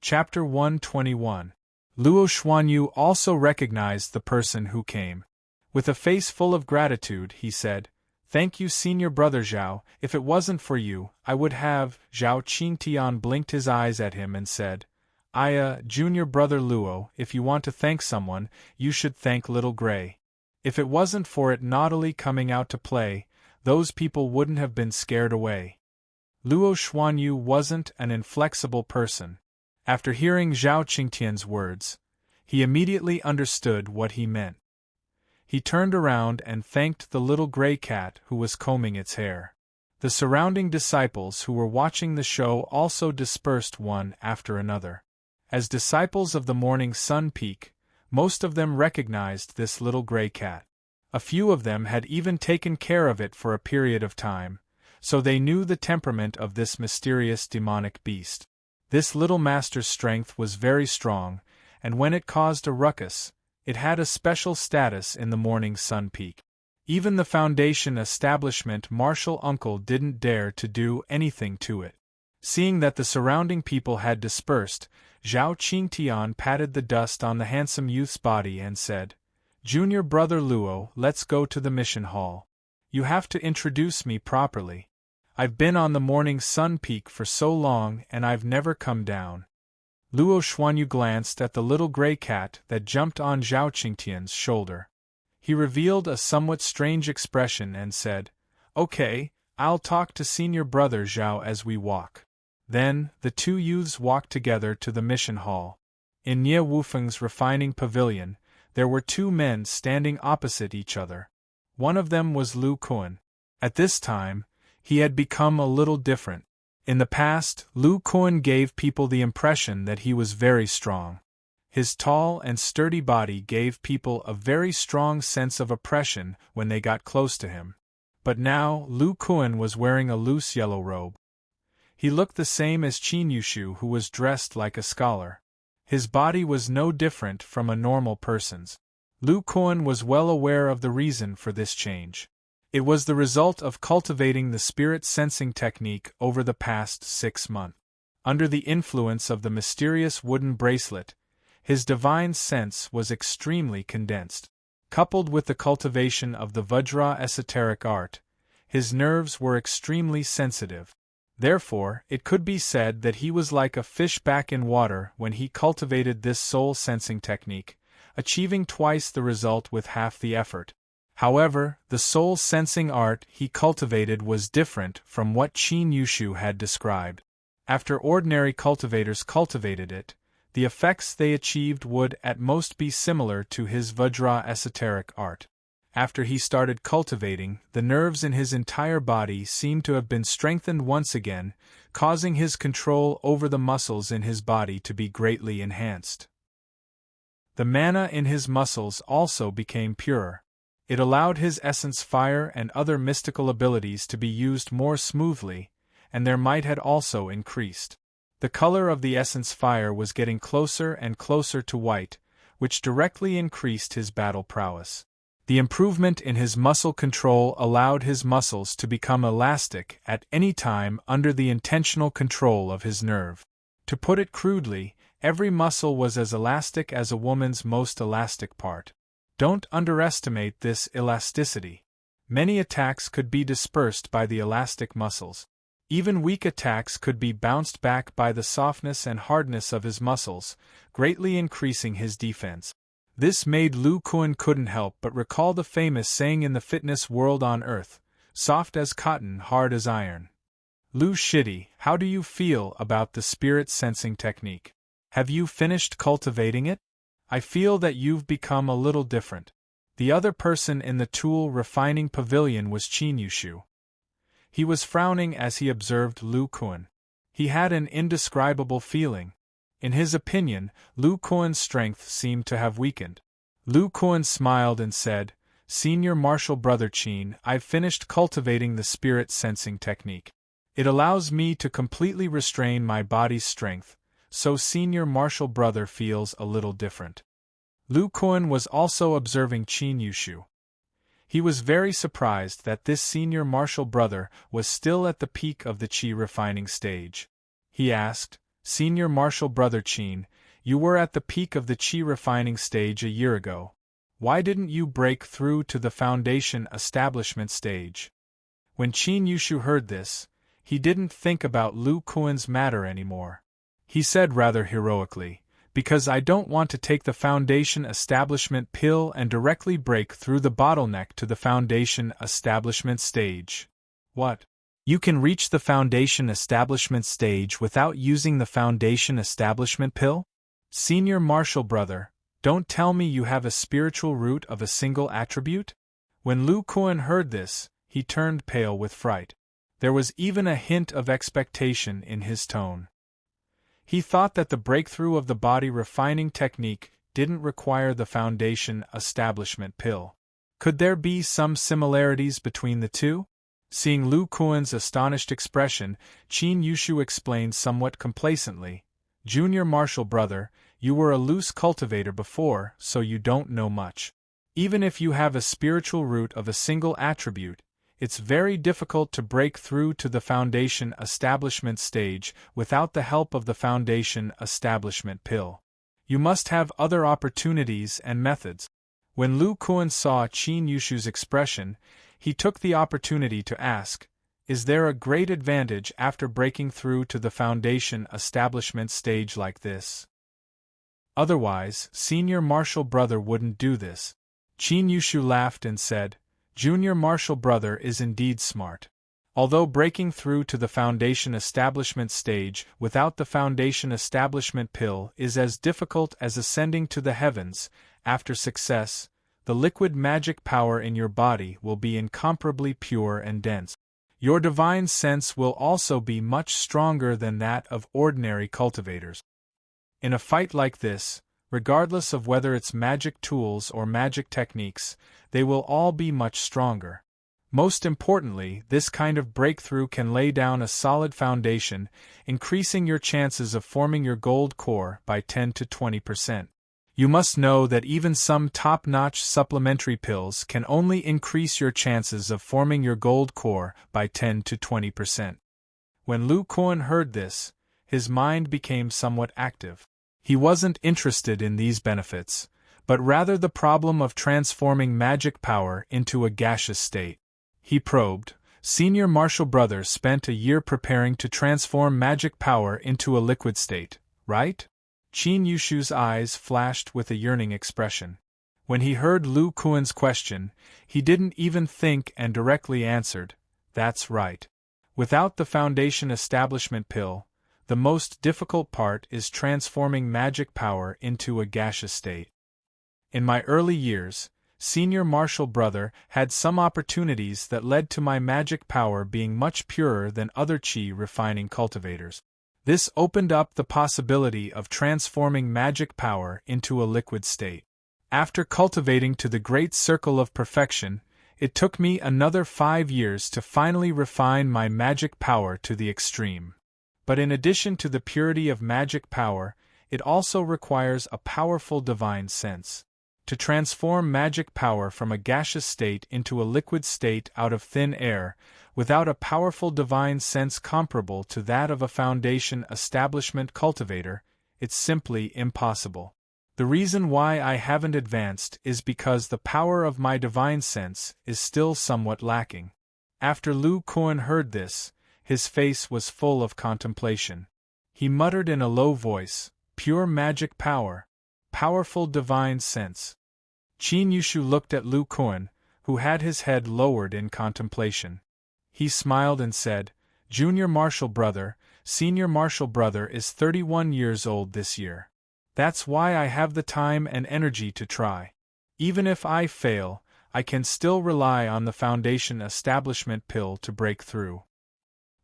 Chapter 121. Luo Xuanyu also recognized the person who came. With a face full of gratitude, he said, "Thank you, Senior Brother Zhao. If it wasn't for you, I would have." Zhao Qingtian blinked his eyes at him and said, Junior Brother Luo, if you want to thank someone, you should thank Little Gray. If it wasn't for it naughtily coming out to play, those people wouldn't have been scared away." Luo Xuanyu wasn't an inflexible person. After hearing Zhao Qingtian's words, he immediately understood what he meant. He turned around and thanked the little gray cat who was combing its hair. The surrounding disciples who were watching the show also dispersed one after another. As disciples of the morning sun peak, most of them recognized this little gray cat. A few of them had even taken care of it for a period of time, so they knew the temperament of this mysterious demonic beast. This little master's strength was very strong, and when it caused a ruckus, it had a special status in the morning sun peak. Even the Foundation establishment martial uncle didn't dare to do anything to it. Seeing that the surrounding people had dispersed, Zhao Qingtian patted the dust on the handsome youth's body and said, "Junior Brother Luo, let's go to the mission hall. You have to introduce me properly. I've been on the morning sun peak for so long and I've never come down." Luo Xuanyu glanced at the little gray cat that jumped on Zhao Qingtian's shoulder. He revealed a somewhat strange expression and said, "Okay, I'll talk to Senior Brother Zhao as we walk." Then, the two youths walked together to the mission hall. In Nie Wufeng's refining pavilion, there were two men standing opposite each other. One of them was Lu Kuan. At this time, he had become a little different. In the past, Lu Kuan gave people the impression that he was very strong. His tall and sturdy body gave people a very strong sense of oppression when they got close to him. But now, Lu Kuan was wearing a loose yellow robe. He looked the same as Qin Yushu, who was dressed like a scholar. His body was no different from a normal person's. Lu Kuan was well aware of the reason for this change. It was the result of cultivating the spirit sensing technique over the past 6 months. Under the influence of the mysterious wooden bracelet, his divine sense was extremely condensed. Coupled with the cultivation of the Vajra esoteric art, his nerves were extremely sensitive. Therefore, it could be said that he was like a fish back in water when he cultivated this soul-sensing technique, achieving twice the result with half the effort. However, the soul-sensing art he cultivated was different from what Qin Yushu had described. After ordinary cultivators cultivated it, the effects they achieved would at most be similar to his Vajra esoteric art. After he started cultivating, the nerves in his entire body seemed to have been strengthened once again, causing his control over the muscles in his body to be greatly enhanced. The mana in his muscles also became purer. It allowed his essence fire and other mystical abilities to be used more smoothly, and their might had also increased. The color of the essence fire was getting closer and closer to white, which directly increased his battle prowess. The improvement in his muscle control allowed his muscles to become elastic at any time under the intentional control of his nerve. To put it crudely, every muscle was as elastic as a woman's most elastic part. Don't underestimate this elasticity. Many attacks could be dispersed by the elastic muscles. Even weak attacks could be bounced back by the softness and hardness of his muscles, greatly increasing his defense. This made Lu Kuan couldn't help but recall the famous saying in the fitness world on Earth, "Soft as cotton, hard as iron." Lu Shidi, how do you feel about the spirit sensing technique? Have you finished cultivating it? I feel that you've become a little different. The other person in the tool refining pavilion was Qin Yushu. He was frowning as he observed Lu Kuan. He had an indescribable feeling. In his opinion, Lu Kuan's strength seemed to have weakened. Lu Kuan smiled and said, "Senior Martial Brother Qin, I've finished cultivating the spirit sensing technique. It allows me to completely restrain my body's strength, so Senior Martial Brother feels a little different." Lu Kuan was also observing Qin Yushu. He was very surprised that this Senior Martial Brother was still at the peak of the Qi refining stage. He asked, Senior Marshal Brother Qin, you were at the peak of the qi refining stage a year ago. Why didn't you break through to the foundation establishment stage? When Qin Yushu heard this, he didn't think about Lu Kuan's matter anymore. He said rather heroically, because I don't want to take the foundation establishment pill and directly break through the bottleneck to the foundation establishment stage. What? You can reach the foundation establishment stage without using the foundation establishment pill? Senior Marshal Brother, don't tell me you have a spiritual root of a single attribute? When Lu Kuan heard this, he turned pale with fright. There was even a hint of expectation in his tone. He thought that the breakthrough of the body refining technique didn't require the foundation establishment pill. Could there be some similarities between the two? Seeing Lu Kuan's astonished expression, Qin Yushu explained somewhat complacently, Junior Marshal Brother, you were a loose cultivator before, so you don't know much. Even if you have a spiritual root of a single attribute, it's very difficult to break through to the foundation establishment stage without the help of the foundation establishment pill. You must have other opportunities and methods. When Lu Kuan saw Qin Yushu's expression, he took the opportunity to ask, is there a great advantage after breaking through to the foundation establishment stage like this? Otherwise, Senior Marshal Brother wouldn't do this. Qin Yushu laughed and said, Junior Marshal Brother is indeed smart. Although breaking through to the foundation establishment stage without the foundation establishment pill is as difficult as ascending to the heavens, after success, the liquid magic power in your body will be incomparably pure and dense. Your divine sense will also be much stronger than that of ordinary cultivators. In a fight like this, regardless of whether it's magic tools or magic techniques, they will all be much stronger. Most importantly, this kind of breakthrough can lay down a solid foundation, increasing your chances of forming your gold core by 10 to 20%. You must know that even some top-notch supplementary pills can only increase your chances of forming your gold core by 10 to 20%. When Lu Kuan heard this, his mind became somewhat active. He wasn't interested in these benefits, but rather the problem of transforming magic power into a gaseous state. He probed, Senior Marshal Brother spent a year preparing to transform magic power into a liquid state, right? Qin Yushu's eyes flashed with a yearning expression. When he heard Lu Kuan's question, he didn't even think and directly answered, that's right. Without the foundation establishment pill, the most difficult part is transforming magic power into a gaseous state. In my early years, Senior Marshal Brother had some opportunities that led to my magic power being much purer than other qi refining cultivators. This opened up the possibility of transforming magic power into a liquid state. After cultivating to the great circle of perfection, it took me another 5 years to finally refine my magic power to the extreme. But in addition to the purity of magic power, it also requires a powerful divine sense. To transform magic power from a gaseous state into a liquid state out of thin air, without a powerful divine sense comparable to that of a foundation establishment cultivator, it's simply impossible. The reason why I haven't advanced is because the power of my divine sense is still somewhat lacking. After Lu Kuan heard this, his face was full of contemplation. He muttered in a low voice, pure magic power, powerful divine sense. Qin Yushu looked at Lu Kuan, who had his head lowered in contemplation. He smiled and said, Junior Marshal Brother, Senior Marshal Brother is 31 years old this year. That's why I have the time and energy to try. Even if I fail, I can still rely on the foundation establishment pill to break through.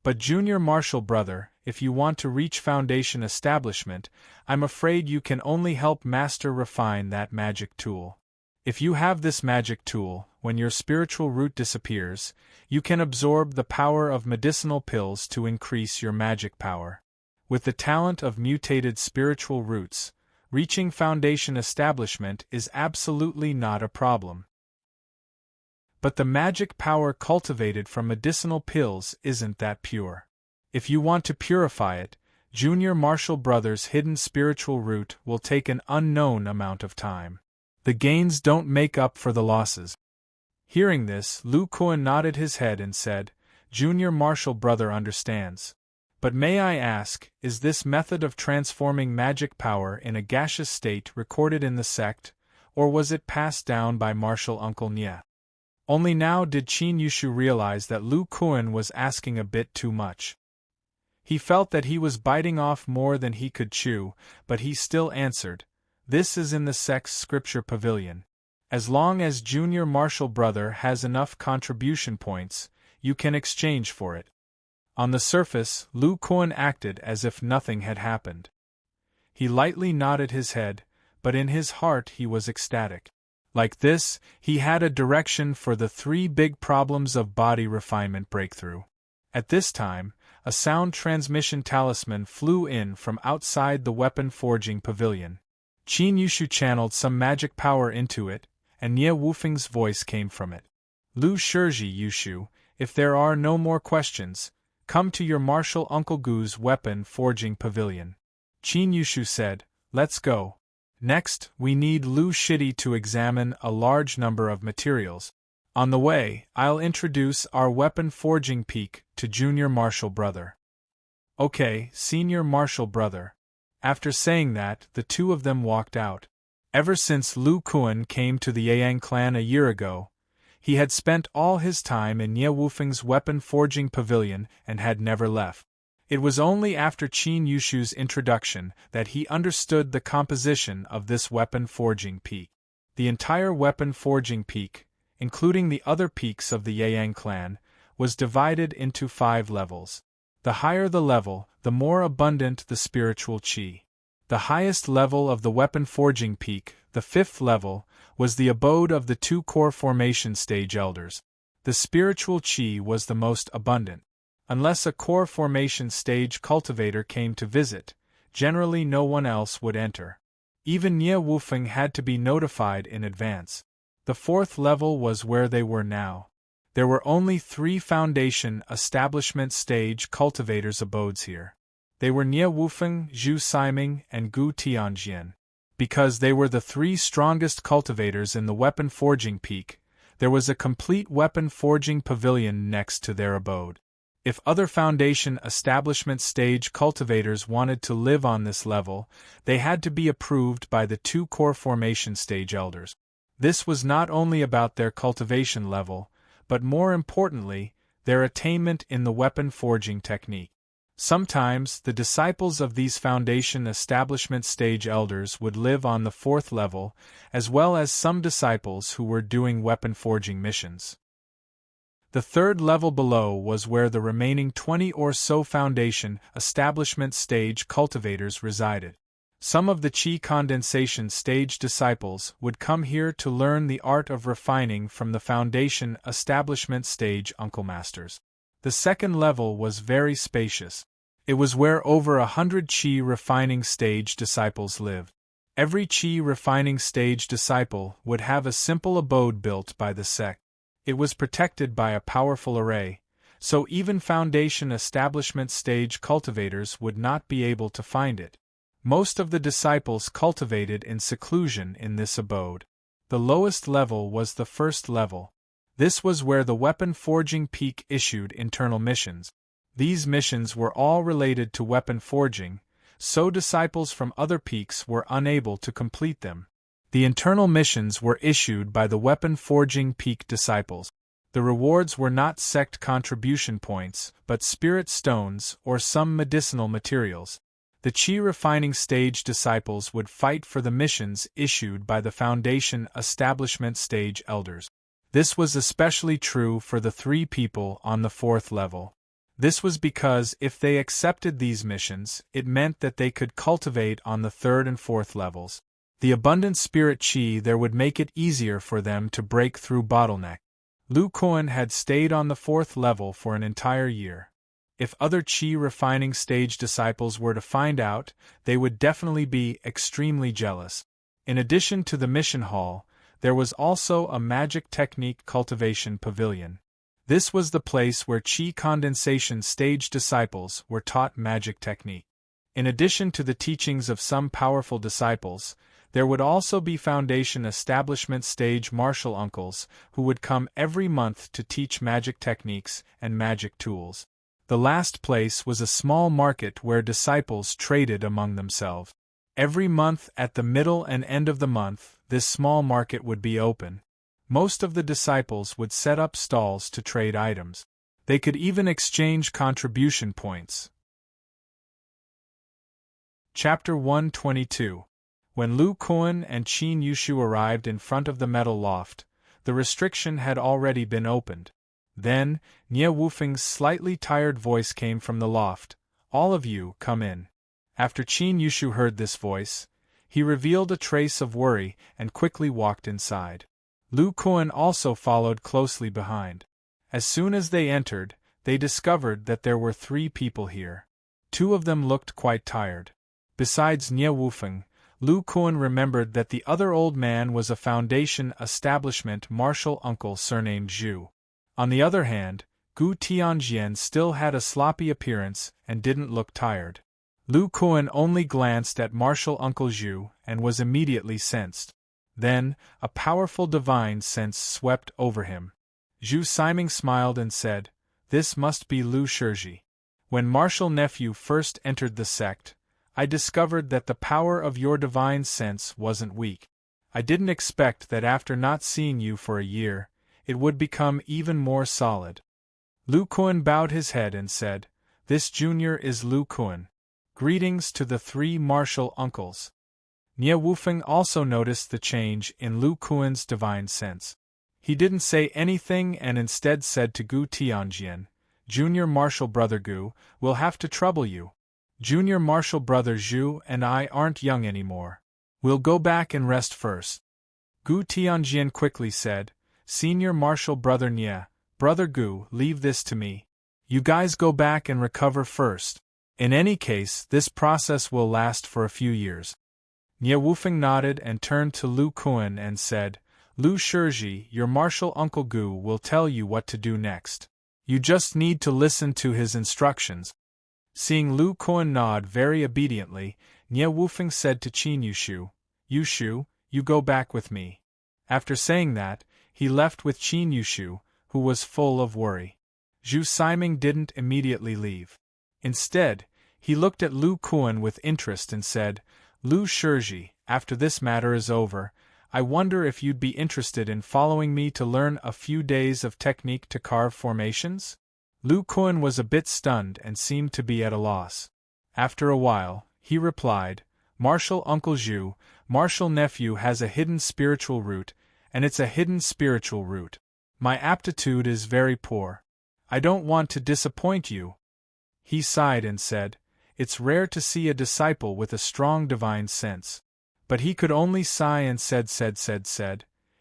But Junior Marshal Brother, if you want to reach foundation establishment, I'm afraid you can only help master refine that magic tool. If you have this magic tool, when your spiritual root disappears, you can absorb the power of medicinal pills to increase your magic power. With the talent of mutated spiritual roots, reaching foundation establishment is absolutely not a problem. But the magic power cultivated from medicinal pills isn't that pure. If you want to purify it, Junior Marshall Brothers' hidden spiritual route will take an unknown amount of time. The gains don't make up for the losses. Hearing this, Lu Kuan nodded his head and said, Junior Marshall Brother understands. But may I ask, is this method of transforming magic power in a gaseous state recorded in the sect, or was it passed down by Marshall Uncle Nye? Only now did Qin Yushu realize that Lu Kuan was asking a bit too much. He felt that he was biting off more than he could chew, but he still answered, This is in the sect's scripture pavilion. As long as Junior Marshall Brother has enough contribution points, you can exchange for it. On the surface, Lu Kuan acted as if nothing had happened. He lightly nodded his head, but in his heart he was ecstatic. Like this, he had a direction for the 3 big problems of body refinement breakthrough. At this time, a sound transmission talisman flew in from outside the weapon forging pavilion. Qin Yushu channeled some magic power into it, and Nye Wufeng's voice came from it. Lu Shizhi Yushu, if there are no more questions, come to your Marshal Uncle Gu's weapon forging pavilion. Qin Yushu said, Let's go. Next, we need Lu Shidi to examine a large number of materials. On the way, I'll introduce our weapon forging peak to Junior Marshall Brother. Okay, Senior Marshall Brother. After saying that, the two of them walked out. Ever since Lu Kuan came to the Yang clan a year ago, he had spent all his time in Nye Wufeng's weapon forging pavilion and had never left. It was only after Qin Yushu's introduction that he understood the composition of this weapon forging peak. The entire weapon forging peak, including the other peaks of the Yang clan, was divided into 5 levels. The higher the level, the more abundant the spiritual qi. The highest level of the weapon forging peak, the 5th level, was the abode of the 2 core formation stage elders. The spiritual qi was the most abundant. Unless a core formation stage cultivator came to visit, generally no one else would enter. Even Nye Wufeng had to be notified in advance. The 4th level was where they were now. There were only 3 foundation establishment stage cultivators' abodes here. They were Nye Wufeng, Zhu Siming, and Gu Tianjian. Because they were the 3 strongest cultivators in the weapon forging peak, there was a complete weapon forging pavilion next to their abode. If other foundation establishment stage cultivators wanted to live on this level, they had to be approved by the 2 core formation stage elders. This was not only about their cultivation level, but more importantly, their attainment in the weapon forging technique. Sometimes, the disciples of these foundation establishment stage elders would live on the 4th level, as well as some disciples who were doing weapon forging missions. The 3rd level below was where the remaining 20 or so foundation establishment stage cultivators resided. Some of the Qi condensation stage disciples would come here to learn the art of refining from the foundation establishment stage uncle masters. The 2nd level was very spacious. It was where over 100 Qi refining stage disciples lived. Every Qi refining stage disciple would have a simple abode built by the sect. It was protected by a powerful array, so even foundation establishment stage cultivators would not be able to find it. Most of the disciples cultivated in seclusion in this abode. The lowest level was the 1st level. This was where the weapon forging peak issued internal missions. These missions were all related to weapon forging, so disciples from other peaks were unable to complete them. The internal missions were issued by the weapon forging peak disciples. The rewards were not sect contribution points, but spirit stones or some medicinal materials. The Qi refining stage disciples would fight for the missions issued by the foundation establishment stage elders. This was especially true for the 3 people on the 4th level. This was because if they accepted these missions, it meant that they could cultivate on the 3rd and 4th levels. The abundant spirit qi there would make it easier for them to break through bottleneck. Lu Kuan had stayed on the 4th level for an entire year. If other qi refining stage disciples were to find out, they would definitely be extremely jealous. In addition to the mission hall, there was also a magic technique cultivation pavilion. This was the place where Qi condensation stage disciples were taught magic technique. In addition to the teachings of some powerful disciples, there would also be Foundation establishment stage martial uncles who would come every month to teach magic techniques and magic tools. The last place was a small market where disciples traded among themselves. Every month at the middle and end of the month, this small market would be open. Most of the disciples would set up stalls to trade items. They could even exchange contribution points. Chapter 122. When Lu Kuan and Qin Yushu arrived in front of the metal loft, the restriction had already been opened. Then, Nie Wufeng's slightly tired voice came from the loft. "All of you, come in." After Qin Yushu heard this voice, he revealed a trace of worry and quickly walked inside. Lu Kuan also followed closely behind. As soon as they entered, they discovered that there were 3 people here. 2 of them looked quite tired. Besides Nie Wufeng, Lu Kuan remembered that the other old man was a Foundation establishment martial uncle surnamed Zhu. On the other hand, Gu Tianjian still had a sloppy appearance and didn't look tired. Lu Kuan only glanced at martial uncle Zhu and was immediately sensed. Then, a powerful divine sense swept over him. Zhu Siming smiled and said, "This must be Lu Shizhi. When martial nephew first entered the sect, I discovered that the power of your divine sense wasn't weak. I didn't expect that after not seeing you for a year, it would become even more solid." Lu Kuan bowed his head and said, "This junior is Lu Kuan. Greetings to the 3 martial uncles." Nie Wufeng also noticed the change in Lu Kuan's divine sense. He didn't say anything and instead said to Gu Tianjian, "Junior martial brother Gu, we'll have to trouble you. Junior martial brother Zhu and I aren't young anymore. We'll go back and rest first." Gu Tianjian quickly said, "Senior martial brother Nie, brother Gu, leave this to me. You guys go back and recover first. In any case, this process will last for a few years." Nie Wufeng nodded and turned to Lu Kuan and said, "Lu Shizhi, your martial uncle Gu will tell you what to do next. You just need to listen to his instructions." Seeing Lu Kuan nod very obediently, Nie Wufeng said to Qin Yushu, "Yushu, you go back with me." After saying that, he left with Qin Yushu, who was full of worry. Zhu Siming didn't immediately leave. Instead, he looked at Lu Kuan with interest and said, "Lu Shizhi, after this matter is over, I wonder if you'd be interested in following me to learn a few days of technique to carve formations?" Lu Kuan was a bit stunned and seemed to be at a loss. After a while, he replied, "Martial Uncle Zhu, martial nephew has a hidden spiritual root, and it's a hidden spiritual root. My aptitude is very poor. I don't want to disappoint you." He sighed and said, "It's rare to see a disciple with a strong divine sense." But he could only sigh and said,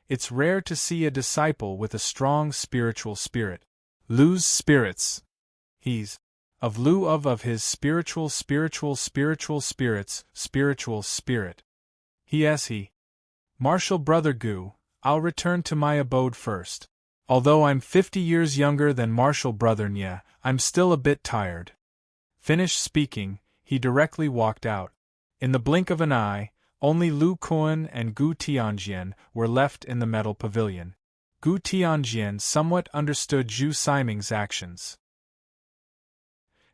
"It's rare to see a disciple with a strong spiritual spirit. Lu's spirits. He's of Lu of his spiritual spirit. He. Martial brother Gu, I'll return to my abode first. Although I'm 50 years younger than martial brother Nye, I'm still a bit tired." Finished speaking, he directly walked out. In the blink of an eye, only Lu Kuan and Gu Tianjian were left in the metal pavilion. Gu Tianjian somewhat understood Zhu Siming's actions.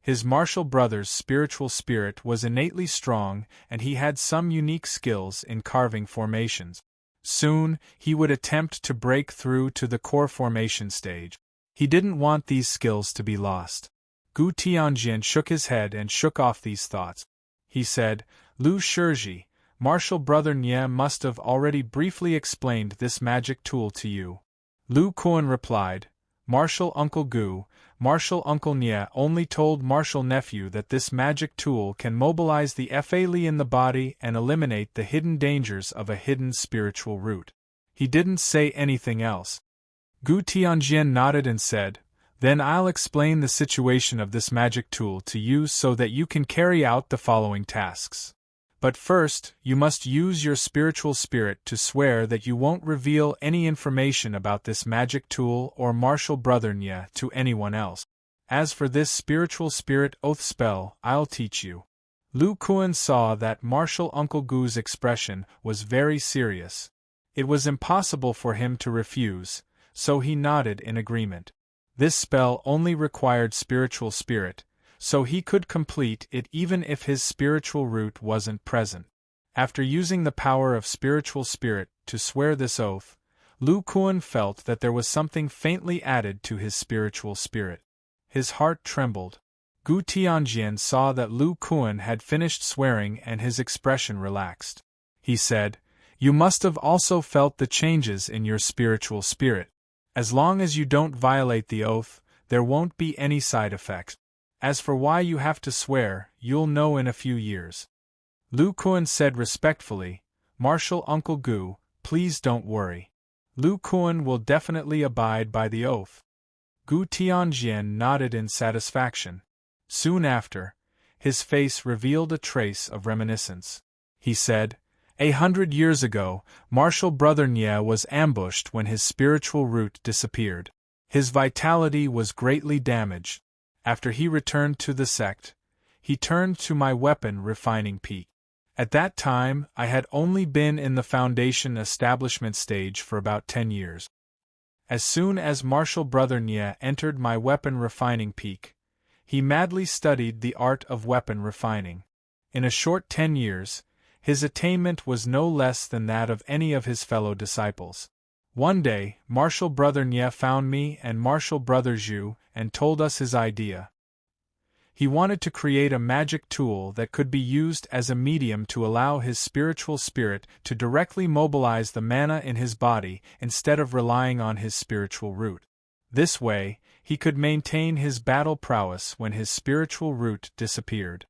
His martial brother's spiritual spirit was innately strong and he had some unique skills in carving formations. Soon, he would attempt to break through to the core formation stage. He didn't want these skills to be lost. Gu Tianjian shook his head and shook off these thoughts. He said, "Lu Shizhi, martial brother Nye must have already briefly explained this magic tool to you." Lu Kuan replied, "Martial Uncle Gu, Martial Uncle Nye only told Martial Nephew that this magic tool can mobilize the Fa-Li in the body and eliminate the hidden dangers of a hidden spiritual root. He didn't say anything else." Gu Tianjian nodded and said, "Then I'll explain the situation of this magic tool to you so that you can carry out the following tasks. But first, you must use your spiritual spirit to swear that you won't reveal any information about this magic tool or martial brother Nye to anyone else. As for this spiritual spirit oath spell, I'll teach you." Lu Kuan saw that martial Uncle Gu's expression was very serious. It was impossible for him to refuse, so he nodded in agreement. This spell only required spiritual spirit, so he could complete it even if his spiritual root wasn't present. After using the power of spiritual spirit to swear this oath, Lu Kuan felt that there was something faintly added to his spiritual spirit. His heart trembled. Gu Tianjian saw that Lu Kuan had finished swearing and his expression relaxed. He said, "You must have also felt the changes in your spiritual spirit. As long as you don't violate the oath, there won't be any side effects. As for why you have to swear, you'll know in a few years." Lu Kuan said respectfully, "Martial Uncle Gu, please don't worry. Lu Kuan will definitely abide by the oath." Gu Tianjian nodded in satisfaction. Soon after, his face revealed a trace of reminiscence. He said, 100 years ago, Martial Brother Nye was ambushed when his spiritual root disappeared. His vitality was greatly damaged. After he returned to the sect, he turned to my weapon refining peak. At that time, I had only been in the foundation establishment stage for about 10 years. As soon as Martial Brother Nye entered my weapon refining peak, he madly studied the art of weapon refining. In a short 10 years, his attainment was no less than that of any of his fellow disciples. One day, Martial Brother Nye found me and Martial Brother Zhu and told us his idea. He wanted to create a magic tool that could be used as a medium to allow his spiritual spirit to directly mobilize the mana in his body instead of relying on his spiritual root. This way, he could maintain his battle prowess when his spiritual root disappeared.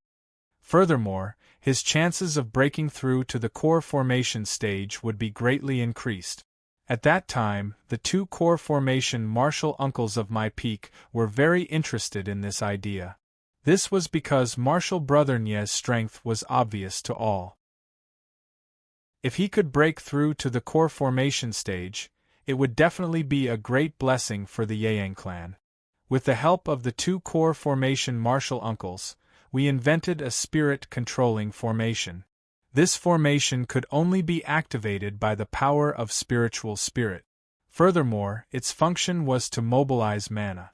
Furthermore, his chances of breaking through to the core formation stage would be greatly increased. At that time, the 2 core formation martial uncles of my peak were very interested in this idea. This was because Martial Brother Nye's strength was obvious to all. If he could break through to the core formation stage, it would definitely be a great blessing for the Yang clan. With the help of the 2 core formation martial uncles, we invented a spirit-controlling formation. This formation could only be activated by the power of spiritual spirit. Furthermore, its function was to mobilize mana.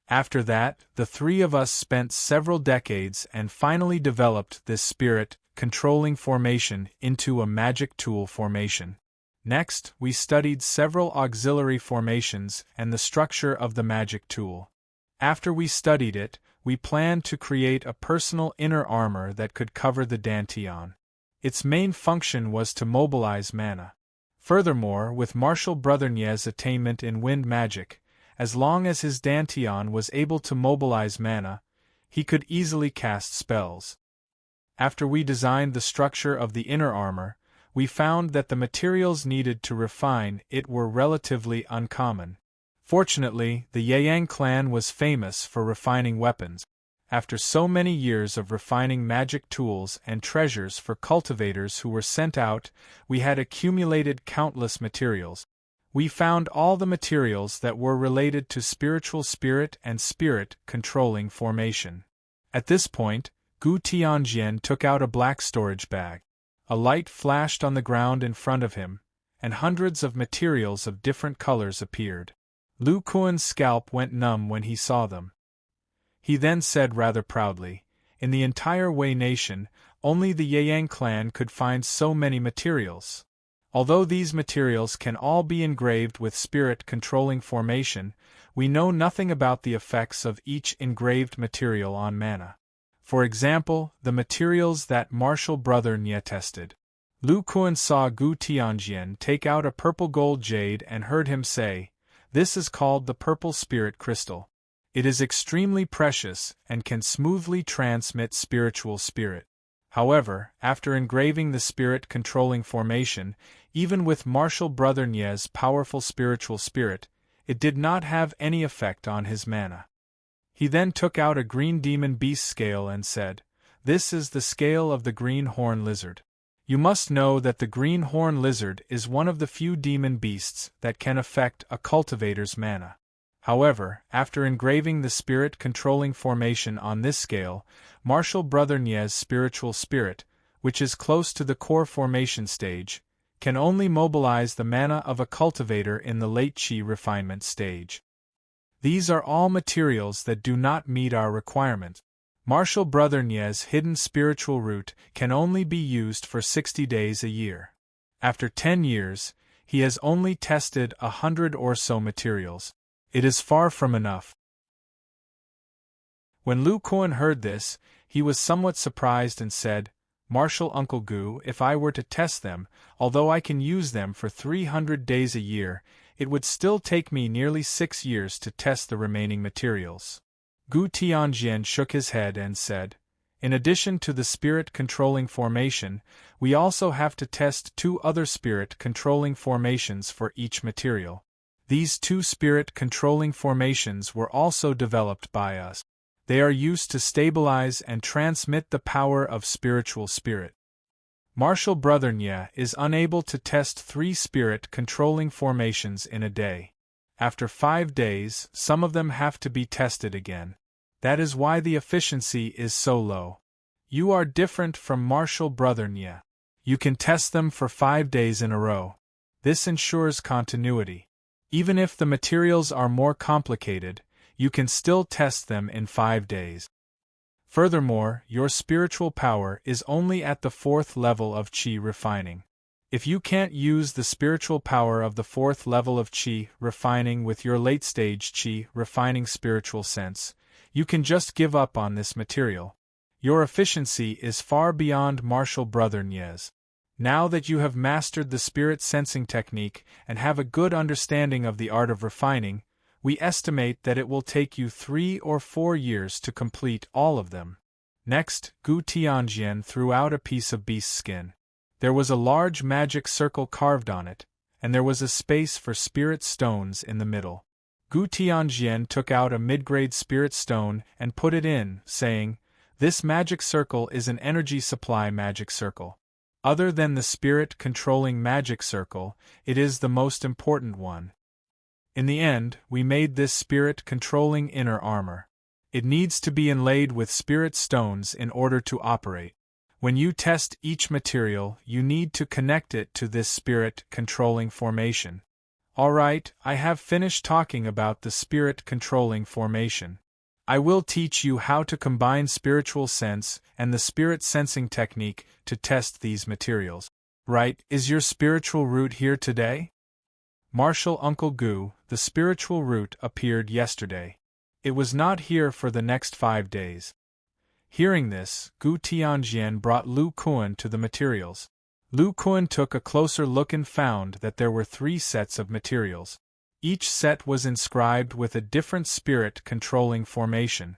After that, the 3 of us spent several decades and finally developed this spirit-controlling formation into a magic tool formation. Next, we studied several auxiliary formations and the structure of the magic tool. After we studied it, we planned to create a personal inner armor that could cover the Dantian. Its main function was to mobilize mana. Furthermore, with Martial Brother Nye's attainment in wind magic, as long as his Dantian was able to mobilize mana, he could easily cast spells. After we designed the structure of the inner armor, we found that the materials needed to refine it were relatively uncommon. Fortunately, the Yang clan was famous for refining weapons. After so many years of refining magic tools and treasures for cultivators who were sent out, we had accumulated countless materials. We found all the materials that were related to spiritual spirit and spirit-controlling formation. At this point, Gu Tianjian took out a black storage bag. A light flashed on the ground in front of him, and hundreds of materials of different colors appeared. Lu Kuan's scalp went numb when he saw them. He then said rather proudly, "In the entire Wei nation, only the Yang clan could find so many materials. Although these materials can all be engraved with spirit-controlling formation, we know nothing about the effects of each engraved material on mana. For example, the materials that Martial Brother Nye tested." Lu Kuan saw Gu Tianjian take out a purple gold jade and heard him say, "This is called the purple spirit crystal. It is extremely precious and can smoothly transmit spiritual spirit. However, after engraving the spirit-controlling formation, even with Martial Brother Nye's powerful spiritual spirit, it did not have any effect on his mana." He then took out a green demon beast scale and said, "This is the scale of the green horn lizard. You must know that the green horn lizard is one of the few demon beasts that can affect a cultivator's mana. However, after engraving the spirit-controlling formation on this scale, Martial Brother Nye's spiritual spirit, which is close to the core formation stage, can only mobilize the mana of a cultivator in the late Qi refinement stage. These are all materials that do not meet our requirement. Martial Brother Nye's hidden spiritual root can only be used for 60 days a year. After 10 years, he has only tested 100 or so materials. It is far from enough. When Lu Kuan heard this, he was somewhat surprised and said, "Martial Uncle Gu, if I were to test them, although I can use them for 300 days a year, it would still take me nearly 6 years to test the remaining materials." Gu Tianjian shook his head and said, "In addition to the spirit-controlling formation, we also have to test 2 other spirit-controlling formations for each material. These 2 spirit-controlling formations were also developed by us. They are used to stabilize and transmit the power of spiritual spirit." Martial Brother Nye is unable to test 3 spirit-controlling formations in a day. After 5 days, some of them have to be tested again. That is why the efficiency is so low. You are different from Martial Brother Nye. You can test them for 5 days in a row. This ensures continuity. Even if the materials are more complicated, you can still test them in 5 days. Furthermore, your spiritual power is only at the 4th level of Qi refining. If you can't use the spiritual power of the 4th level of Qi refining with your late-stage Qi refining spiritual sense, you can just give up on this material. Your efficiency is far beyond Martial Brother Nye's. Now that you have mastered the spirit sensing technique and have a good understanding of the art of refining, we estimate that it will take you 3 or 4 years to complete all of them. Next, Gu Tianjian threw out a piece of beast skin. There was a large magic circle carved on it, and there was a space for spirit stones in the middle. Gu Tianjian took out a mid-grade spirit stone and put it in, saying, "This magic circle is an energy supply magic circle. Other than the spirit-controlling magic circle, it is the most important one. In the end, we made this spirit-controlling inner armor. It needs to be inlaid with spirit stones in order to operate. When you test each material, you need to connect it to this spirit-controlling formation." Alright, I have finished talking about the spirit-controlling formation. I will teach you how to combine spiritual sense and the spirit sensing technique to test these materials. Right, is your spiritual root here today? Martial Uncle Gu, the spiritual root appeared yesterday. It was not here for the next 5 days. Hearing this, Gu Tianjian brought Lu Kuan to the materials. Lu Kuan took a closer look and found that there were 3 sets of materials. Each set was inscribed with a different spirit-controlling formation.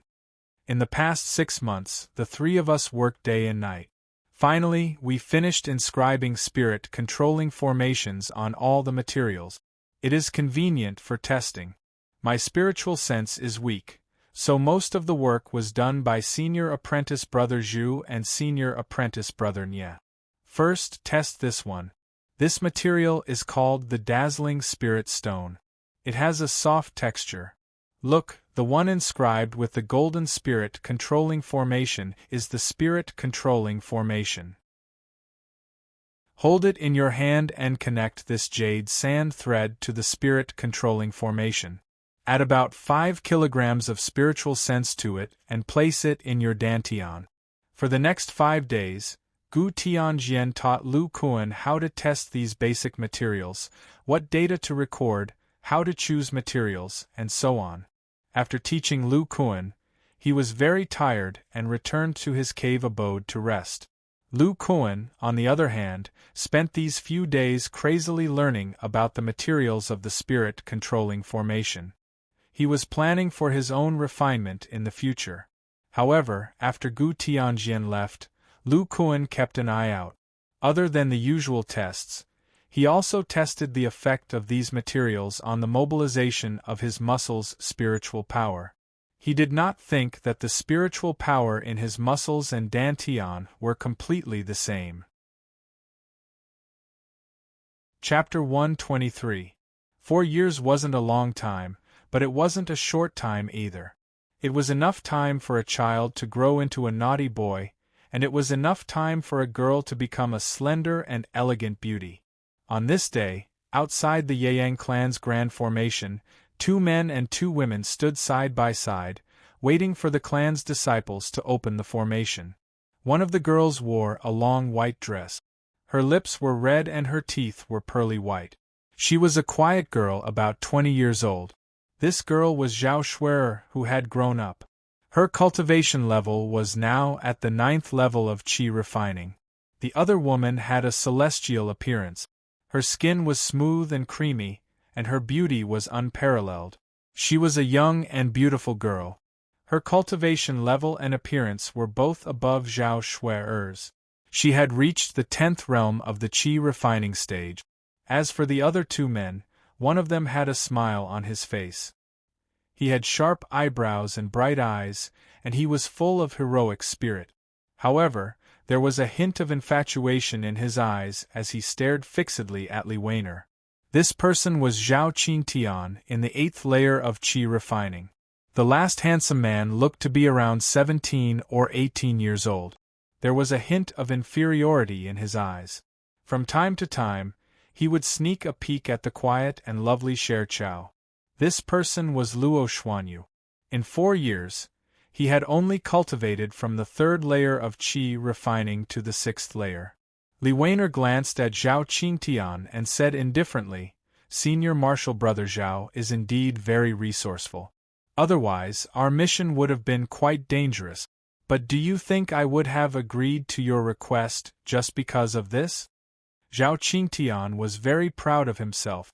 In the past 6 months, the 3 of us worked day and night. Finally, we finished inscribing spirit-controlling formations on all the materials. It is convenient for testing. My spiritual sense is weak, so most of the work was done by Senior Apprentice Brother Zhu and Senior Apprentice Brother Nye. First, test this one. This material is called the Dazzling Spirit Stone. It has a soft texture. Look, the one inscribed with the golden spirit-controlling formation is the spirit-controlling formation. Hold it in your hand and connect this jade sand thread to the spirit-controlling formation. Add about 5 kilograms of spiritual sense to it and place it in your dantian. For the next 5 days, Gu Tianjian taught Lu Kuan how to test these basic materials, what data to record, how to choose materials, and so on. After teaching Lu Kuan, he was very tired and returned to his cave abode to rest. Lu Kuan, on the other hand, spent these few days crazily learning about the materials of the spirit-controlling formation. He was planning for his own refinement in the future. However, after Gu Tianjian left, Lu Kuan kept an eye out. Other than the usual tests, he also tested the effect of these materials on the mobilization of his muscles' spiritual power. He did not think that the spiritual power in his muscles and dantian were completely the same. Chapter 123. 4 years wasn't a long time, But it wasn't a short time either. It was enough time for a child to grow into a naughty boy, and it was enough time for a girl to become a slender and elegant beauty. On this day, outside the Yang clan's grand formation, 2 men and 2 women stood side by side, waiting for the clan's disciples to open the formation. One of the girls wore a long white dress. Her lips were red and her teeth were pearly white. She was a quiet girl about 20 years old. This girl was Zhao Shuer, who had grown up. Her cultivation level was now at the 9th level of qi refining. The other woman had a celestial appearance. Her skin was smooth and creamy, and her beauty was unparalleled. She was a young and beautiful girl. Her cultivation level and appearance were both above Zhao Shuer's. She had reached the 10th realm of the qi refining stage. As for the other 2 men, one of them had a smile on his face. He had sharp eyebrows and bright eyes, and he was full of heroic spirit. However, there was a hint of infatuation in his eyes as he stared fixedly at Li Weiner. This person was Zhao Qingtian in the 8th layer of qi refining. The last handsome man looked to be around 17 or 18 years old. There was a hint of inferiority in his eyes. From time to time, he would sneak a peek at the quiet and lovely Sher Chao. This person was Luo Xuanyu. In 4 years, he had only cultivated from the 3rd layer of qi refining to the 6th layer. Li Weiner glanced at Zhao Qingtian and said indifferently, "Senior Marshal Brother Zhao is indeed very resourceful. Otherwise, our mission would have been quite dangerous. But do you think I would have agreed to your request just because of this?" Zhao Qingtian was very proud of himself.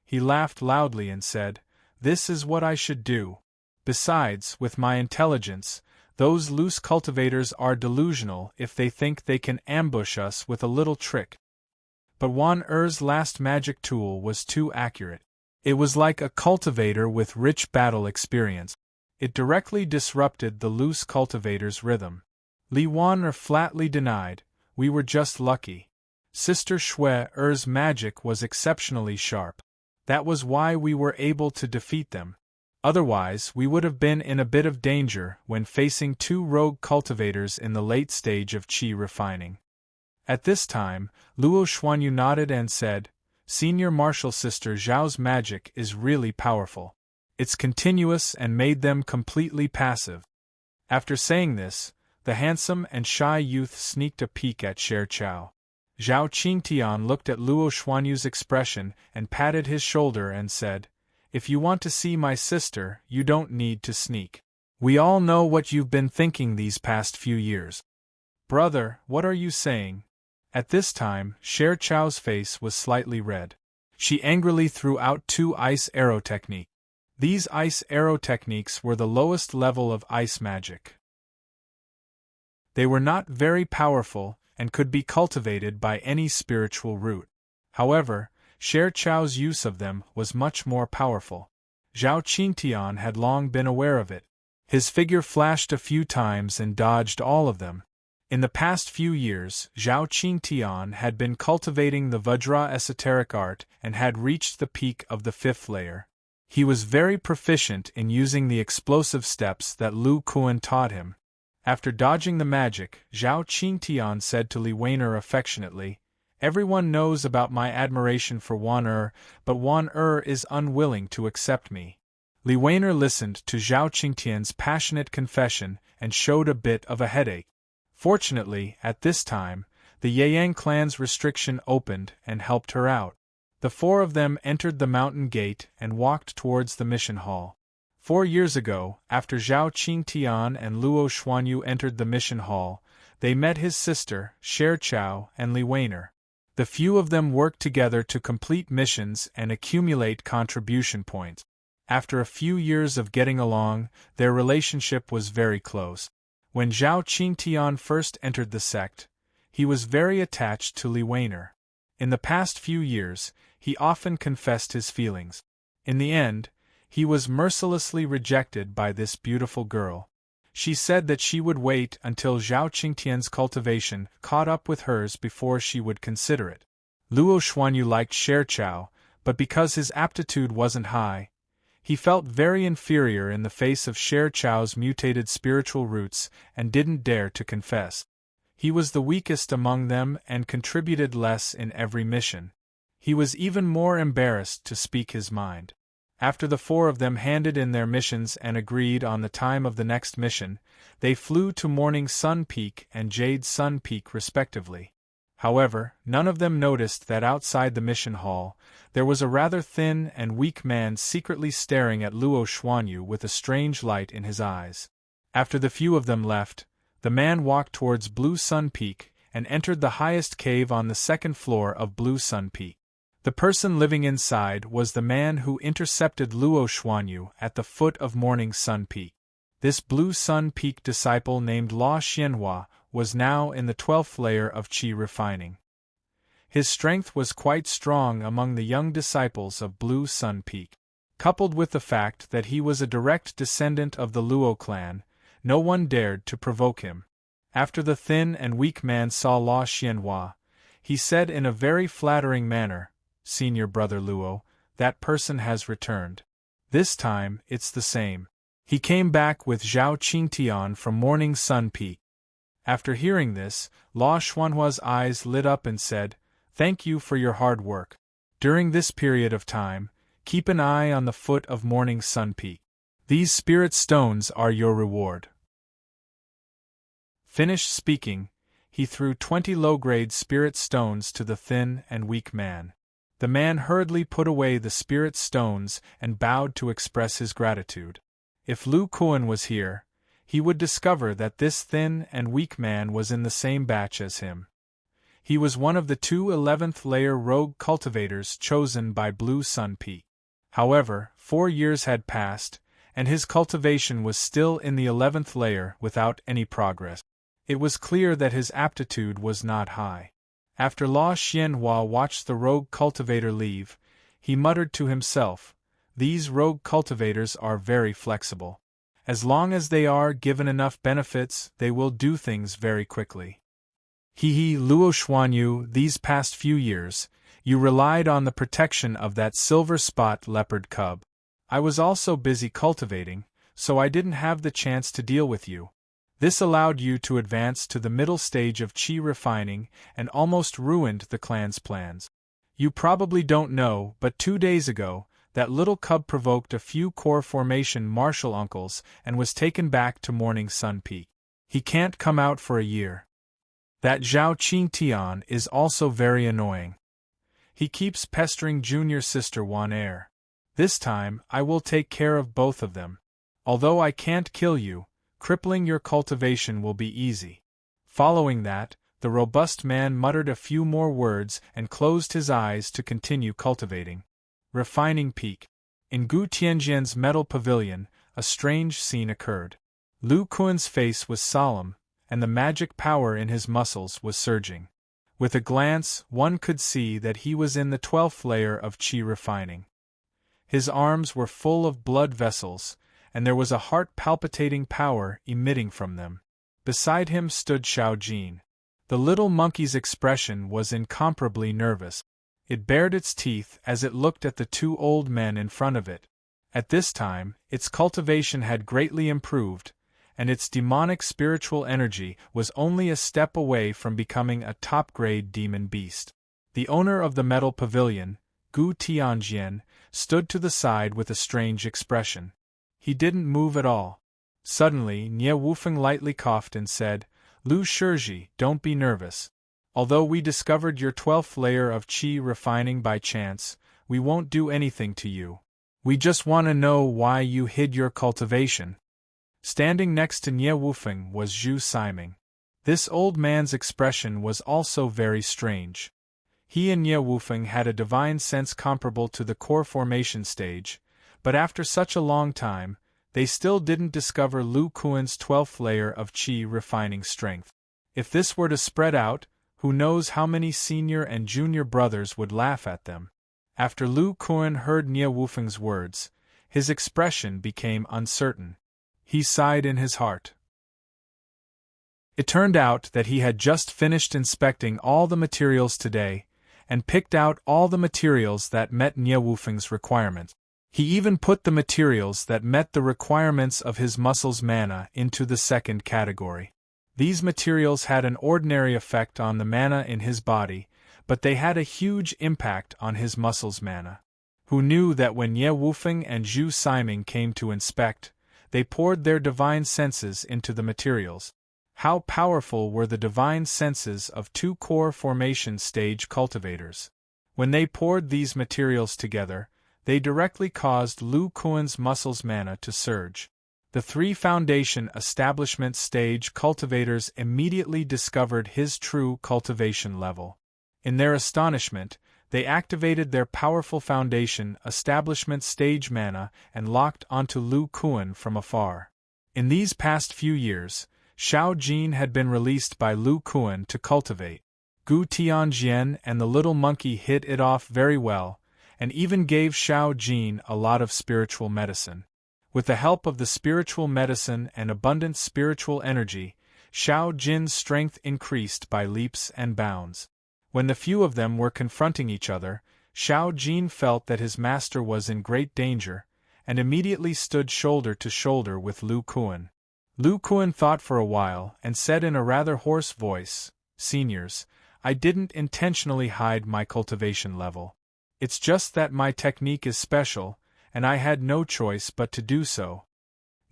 He laughed loudly and said, "This is what I should do. Besides, with my intelligence, those loose cultivators are delusional if they think they can ambush us with a little trick." But Wan Er's last magic tool was too accurate. It was like a cultivator with rich battle experience. It directly disrupted the loose cultivator's rhythm. Li Wan Er flatly denied, "We were just lucky. Sister Shui Er's magic was exceptionally sharp. That was why we were able to defeat them. Otherwise, we would have been in a bit of danger when facing 2 rogue cultivators in the late stage of qi refining." At this time, Luo Xuanyu nodded and said, "Senior Marshal Sister Zhao's magic is really powerful. It's continuous and made them completely passive." After saying this, the handsome and shy youth sneaked a peek at Sher Chao. Zhao Qingtian looked at Luo Xuanyu's expression and patted his shoulder and said, "If you want to see my sister, you don't need to sneak. We all know what you've been thinking these past few years." "Brother, what are you saying?" At this time, Sher Chao's face was slightly red. She angrily threw out 2 ice arrow techniques. These ice arrow techniques were the lowest level of ice magic. They were not very powerful and could be cultivated by any spiritual root. However, Sher Chao's use of them was much more powerful. Zhao Qingtian had long been aware of it. His figure flashed a few times and dodged all of them. In the past few years, Zhao Qingtian had been cultivating the Vajra esoteric art and had reached the peak of the 5th layer. He was very proficient in using the explosive steps that Lu Kuan taught him. After dodging the magic, Zhao Qingtian said to Li Weiner affectionately, "Everyone knows about my admiration for Wan Er, but Wan Er is unwilling to accept me." Li Weiner listened to Zhao Qingtian's passionate confession and showed a bit of a headache. Fortunately, at this time, the Yang clan's restriction opened and helped her out. The 4 of them entered the mountain gate and walked towards the mission hall. 4 years ago, after Zhao Qingtian and Luo Xuanyu entered the mission hall, they met his sister, Sher Chao, and Li Weiner. The few of them worked together to complete missions and accumulate contribution points. After a few years of getting along, their relationship was very close. When Zhao Qingtian first entered the sect, he was very attached to Li Weiner. In the past few years, he often confessed his feelings. In the end, he was mercilessly rejected by this beautiful girl. She said that she would wait until Zhao Qingtian's cultivation caught up with hers before she would consider it. Luo Xuanyu liked Sher Chao, but because his aptitude wasn't high, He felt very inferior in the face of Sher Chow's mutated spiritual roots and didn't dare to confess. He was the weakest among them and contributed less in every mission. He was even more embarrassed to speak his mind. After the four of them handed in their missions and agreed on the time of the next mission, they flew to Morning Sun Peak and Jade Sun Peak respectively. However, none of them noticed that outside the mission hall, there was a rather thin and weak man secretly staring at Luo Xuanyu with a strange light in his eyes. After the few of them left, the man walked towards Blue Sun Peak and entered the highest cave on the second floor of Blue Sun Peak. The person living inside was the man who intercepted Luo Xuanyu at the foot of Morning Sun Peak. This Blue Sun Peak disciple named La Xianhua was now in the 12th layer of qi refining. His strength was quite strong among the young disciples of Blue Sun Peak. Coupled with the fact that he was a direct descendant of the Luo clan, no one dared to provoke him. After the thin and weak man saw La Xianhua, he said in a very flattering manner, "Senior brother Luo, that person has returned. This time, it's the same." He came back with Zhao Qingtian from Morning Sun Peak. After hearing this, La Xianhua's eyes lit up and said, "Thank you for your hard work. During this period of time, keep an eye on the foot of Morning Sun Peak. These spirit stones are your reward." Finished speaking, he threw 20 low-grade spirit stones to the thin and weak man. The man hurriedly put away the spirit stones and bowed to express his gratitude. If Lu Kuan was here, he would discover that this thin and weak man was in the same batch as him. He was one of the two 11th layer rogue cultivators chosen by Blue Sun Peak. However, 4 years had passed, and his cultivation was still in the 11th layer without any progress. It was clear that his aptitude was not high. After La Xianhua watched the rogue cultivator leave, he muttered to himself, "These rogue cultivators are very flexible. As long as they are given enough benefits, they will do things very quickly." Luo Xuanyu, these past few years, you relied on the protection of that silver spot leopard cub. I was also busy cultivating, so I didn't have the chance to deal with you. This allowed you to advance to the middle stage of qi refining and almost ruined the clan's plans. You probably don't know, but 2 days ago, that little cub provoked a few core formation martial uncles and was taken back to Morning Sun Peak. He can't come out for a year. That Zhao Qingtian is also very annoying. He keeps pestering junior sister Wan Er. This time, I will take care of both of them. Although I can't kill you, crippling your cultivation will be easy. Following that, the robust man muttered a few more words and closed his eyes to continue cultivating. Refining Peak. In Gu Tianjian's metal pavilion, a strange scene occurred. Lu Kuan's face was solemn, and the magic power in his muscles was surging. With a glance, one could see that he was in the 12th layer of qi refining. His arms were full of blood vessels, and there was a heart-palpitating power emitting from them. Beside him stood Xiao Jin. The little monkey's expression was incomparably nervous. It bared its teeth as it looked at the 2 old men in front of it. At this time, its cultivation had greatly improved, and its demonic spiritual energy was only a step away from becoming a top-grade demon beast. The owner of the metal pavilion, Gu Tianjian, stood to the side with a strange expression. He didn't move at all. Suddenly, Nie Wufeng lightly coughed and said, "Lu Shizhi, don't be nervous. Although we discovered your 12th layer of qi refining by chance, we won't do anything to you. We just want to know why you hid your cultivation." Standing next to Nie Wufeng was Zhu Siming. This old man's expression was also very strange. He and Nie Wufeng had a divine sense comparable to the core formation stage, but after such a long time, they still didn't discover Lu Kuan's 12th layer of qi refining strength. If this were to spread out, who knows how many senior and junior brothers would laugh at them. After Lu Kuan heard Nie Wufeng's words, his expression became uncertain. He sighed in his heart. It turned out that he had just finished inspecting all the materials today, and picked out all the materials that met Nie Wufeng's requirement. He even put the materials that met the requirements of his muscles' mana into the second category. These materials had an ordinary effect on the mana in his body, but they had a huge impact on his muscles' mana. Who knew that when Ye Wufeng and Zhu Siming came to inspect, they poured their divine senses into the materials? How powerful were the divine senses of two core formation stage cultivators? When they poured these materials together, they directly caused Lu Kuan's muscles' mana to surge. The three foundation establishment stage cultivators immediately discovered his true cultivation level. In their astonishment, they activated their powerful foundation establishment stage mana and locked onto Lu Kuan from afar. In these past few years, Xiao Jin had been released by Lu Kuan to cultivate. Gu Tianjian and the little monkey hit it off very well, and even gave Xiao Jin a lot of spiritual medicine. With the help of the spiritual medicine and abundant spiritual energy, Xiao Jin's strength increased by leaps and bounds. When the few of them were confronting each other, Xiao Jin felt that his master was in great danger, and immediately stood shoulder to shoulder with Lu Kuan. Lu Kuan thought for a while and said in a rather hoarse voice, "Seniors, I didn't intentionally hide my cultivation level. It's just that my technique is special, and I had no choice but to do so."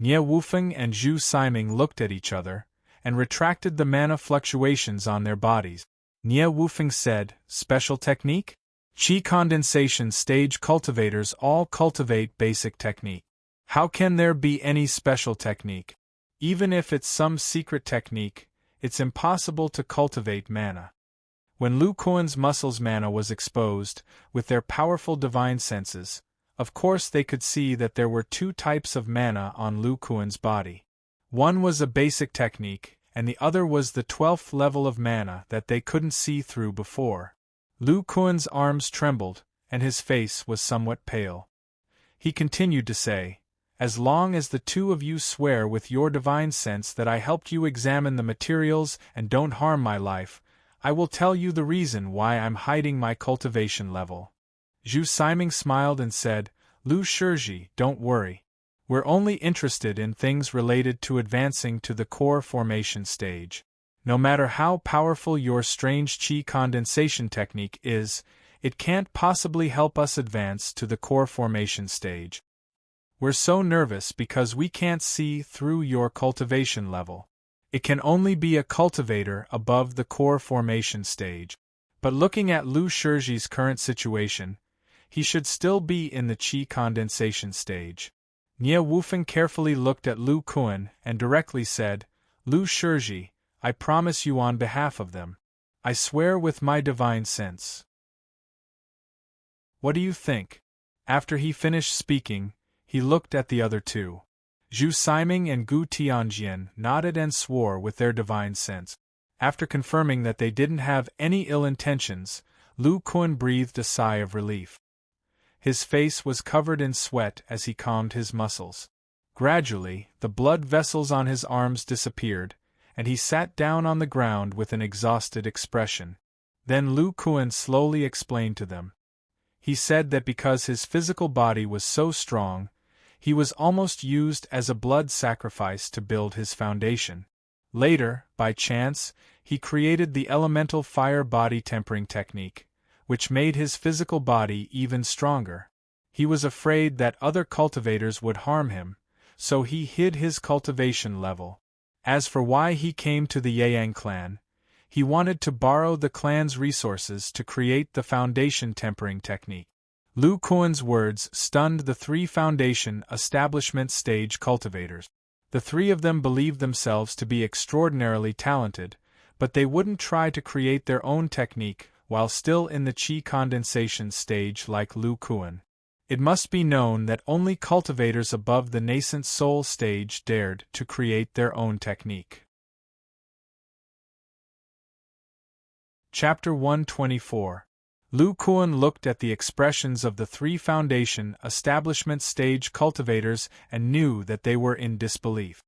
Nye Wufeng and Zhu Siming looked at each other, and retracted the mana fluctuations on their bodies. Nye Wufeng said, "Special technique? Qi condensation stage cultivators all cultivate basic technique. How can there be any special technique? Even if it's some secret technique, it's impossible to cultivate mana." When Lu Kuan's muscles' mana was exposed, with their powerful divine senses, of course they could see that there were two types of mana on Lu Kuan's body. One was a basic technique, and the other was the 12th level of mana that they couldn't see through before. Lu Kuan's arms trembled, and his face was somewhat pale. He continued to say, "As long as the two of you swear with your divine sense that I helped you examine the materials and don't harm my life, I will tell you the reason why I'm hiding my cultivation level." Zhu Siming smiled and said, "Lu Shizhi, don't worry. We're only interested in things related to advancing to the core formation stage. No matter how powerful your strange qi condensation technique is, it can't possibly help us advance to the core formation stage. We're so nervous because we can't see through your cultivation level. It can only be a cultivator above the core formation stage. But looking at Lu Shizhi's current situation, he should still be in the qi condensation stage." Nye Wufeng carefully looked at Lu Kuan and directly said, "Lu Shizhi, I promise you on behalf of them. I swear with my divine sense." What do you think? After he finished speaking, he looked at the other two. Zhu Siming and Gu Tianjian nodded and swore with their divine sense. After confirming that they didn't have any ill intentions, Lu Kuan breathed a sigh of relief. His face was covered in sweat as he calmed his muscles. Gradually, the blood vessels on his arms disappeared, and he sat down on the ground with an exhausted expression. Then Lu Kuan slowly explained to them. He said that because his physical body was so strong, he was almost used as a blood sacrifice to build his foundation. Later, by chance, he created the elemental fire body tempering technique, which made his physical body even stronger. He was afraid that other cultivators would harm him, so he hid his cultivation level. As for why he came to the Yang clan, he wanted to borrow the clan's resources to create the foundation tempering technique. Lu Kuan's words stunned the three foundation establishment stage cultivators. The three of them believed themselves to be extraordinarily talented, but they wouldn't try to create their own technique while still in the qi condensation stage like Lu Kuan. It must be known that only cultivators above the nascent soul stage dared to create their own technique. Chapter 124. Lu Kuan looked at the expressions of the three foundation establishment stage cultivators and knew that they were in disbelief.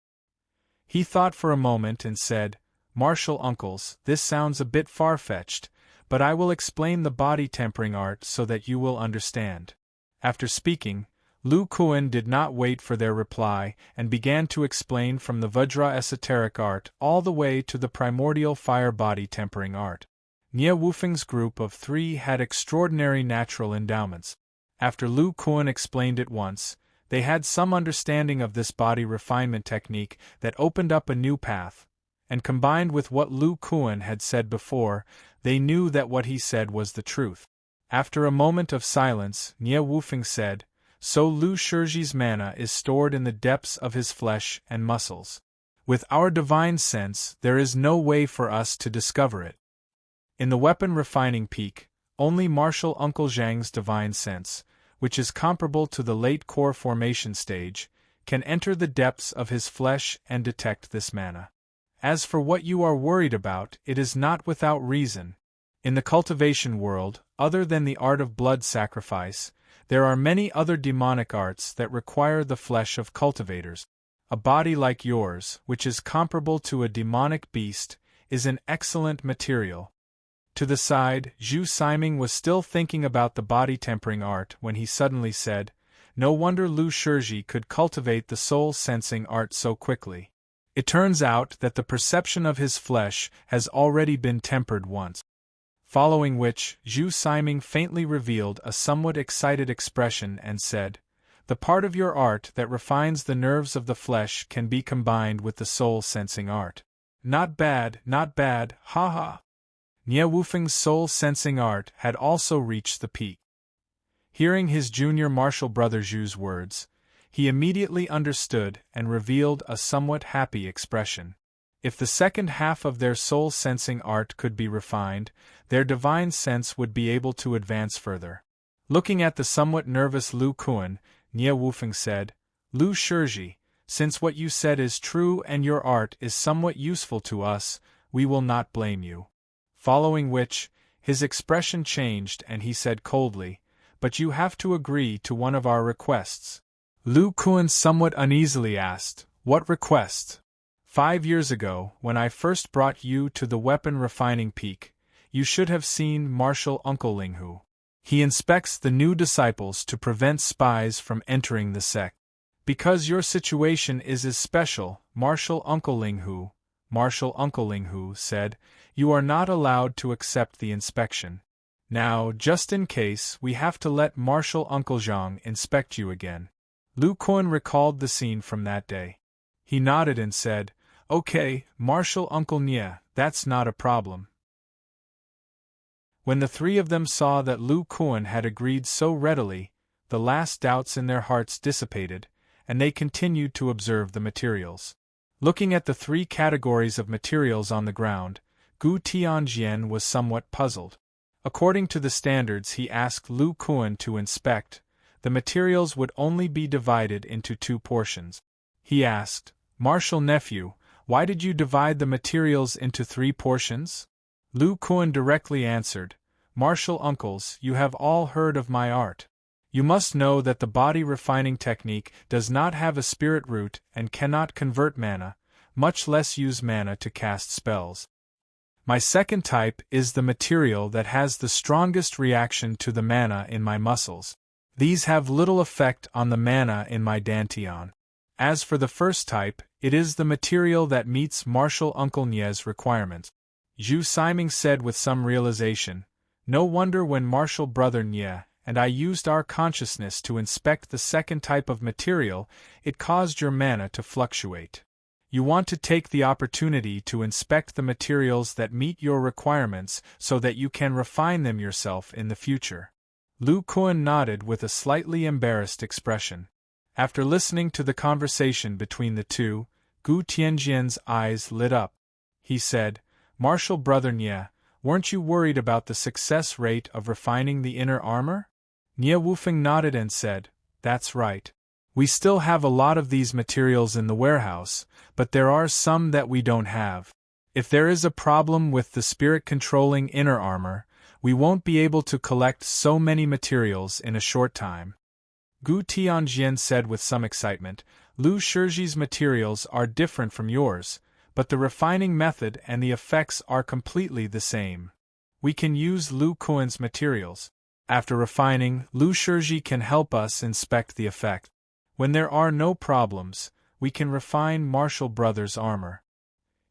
He thought for a moment and said, "Martial uncles, this sounds a bit far-fetched, but I will explain the body tempering art so that you will understand." After speaking, Lu Kuan did not wait for their reply and began to explain from the Vajra esoteric art all the way to the primordial fire body tempering art. Nie Wufeng's group of 3 had extraordinary natural endowments. After Lu Kuan explained it once, they had some understanding of this body refinement technique that opened up a new path, and combined with what Lu Kuan had said before, they knew that what he said was the truth. After a moment of silence, Nie Wufeng said, "So Lu Shiji's mana is stored in the depths of his flesh and muscles. With our divine sense, there is no way for us to discover it. In the weapon refining peak, only martial Uncle Zhang's divine sense, which is comparable to the late core formation stage, can enter the depths of his flesh and detect this mana. As for what you are worried about, it is not without reason. In the cultivation world, other than the art of blood sacrifice, there are many other demonic arts that require the flesh of cultivators. A body like yours, which is comparable to a demonic beast, is an excellent material." To the side, Zhu Siming was still thinking about the body tempering art when he suddenly said, "No wonder Lu Shiji could cultivate the soul-sensing art so quickly. It turns out that the perception of his flesh has already been tempered once." Following which, Zhu Siming faintly revealed a somewhat excited expression and said, "The part of your art that refines the nerves of the flesh can be combined with the soul-sensing art. Not bad, ha ha." Nie Wufeng's soul-sensing art had also reached the peak. Hearing his junior martial brother Zhu's words, he immediately understood and revealed a somewhat happy expression. If the second half of their soul-sensing art could be refined, their divine sense would be able to advance further. Looking at the somewhat nervous Lu Kuan, Nie Wufeng said, "Lu Shiji, since what you said is true and your art is somewhat useful to us, we will not blame you." Following which, his expression changed and he said coldly, "But you have to agree to one of our requests." Lu Kuan somewhat uneasily asked, "What request?" 5 years ago, when I first brought you to the weapon refining peak, you should have seen Martial Uncle Linghu. He inspects the new disciples to prevent spies from entering the sect. Because your situation is as special, Martial Uncle Linghu said, "You are not allowed to accept the inspection. Now, just in case, we have to let Martial Uncle Zhang inspect you again." Lu Kuan recalled the scene from that day. He nodded and said, "Okay, Martial Uncle Nie, that's not a problem." When the 3 of them saw that Lu Kuan had agreed so readily, the last doubts in their hearts dissipated, and they continued to observe the materials. Looking at the 3 categories of materials on the ground, Gu Tianjian was somewhat puzzled. According to the standards he asked Lu Kuan to inspect, the materials would only be divided into 2 portions. He asked, "Martial nephew, why did you divide the materials into 3 portions?" Lu Kuan directly answered, "Martial uncles, you have all heard of my art. You must know that the body refining technique does not have a spirit root and cannot convert mana, much less use mana to cast spells. My second type is the material that has the strongest reaction to the mana in my muscles. These have little effect on the mana in my dantian. As for the first type, it is the material that meets Martial Uncle Nie's requirements." Zhu Siming said with some realization, "No wonder when Martial Brother Nie and I used our consciousness to inspect the second type of material, it caused your mana to fluctuate. You want to take the opportunity to inspect the materials that meet your requirements so that you can refine them yourself in the future." Lu Kuan nodded with a slightly embarrassed expression. After listening to the conversation between the 2, Gu Tianjian's eyes lit up. He said, "Martial Brother Nie, weren't you worried about the success rate of refining the inner armor?" Nie Wufeng nodded and said, "That's right. We still have a lot of these materials in the warehouse, but there are some that we don't have. If there is a problem with the spirit-controlling inner armor, we won't be able to collect so many materials in a short time." Gu Tianjian said with some excitement, "Lu Shiji's materials are different from yours, but the refining method and the effects are completely the same. We can use Lu Kuan's materials." After refining, Lu Shiji can help us inspect the effect. When there are no problems, we can refine Martial Brothers' armor.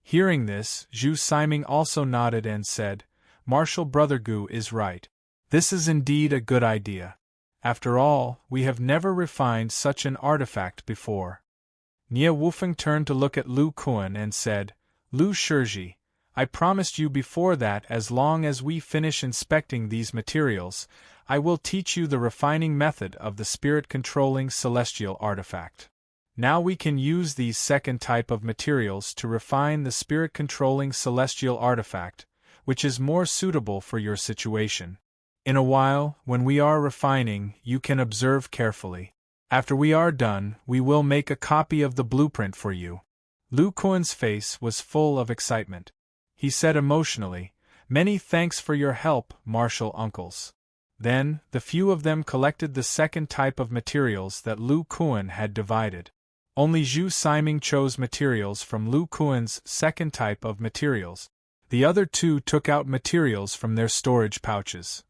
Hearing this, Zhu Siming also nodded and said, Martial Brother Gu is right. This is indeed a good idea. After all, we have never refined such an artifact before. Nie Wufeng turned to look at Lu Kuan and said, Lu Shiji, I promised you before that as long as we finish inspecting these materials, I will teach you the refining method of the spirit-controlling celestial artifact. Now we can use these second type of materials to refine the spirit-controlling celestial artifact, which is more suitable for your situation. In a while, when we are refining, you can observe carefully. After we are done, we will make a copy of the blueprint for you. Lu Kuan's face was full of excitement. He said emotionally, Many thanks for your help, martial uncles. Then, the few of them collected the second type of materials that Lu Kuan had divided. Only Zhu Siming chose materials from Lu Kuan's second type of materials. The other two took out materials from their storage pouches.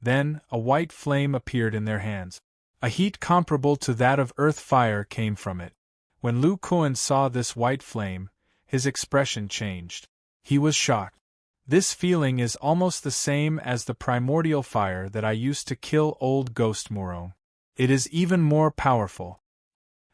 Then, a white flame appeared in their hands. A heat comparable to that of earth fire came from it. When Lu Kuan saw this white flame, his expression changed. He was shocked. This feeling is almost the same as the primordial fire that I used to kill old ghost Murong. It is even more powerful.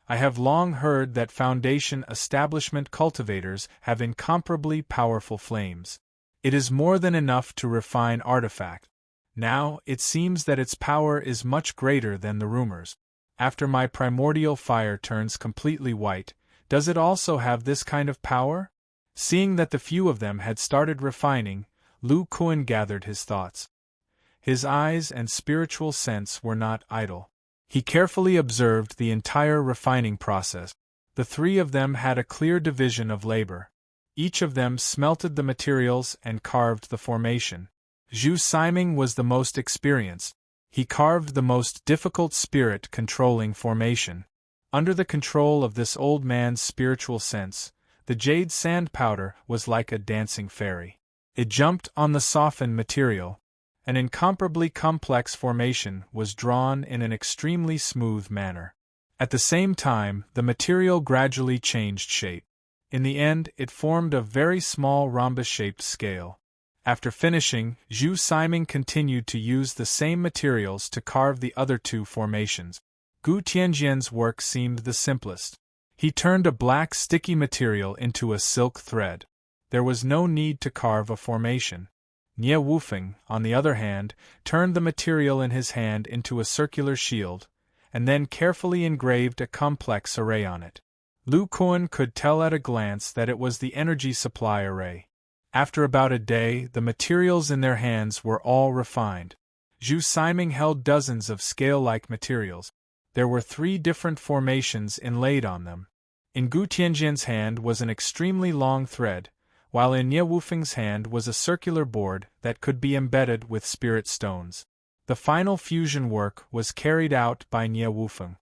I have long heard that foundation establishment cultivators have incomparably powerful flames. It is more than enough to refine artifact. Now, it seems that its power is much greater than the rumors. After my primordial fire turns completely white, does it also have this kind of power? Seeing that the few of them had started refining, Lu Kuan gathered his thoughts. His eyes and spiritual sense were not idle. He carefully observed the entire refining process. The three of them had a clear division of labor. Each of them smelted the materials and carved the formation. Zhu Siming was the most experienced. He carved the most difficult spirit-controlling formation. Under the control of this old man's spiritual sense, the jade sand powder was like a dancing fairy. It jumped on the softened material. An incomparably complex formation was drawn in an extremely smooth manner. At the same time, the material gradually changed shape. In the end, it formed a very small rhombus-shaped scale. After finishing, Zhu Siming continued to use the same materials to carve the other two formations. Gu Tianjian's work seemed the simplest. He turned a black sticky material into a silk thread. There was no need to carve a formation. Nie Wufeng, on the other hand, turned the material in his hand into a circular shield, and then carefully engraved a complex array on it. Lu Kuan could tell at a glance that it was the energy supply array. After about a day, the materials in their hands were all refined. Zhu Siming held dozens of scale-like materials. There were 3 different formations inlaid on them. In Gu Tianjian's hand was an extremely long thread, while in Nie Wufeng's hand was a circular board that could be embedded with spirit stones. The final fusion work was carried out by Nie Wufeng.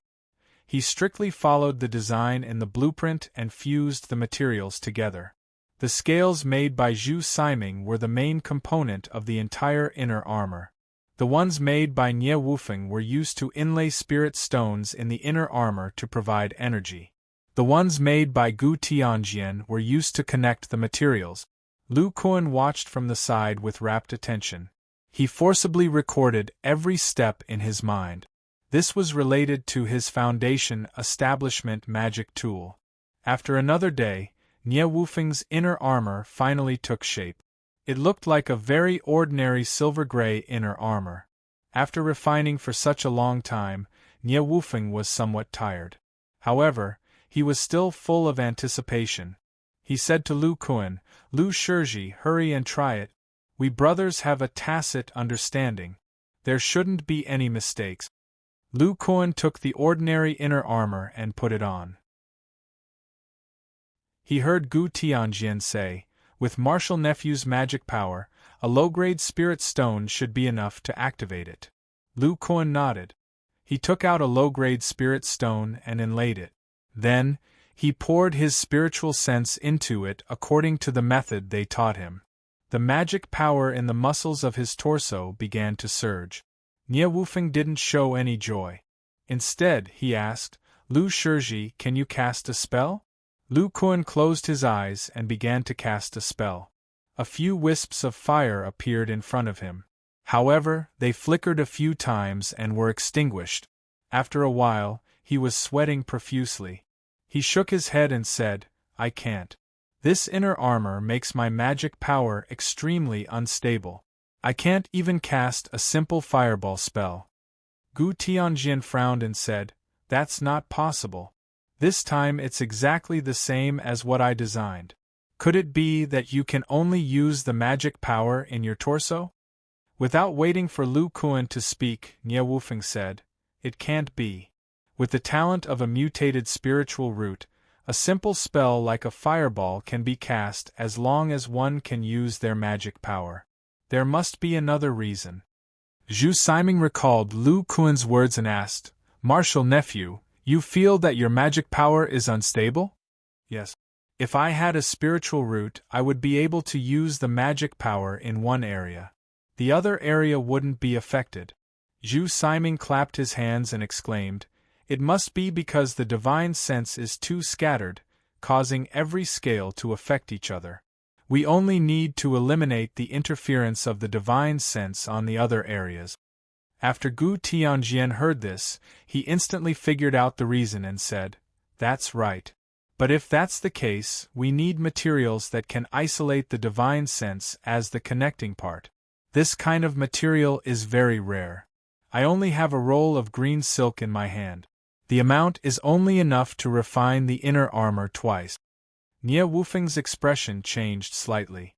He strictly followed the design in the blueprint and fused the materials together. The scales made by Zhu Siming were the main component of the entire inner armor. The ones made by Nie Wufeng were used to inlay spirit stones in the inner armor to provide energy. The ones made by Gu Tianjian were used to connect the materials. Lu Kuan watched from the side with rapt attention. He forcibly recorded every step in his mind. This was related to his foundation establishment magic tool. After another day, Nie Wufeng's inner armor finally took shape. It looked like a very ordinary silver-gray inner armor. After refining for such a long time, Nie Wufeng was somewhat tired. However, he was still full of anticipation. He said to Lu Kuan, Lu Shiji, hurry and try it. We brothers have a tacit understanding. There shouldn't be any mistakes. Lu Kuan took the ordinary inner armor and put it on. He heard Gu Tianjian say, with Martial Nephew's magic power, a low-grade spirit stone should be enough to activate it. Lu Kuan nodded. He took out a low-grade spirit stone and inlaid it. Then, he poured his spiritual sense into it according to the method they taught him. The magic power in the muscles of his torso began to surge. Nie Wufeng didn't show any joy. Instead, he asked, Lu Shizhi, can you cast a spell? Lu Kuan closed his eyes and began to cast a spell. A few wisps of fire appeared in front of him. However, they flickered a few times and were extinguished. After a while, he was sweating profusely. He shook his head and said, I can't. This inner armor makes my magic power extremely unstable. I can't even cast a simple fireball spell. Gu Tianjian frowned and said, That's not possible. This time it's exactly the same as what I designed. Could it be that you can only use the magic power in your torso? Without waiting for Lu Kuan to speak, Nie Wufeng said, It can't be. With the talent of a mutated spiritual root, a simple spell like a fireball can be cast as long as one can use their magic power. There must be another reason. Zhu Siming recalled Lu Kuan's words and asked, Martial nephew, you feel that your magic power is unstable? Yes. If I had a spiritual root, I would be able to use the magic power in one area. The other area wouldn't be affected. Zhu Siming clapped his hands and exclaimed, It must be because the divine sense is too scattered, causing every scale to affect each other. We only need to eliminate the interference of the divine sense on the other areas. After Gu Tianjian heard this, he instantly figured out the reason and said, That's right. But if that's the case, we need materials that can isolate the divine sense as the connecting part. This kind of material is very rare. I only have a roll of green silk in my hand. The amount is only enough to refine the inner armor twice. Nie Wufeng's expression changed slightly.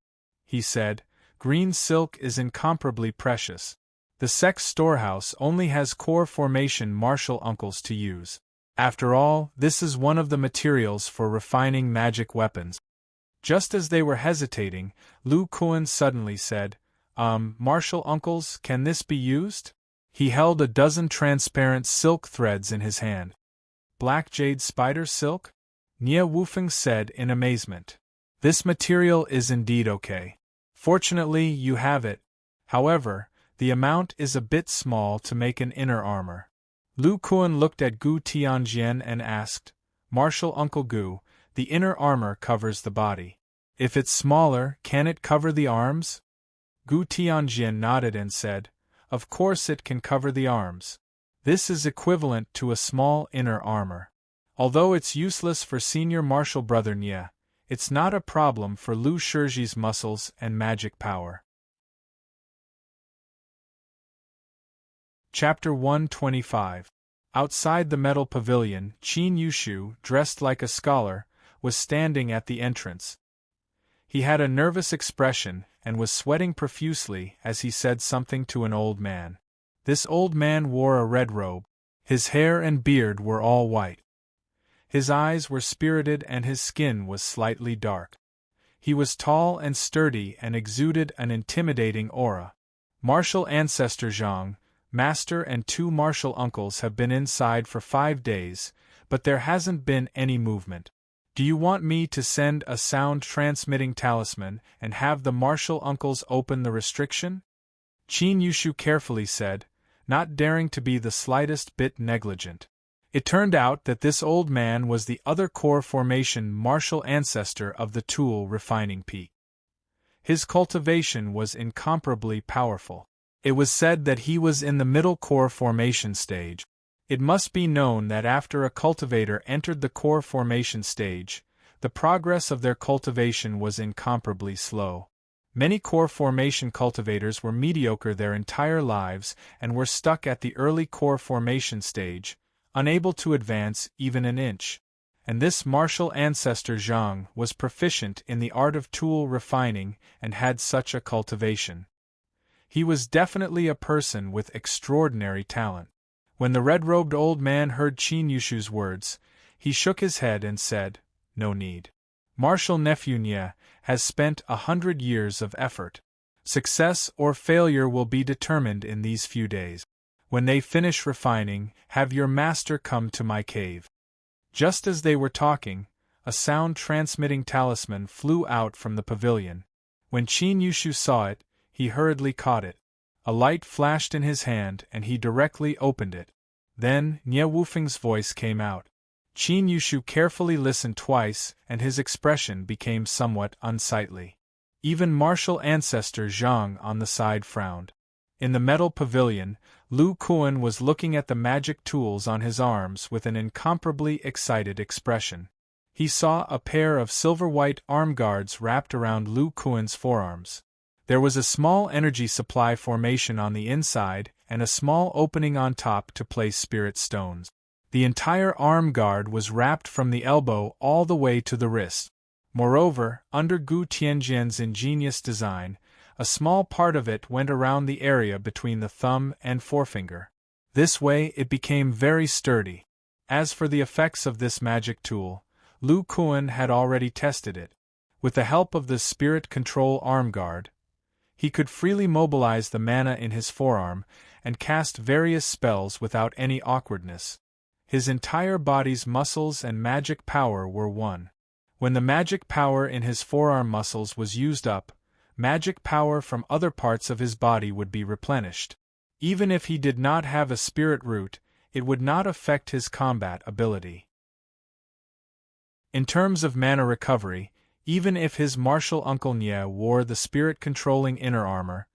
He said, Green silk is incomparably precious. The sect's storehouse only has core formation martial uncles to use. After all, this is one of the materials for refining magic weapons. Just as they were hesitating, Lu Kuan suddenly said, Martial uncles, can this be used? He held a dozen transparent silk threads in his hand. Black jade spider silk? Nie Wufeng said in amazement. This material is indeed okay. Fortunately, you have it. However, the amount is a bit small to make an inner armor. Lu Kuan looked at Gu Tianjian and asked, Martial Uncle Gu, the inner armor covers the body. If it's smaller, can it cover the arms? Gu Tianjian nodded and said, Of course it can cover the arms. This is equivalent to a small inner armor. Although it's useless for senior martial brother Nie, it's not a problem for Lu Shizhi's muscles and magic power. Chapter 125. Outside the metal pavilion, Qin Yushu, dressed like a scholar, was standing at the entrance. He had a nervous expression and was sweating profusely as he said something to an old man. This old man wore a red robe. His hair and beard were all white. His eyes were spirited and his skin was slightly dark. He was tall and sturdy and exuded an intimidating aura. Martial Ancestor Zhang, Master and 2 martial uncles have been inside for 5 days, but there hasn't been any movement. Do you want me to send a sound-transmitting talisman and have the martial uncles open the restriction? Qin Yushu carefully said, not daring to be the slightest bit negligent. It turned out that this old man was the other core formation martial ancestor of the tool refining peak. His cultivation was incomparably powerful. It was said that he was in the middle core formation stage. It must be known that after a cultivator entered the core formation stage, the progress of their cultivation was incomparably slow. Many core formation cultivators were mediocre their entire lives and were stuck at the early core formation stage, unable to advance even an inch. And this martial ancestor Zhang was proficient in the art of tool refining and had such a cultivation. He was definitely a person with extraordinary talent. When the red-robed old man heard Qin Yushu's words, he shook his head and said, No need. Martial nephew Nie has spent 100 years of effort. Success or failure will be determined in these few days. When they finish refining, have your master come to my cave. Just as they were talking, a sound-transmitting talisman flew out from the pavilion. When Qin Yushu saw it, he hurriedly caught it. A light flashed in his hand and he directly opened it. Then, Nie Wufeng's voice came out. Qin Yushu carefully listened twice and his expression became somewhat unsightly. Even martial Ancestor Zhang on the side frowned. In the metal pavilion, Lu Kuan was looking at the magic tools on his arms with an incomparably excited expression. He saw a pair of silver-white arm guards wrapped around Lu Kuan's forearms. There was a small energy supply formation on the inside and a small opening on top to place spirit stones. The entire arm guard was wrapped from the elbow all the way to the wrist. Moreover, under Gu Tianjian's ingenious design, a small part of it went around the area between the thumb and forefinger. This way it became very sturdy. As for the effects of this magic tool, Lu Kuan had already tested it. With the help of the spirit control arm guard, he could freely mobilize the mana in his forearm and cast various spells without any awkwardness. His entire body's muscles and magic power were one. When the magic power in his forearm muscles was used up, magic power from other parts of his body would be replenished. Even if he did not have a spirit root, it would not affect his combat ability. In terms of mana recovery, even if his martial uncle Nie wore the spirit-controlling inner armor,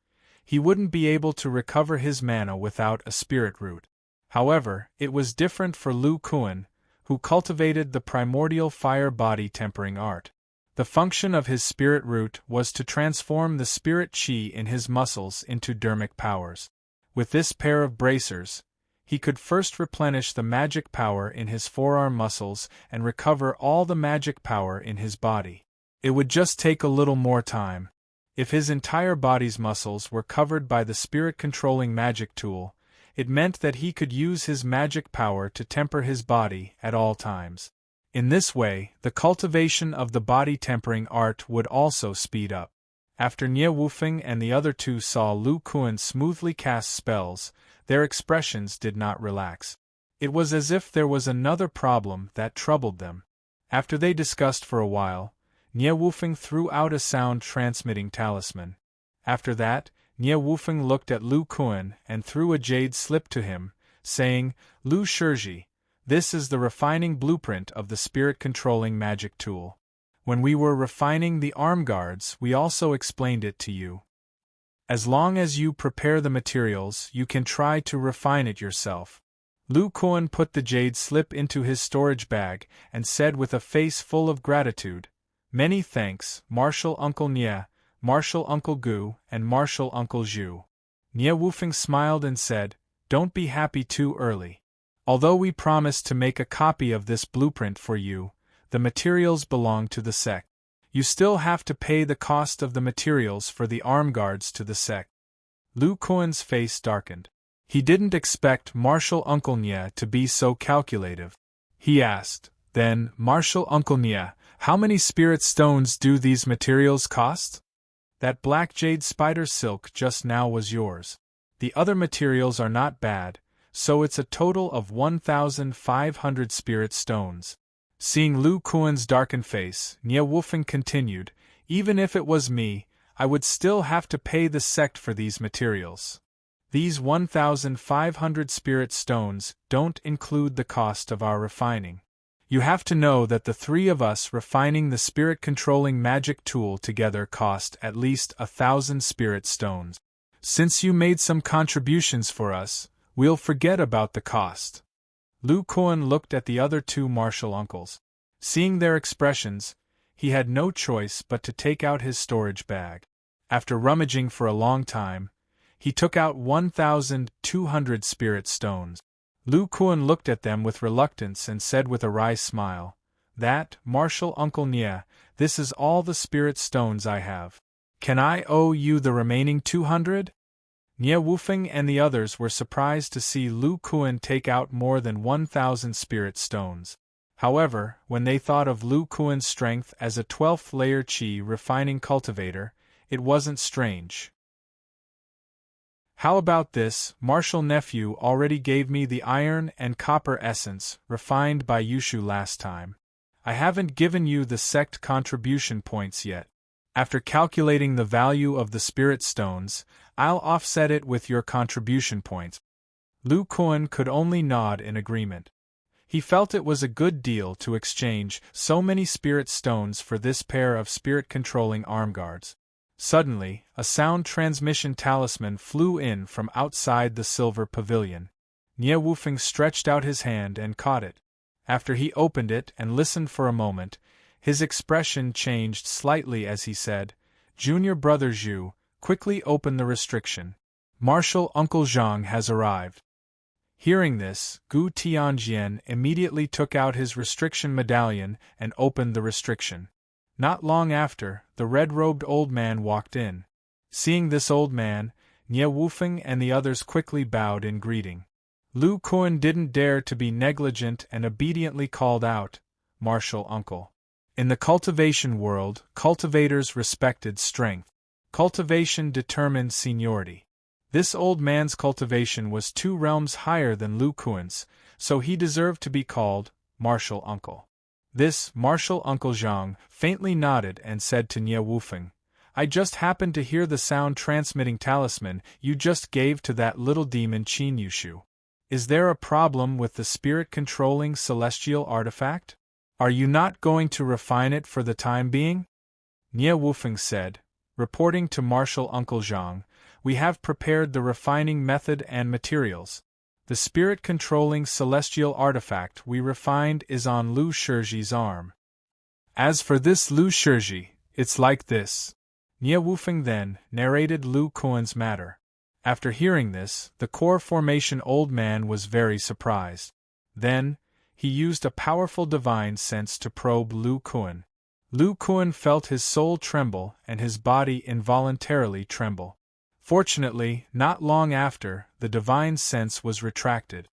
he wouldn't be able to recover his mana without a spirit root. However, it was different for Lu Kuan, who cultivated the primordial fire body tempering art. The function of his spirit root was to transform the spirit chi in his muscles into dermic powers. With this pair of bracers, he could first replenish the magic power in his forearm muscles and recover all the magic power in his body. It would just take a little more time. If his entire body's muscles were covered by the spirit-controlling magic tool, it meant that he could use his magic power to temper his body at all times. In this way, the cultivation of the body-tempering art would also speed up. After Nie Wufeng and the other two saw Lu Kuan smoothly cast spells, their expressions did not relax. It was as if there was another problem that troubled them. After they discussed for a while, Nie Wufeng threw out a sound-transmitting talisman. After that, Nie Wufeng looked at Lu Kuan and threw a jade slip to him, saying, "Lu Shizhi, this is the refining blueprint of the spirit-controlling magic tool. When we were refining the arm guards, we also explained it to you. As long as you prepare the materials, you can try to refine it yourself." Lu Kuan put the jade slip into his storage bag and said with a face full of gratitude, "Many thanks, Martial Uncle Nie, Martial Uncle Gu, and Martial Uncle Zhu." Nie Wufeng smiled and said, "Don't be happy too early. Although we promised to make a copy of this blueprint for you, the materials belong to the sect. You still have to pay the cost of the materials for the arm guards to the sect." Lu Kuan's face darkened. He didn't expect Martial Uncle Nie to be so calculative. He asked, "Then, Martial Uncle Nie, how many spirit stones do these materials cost?" "That black jade spider silk just now was yours. The other materials are not bad, so it's a total of 1,500 spirit stones." Seeing Lu Kuan's darkened face, Nie Wufeng continued, "Even if it was me, I would still have to pay the sect for these materials. These 1,500 spirit stones don't include the cost of our refining. You have to know that the three of us refining the spirit-controlling magic tool together cost at least 1,000 spirit stones. Since you made some contributions for us, we'll forget about the cost." Lu Kuan looked at the other two martial uncles. Seeing their expressions, he had no choice but to take out his storage bag. After rummaging for a long time, he took out 1,200 spirit stones. Lu Kuan looked at them with reluctance and said with a wry smile, "That, Martial Uncle Nie, this is all the spirit stones I have. Can I owe you the remaining 200? Nie Wufeng and the others were surprised to see Lu Kuan take out more than 1,000 spirit stones. However, when they thought of Lu Kuan's strength as a 12th layer Qi refining cultivator, it wasn't strange. "How about this? Martial Nephew already gave me the iron and copper essence refined by Yushu last time. I haven't given you the sect contribution points yet. After calculating the value of the spirit stones, I'll offset it with your contribution points. Lu Kuan could only nod in agreement. He felt it was a good deal to exchange so many spirit stones for this pair of spirit-controlling arm guards. Suddenly, a sound transmission talisman flew in from outside the silver pavilion. Nie Wufeng stretched out his hand and caught it. After he opened it and listened for a moment, his expression changed slightly as he said, "Junior brother Zhu, quickly open the restriction. Martial Uncle Zhang has arrived." Hearing this, Gu Tianjian immediately took out his restriction medallion and opened the restriction. Not long after, the red-robed old man walked in. Seeing this old man, Nie Wufeng and the others quickly bowed in greeting. Lu Kuan didn't dare to be negligent and obediently called out, "Martial uncle." In the cultivation world, cultivators respected strength. Cultivation determined seniority. This old man's cultivation was 2 realms higher than Lu Kuan's, so he deserved to be called Martial Uncle. This Martial Uncle Zhang faintly nodded and said to Nie Wufeng, "I just happened to hear the sound-transmitting talisman you just gave to that little demon Qin Yushu. Is there a problem with the spirit-controlling celestial artifact? Are you not going to refine it for the time being?" Nie Wufeng said, reporting to Martial Uncle Zhang, "We have prepared the refining method and materials. The spirit-controlling celestial artifact we refined is on Lu Shizhi's arm. As for this Lu Shizhi, it's like this." Nie Wufeng then narrated Lu Kuan's matter. After hearing this, the core formation old man was very surprised. Then, he used a powerful divine sense to probe Lu Kuan. Lu Kuan felt his soul tremble and his body involuntarily tremble. Fortunately, not long after, the divine sense was retracted.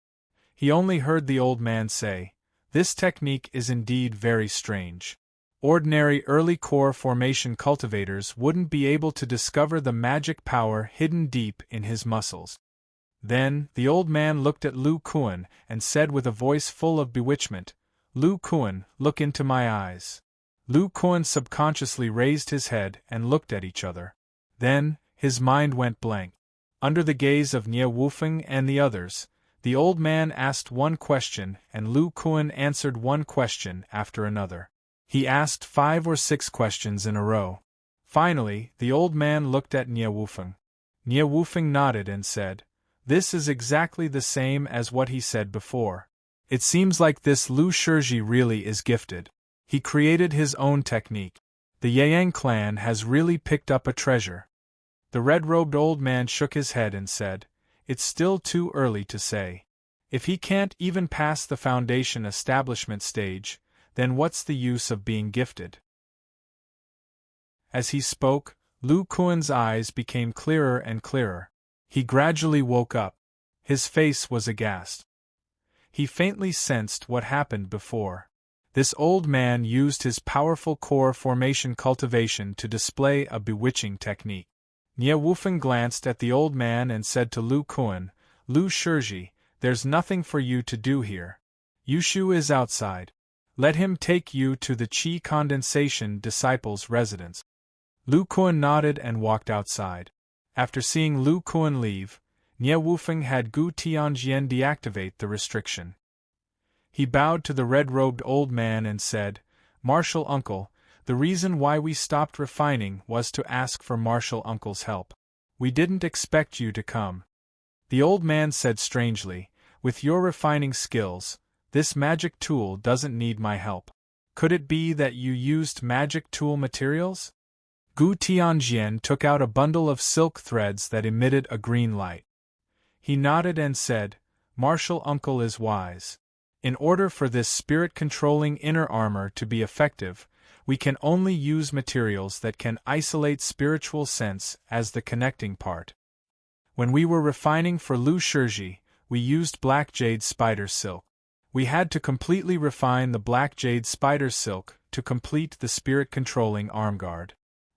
He only heard the old man say, "This technique is indeed very strange. Ordinary early core formation cultivators wouldn't be able to discover the magic power hidden deep in his muscles." Then, the old man looked at Lu Kuan and said with a voice full of bewitchment, "Lu Kuan, look into my eyes." Lu Kuan subconsciously raised his head and looked at each other. Then, his mind went blank. Under the gaze of Nie Wufeng and the others, the old man asked one question and Lu Kuan answered one question after another. He asked 5 or 6 questions in a row. Finally, the old man looked at Nie Wufeng. Nie Wufeng nodded and said, "This is exactly the same as what he said before. It seems like this Lu Shizhi really is gifted. He created his own technique. The Yang clan has really picked up a treasure." The red-robed old man shook his head and said, "It's still too early to say. If he can't even pass the foundation establishment stage, then what's the use of being gifted?" As he spoke, Lu Kuan's eyes became clearer and clearer. He gradually woke up. His face was aghast. He faintly sensed what happened before. This old man used his powerful core formation cultivation to display a bewitching technique. Nie Wufeng glanced at the old man and said to Lu Kuan, "Lu Shizhi, there's nothing for you to do here. Yushu is outside. Let him take you to the Qi Condensation Disciples' residence." Lu Kuan nodded and walked outside. After seeing Lu Kuan leave, Nie Wufeng had Gu Tianjian deactivate the restriction. He bowed to the red-robed old man and said, "Martial Uncle, the reason why we stopped refining was to ask for Martial Uncle's help. We didn't expect you to come." The old man said strangely, "With your refining skills, this magic tool doesn't need my help. Could it be that you used magic tool materials?" Gu Tianjian took out a bundle of silk threads that emitted a green light. He nodded and said, "Martial Uncle is wise. In order for this spirit-controlling inner armor to be effective, we can only use materials that can isolate spiritual sense as the connecting part. When we were refining for Lu Shizhi, we used black jade spider silk. We had to completely refine the black jade spider silk to complete the spirit-controlling arm guard.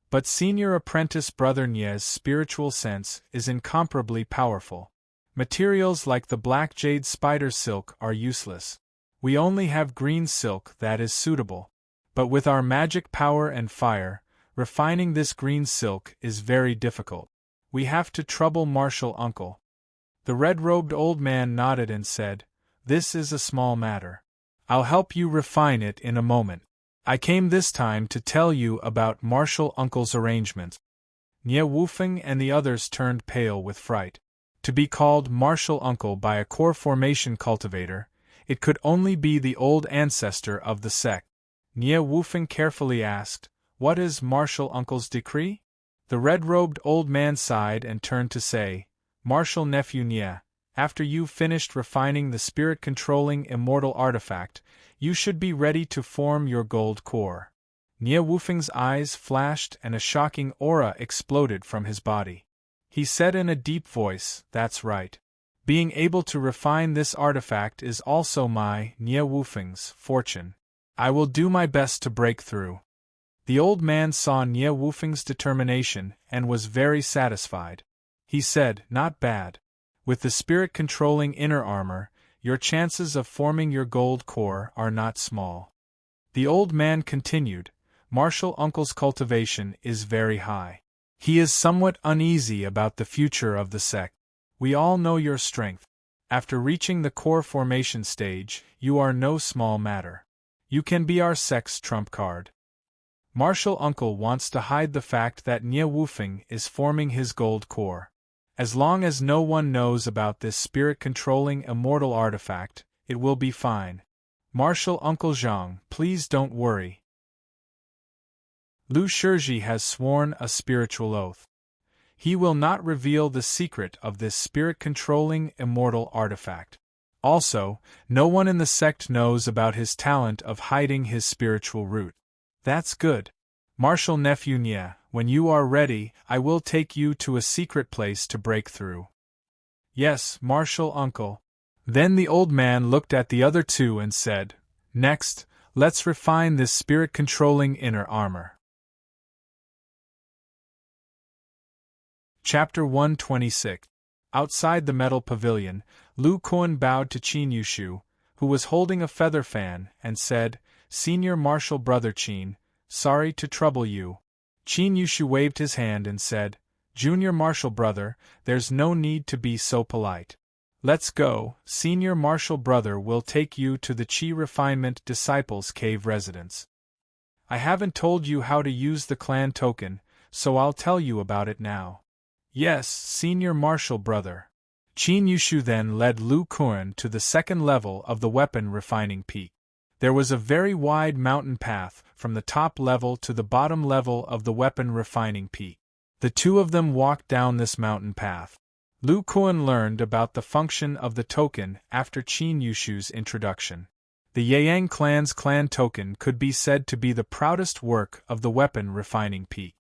But senior apprentice Brother Nie's spiritual sense is incomparably powerful. Materials like the black jade spider silk are useless. We only have green silk that is suitable. But with our magic power and fire, Refining this green silk is very difficult. We have to trouble martial uncle. The red-robed old man nodded and said, "This is a small matter. I'll help you refine it in a moment. I came this time to tell you about martial uncle's arrangements." Nie Wufeng and the others turned pale with fright. To be called martial uncle by a core formation cultivator, it could only be the old ancestor of the sect. Nie Wufeng carefully asked, "What is martial uncle's decree?" The red-robed old man sighed and turned to say, "Martial nephew Nie, after you've finished refining the spirit-controlling immortal artifact, you should be ready to form your gold core." Nie Wufeng's eyes flashed and a shocking aura exploded from his body. He said in a deep voice, "That's right. Being able to refine this artifact is also my, Nie Wufeng's, fortune. I will do my best to break through." The old man saw Nie Wufeng's determination and was very satisfied. He said, "Not bad. With the spirit-controlling inner armor, your chances of forming your gold core are not small." The old man continued, "Martial uncle's cultivation is very high. He is somewhat uneasy about the future of the sect. We all know your strength. After reaching the core formation stage, you are no small matter. You can be our sect's trump card." Martial uncle wants to hide the fact that Nie Wufeng is forming his gold core. As long as no one knows about this spirit-controlling immortal artifact, it will be fine. Martial Uncle Zhang, please don't worry. Lu Shizhi has sworn a spiritual oath. He will not reveal the secret of this spirit-controlling immortal artifact. Also, no one in the sect knows about his talent of hiding his spiritual root. That's good. Martial nephew Nie, when you are ready, I will take you to a secret place to break through. Yes, martial uncle. Then the old man looked at the other two and said, "Next, let's refine this spirit-controlling inner armor." Chapter 126. Outside the metal pavilion, Lu Kuan bowed to Qin Yushu, who was holding a feather fan, and said, "Senior martial brother Qin, sorry to trouble you." Qin Yushu waved his hand and said, "Junior martial brother, there's no need to be so polite. Let's go, senior martial brother will take you to the Qi Refinement Disciples Cave residence. I haven't told you how to use the clan token, so I'll tell you about it now." "Yes, senior martial brother." Qin Yushu then led Lu Kuan to the second level of the weapon refining peak. There was a very wide mountain path from the top level to the bottom level of the weapon refining peak. The two of them walked down this mountain path. Lu Kuan learned about the function of the token after Qin Yushu's introduction. The Yang clan's clan token could be said to be the proudest work of the weapon refining peak.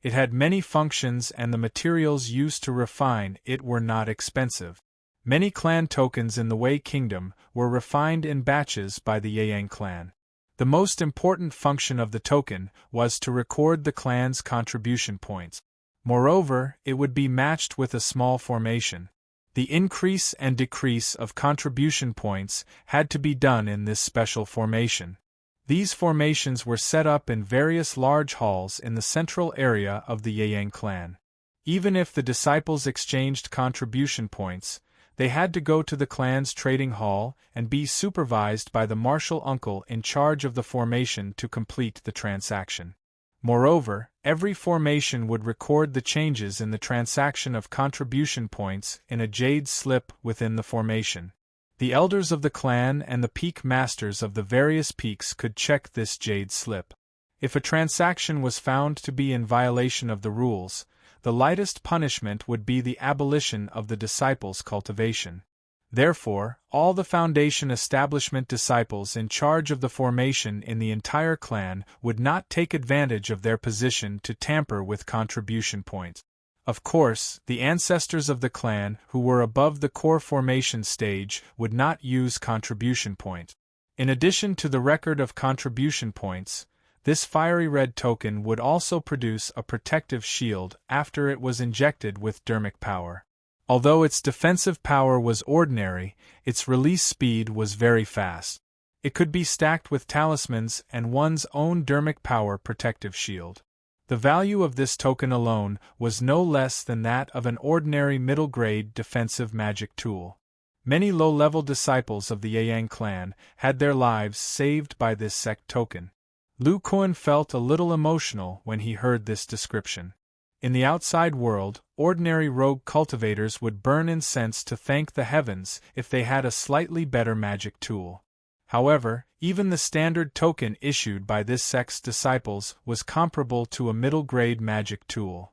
It had many functions and the materials used to refine it were not expensive. Many clan tokens in the Wei Kingdom were refined in batches by the Yang clan. The most important function of the token was to record the clan's contribution points. Moreover, it would be matched with a small formation. The increase and decrease of contribution points had to be done in this special formation. These formations were set up in various large halls in the central area of the Yang clan. Even if the disciples exchanged contribution points, they had to go to the clan's trading hall and be supervised by the martial uncle in charge of the formation to complete the transaction. Moreover, every formation would record the changes in the transaction of contribution points in a jade slip within the formation. The elders of the clan and the peak masters of the various peaks could check this jade slip. If a transaction was found to be in violation of the rules, the lightest punishment would be the abolition of the disciples' cultivation. Therefore, all the Foundation establishment disciples in charge of the formation in the entire clan would not take advantage of their position to tamper with contribution points. Of course, the ancestors of the clan who were above the core formation stage would not use contribution points. In addition to the record of contribution points, this fiery red token would also produce a protective shield after it was injected with dermic power. Although its defensive power was ordinary, its release speed was very fast. It could be stacked with talismans and one's own dermic power protective shield. The value of this token alone was no less than that of an ordinary middle-grade defensive magic tool. Many low-level disciples of the Yang clan had their lives saved by this sect token. Lu Kuan felt a little emotional when he heard this description. In the outside world, ordinary rogue cultivators would burn incense to thank the heavens if they had a slightly better magic tool. However, even the standard token issued by this sect's disciples was comparable to a middle-grade magic tool.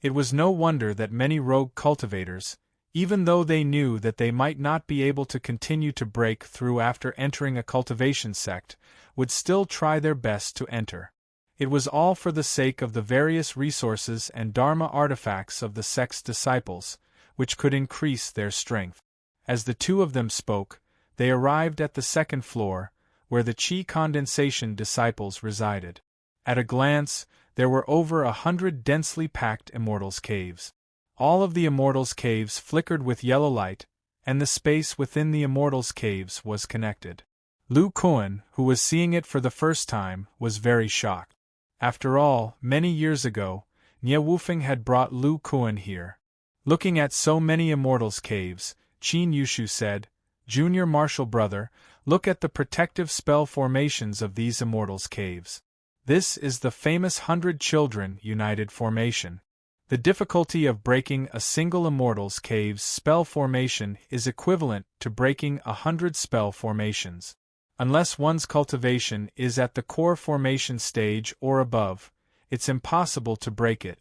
It was no wonder that many rogue cultivators, even though they knew that they might not be able to continue to break through after entering a cultivation sect, would still try their best to enter. It was all for the sake of the various resources and Dharma artifacts of the sect's disciples, which could increase their strength. As the two of them spoke, they arrived at the second floor, where the Qi condensation disciples resided. At a glance, there were over 100 densely packed Immortals' caves. All of the Immortals' caves flickered with yellow light, and the space within the Immortals' caves was connected. Lu Kuan, who was seeing it for the first time, was very shocked. After all, many years ago, Nie Wufeng had brought Lu Kuan here. Looking at so many Immortals' caves, Qin Yushu said, "Junior Martial Brother, look at the protective spell formations of these Immortals' caves. This is the famous 100 Children United formation. The difficulty of breaking a single Immortals' cave's spell formation is equivalent to breaking 100 spell formations. Unless one's cultivation is at the core formation stage or above, it's impossible to break it.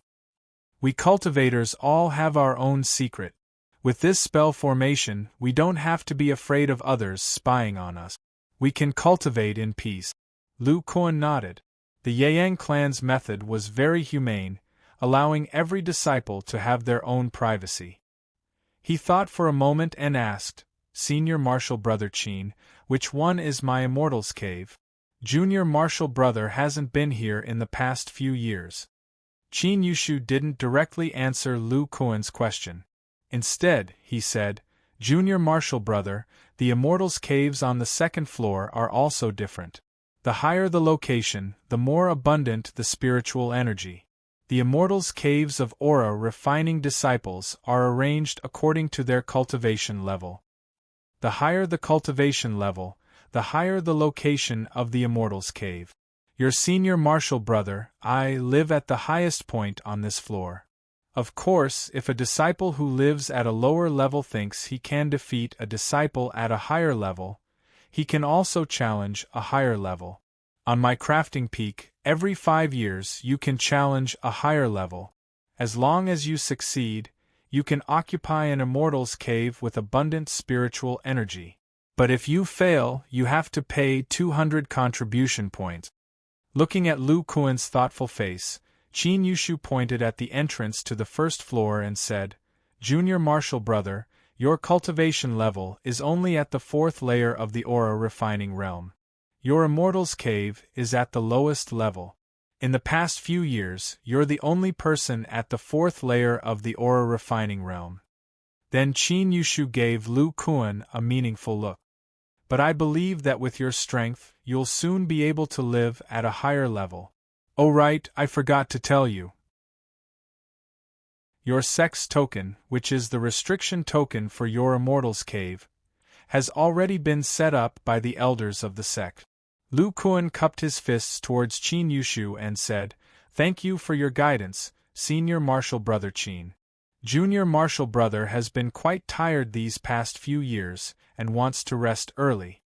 We cultivators all have our own secret. With this spell formation, we don't have to be afraid of others spying on us. We can cultivate in peace." Lu Kuan nodded. The Yang clan's method was very humane, allowing every disciple to have their own privacy. He thought for a moment and asked, "Senior Martial Brother Qin, which one is my Immortals' cave? Junior Martial Brother hasn't been here in the past few years." Qin Yushu didn't directly answer Lu Kuan's question. Instead, he said, "Junior Martial Brother, the Immortals' caves on the second floor are also different. The higher the location, the more abundant the spiritual energy. The Immortals' caves of aura refining disciples are arranged according to their cultivation level. The higher the cultivation level, the higher the location of the Immortals' cave. Your Senior Martial Brother, I live at the highest point on this floor. Of course, if a disciple who lives at a lower level thinks he can defeat a disciple at a higher level, he can also challenge a higher level. On my crafting peak, every 5 years you can challenge a higher level. As long as you succeed, you can occupy an Immortals' cave with abundant spiritual energy. But if you fail, you have to pay 200 contribution points." Looking at Lu Kuan's thoughtful face, Qin Yushu pointed at the entrance to the first floor and said, "Junior Martial Brother, your cultivation level is only at the 4th layer of the aura refining realm. Your Immortals' cave is at the lowest level. In the past few years, you're the only person at the 4th layer of the aura refining realm." Then Qin Yushu gave Lu Kuan a meaningful look. "But I believe that with your strength, you'll soon be able to live at a higher level. Oh right, I forgot to tell you. Your sex token, which is the restriction token for your Immortals' cave, has already been set up by the elders of the sect." Lu Kuan cupped his fists towards Qin Yushu and said, "Thank you for your guidance, Senior Martial Brother Qin. Junior Martial Brother has been quite tired these past few years, and wants to rest early.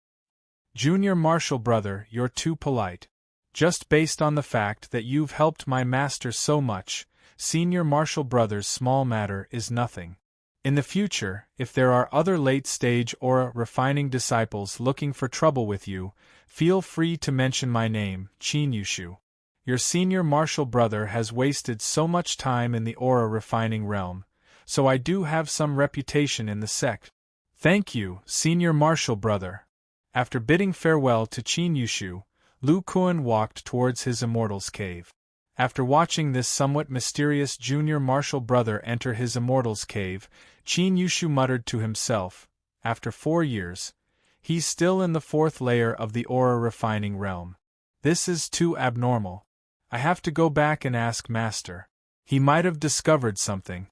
Junior Martial Brother, you're too polite. Just based on the fact that you've helped my master so much, Senior Martial Brother's small matter is nothing. In the future, if there are other late-stage aura refining disciples looking for trouble with you, feel free to mention my name, Qin Yushu. Your Senior Martial Brother has wasted so much time in the aura refining realm, so I do have some reputation in the sect." "Thank you, Senior Martial Brother." After bidding farewell to Qin Yushu, Lu Kuan walked towards his Immortals' cave. After watching this somewhat mysterious Junior Martial Brother enter his Immortals' cave, Qin Yushu muttered to himself, "After 4 years, he's still in the 4th layer of the aura refining realm. This is too abnormal. I have to go back and ask Master. He might have discovered something.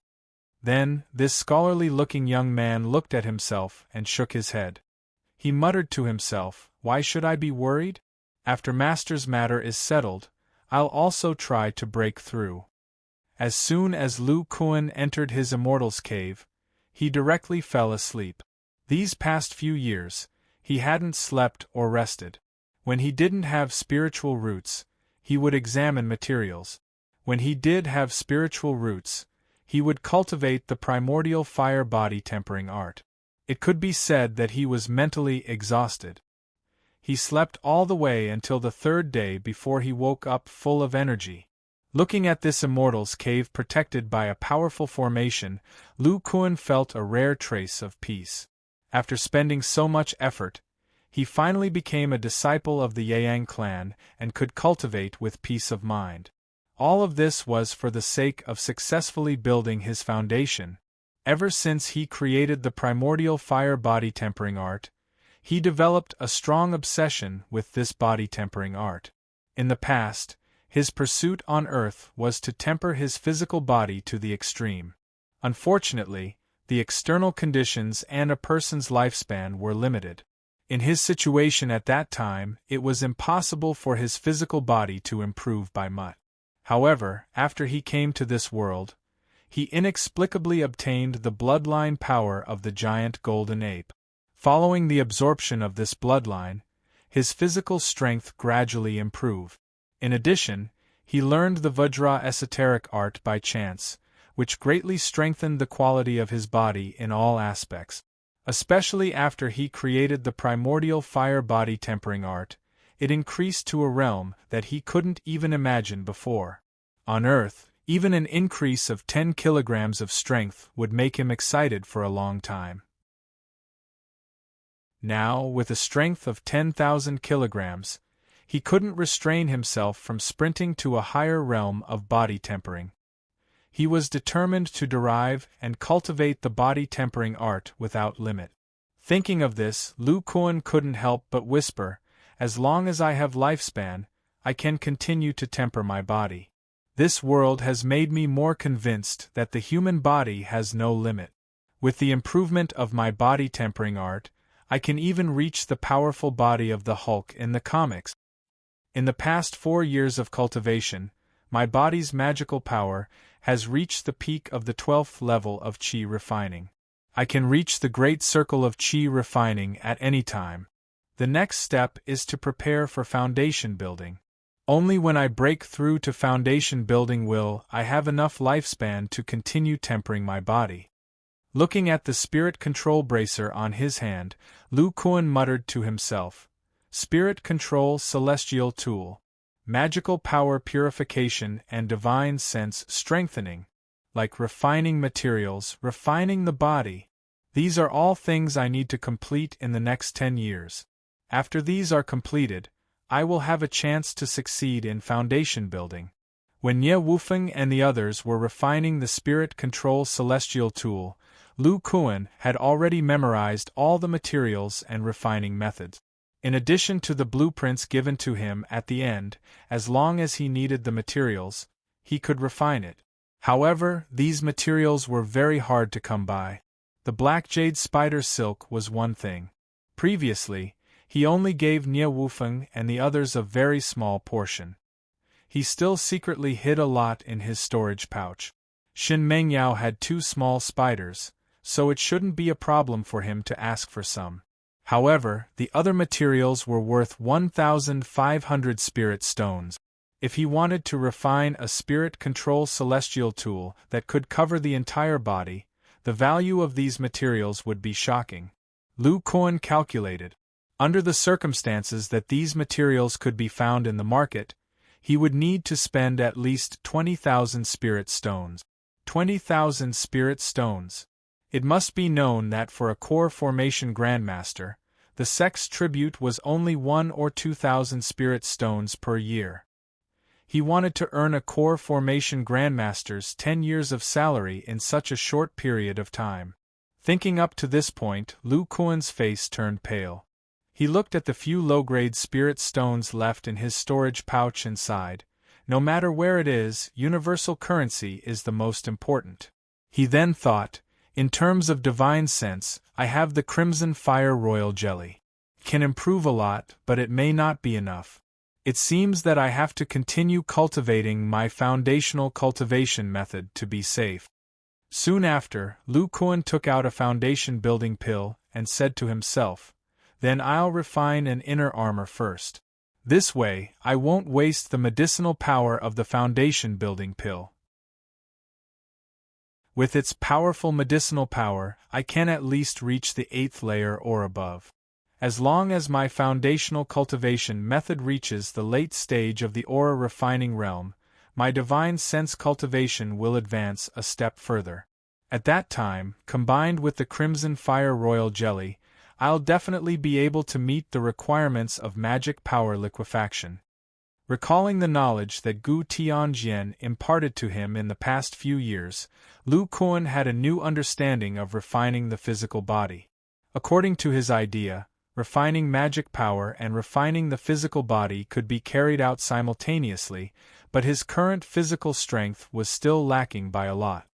Then, this scholarly-looking young man looked at himself and shook his head. He muttered to himself, why should I be worried? After Master's matter is settled, I'll also try to break through. As soon as Lu Kuan entered his immortal's cave, he directly fell asleep. These past few years, he hadn't slept or rested. When he didn't have spiritual roots, he would examine materials. When he did have spiritual roots, he would cultivate the primordial fire body tempering art. It could be said that he was mentally exhausted. He slept all the way until the third day before he woke up full of energy. Looking at this immortal's cave protected by a powerful formation, Lu Kuan felt a rare trace of peace. After spending so much effort, he finally became a disciple of the Yang clan and could cultivate with peace of mind. All of this was for the sake of successfully building his foundation. Ever since he created the primordial fire body tempering art, he developed a strong obsession with this body tempering art. In the past, his pursuit on Earth was to temper his physical body to the extreme. Unfortunately, the external conditions and a person's lifespan were limited. In his situation at that time, it was impossible for his physical body to improve by much. However, after he came to this world, he inexplicably obtained the bloodline power of the giant golden ape. Following the absorption of this bloodline, his physical strength gradually improved. In addition, he learned the Vajra esoteric art by chance, which greatly strengthened the quality of his body in all aspects. Especially after he created the primordial fire body tempering art, it increased to a realm that he couldn't even imagine before. On Earth, even an increase of 10 kilograms of strength would make him excited for a long time. Now, with a strength of 10,000 kilograms, he couldn't restrain himself from sprinting to a higher realm of body tempering. He was determined to derive and cultivate the body tempering art without limit. Thinking of this, Lu Kuan couldn't help but whisper, as long as I have lifespan, I can continue to temper my body. This world has made me more convinced that the human body has no limit. With the improvement of my body tempering art, I can even reach the powerful body of the Hulk in the comics. In the past 4 years of cultivation, my body's magical power has reached the peak of the 12th level of Qi refining. I can reach the great circle of Qi refining at any time. The next step is to prepare for foundation building. Only when I break through to foundation building will I have enough lifespan to continue tempering my body. Looking at the spirit control bracer on his hand, Lu Kuan muttered to himself, Spirit Control Celestial Tool. Magical Power Purification and Divine Sense Strengthening. Like refining materials, refining the body. These are all things I need to complete in the next 10 years. After these are completed, I will have a chance to succeed in foundation building. When Ye Wufeng and the others were refining the Spirit Control Celestial Tool, Lu Kuan had already memorized all the materials and refining methods. In addition to the blueprints given to him at the end, as long as he needed the materials, he could refine it. However, these materials were very hard to come by. The black jade spider silk was one thing. Previously, he only gave Nie Wufeng and the others a very small portion. He still secretly hid a lot in his storage pouch. Shin Mengyao had 2 small spiders, so it shouldn't be a problem for him to ask for some. However, the other materials were worth 1,500 spirit stones. If he wanted to refine a spirit control celestial tool that could cover the entire body, the value of these materials would be shocking. Lu Kuan calculated. Under the circumstances that these materials could be found in the market, he would need to spend at least 20,000 spirit stones. 20,000 spirit stones. It must be known that for a core formation grandmaster, the sex tribute was only 1 or 2,000 spirit stones per year. He wanted to earn a core formation grandmaster's 10 years of salary in such a short period of time. Thinking up to this point, Lu Kuan's face turned pale. He looked at the few low-grade spirit stones left in his storage pouch and sighed. No matter where it is, universal currency is the most important. He then thought, in terms of divine sense, I have the crimson fire royal jelly. Can improve a lot, but it may not be enough. It seems that I have to continue cultivating my foundational cultivation method to be safe. Soon after, Lu Kuan took out a foundation building pill and said to himself, then I'll refine an inner armor first. This way, I won't waste the medicinal power of the foundation building pill. With its powerful medicinal power, I can at least reach the 8th layer or above. As long as my foundational cultivation method reaches the late stage of the aura refining realm, my divine sense cultivation will advance a step further. At that time, combined with the crimson fire royal jelly, I'll definitely be able to meet the requirements of magic power liquefaction. Recalling the knowledge that Gu Tianjian imparted to him in the past few years, Lu Kuan had a new understanding of refining the physical body. According to his idea, refining magic power and refining the physical body could be carried out simultaneously, but his current physical strength was still lacking by a lot.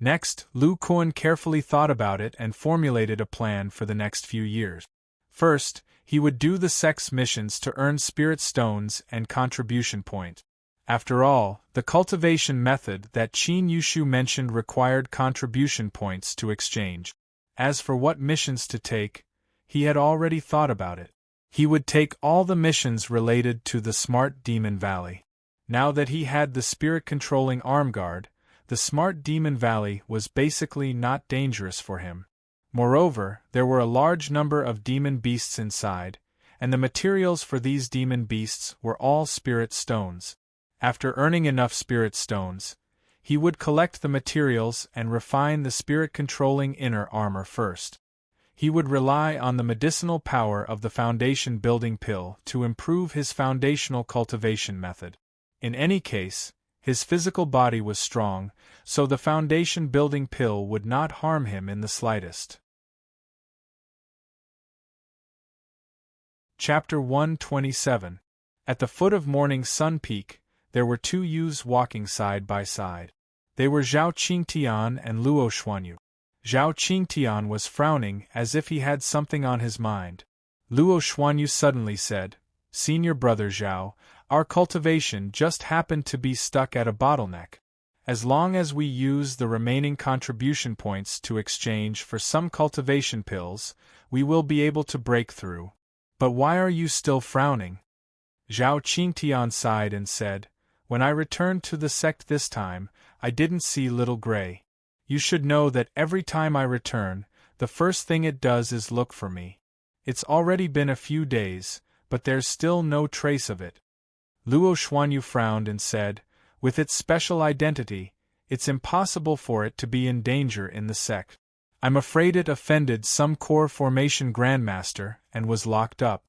Next, Lu Kuan carefully thought about it and formulated a plan for the next few years. First, he would do the sex missions to earn spirit stones and contribution points. After all, the cultivation method that Qin Yushu mentioned required contribution points to exchange. As for what missions to take, he had already thought about it. He would take all the missions related to the Smart Demon Valley. Now that he had the spirit-controlling arm guard, the Smart Demon Valley was basically not dangerous for him. Moreover, there were a large number of demon beasts inside, and the materials for these demon beasts were all spirit stones. After earning enough spirit stones, he would collect the materials and refine the spirit-controlling inner armor first. He would rely on the medicinal power of the foundation building pill to improve his foundational cultivation method. In any case, his physical body was strong, so the foundation building pill would not harm him in the slightest. Chapter 127. At the foot of Morning Sun Peak, there were 2 youths walking side by side. They were Zhao Qingtian and Luo Xuanyu. Zhao Qingtian was frowning as if he had something on his mind. Luo Xuanyu suddenly said, Senior brother Zhao, our cultivation just happened to be stuck at a bottleneck. As long as we use the remaining contribution points to exchange for some cultivation pills, we will be able to break through. But why are you still frowning? Zhao Qingtian sighed and said, When I returned to the sect this time, I didn't see Little Gray. You should know that every time I return, the first thing it does is look for me. It's already been a few days, but there's still no trace of it. Luo Xuanyu frowned and said, With its special identity, it's impossible for it to be in danger in the sect. I'm afraid it offended some core formation grandmaster and was locked up.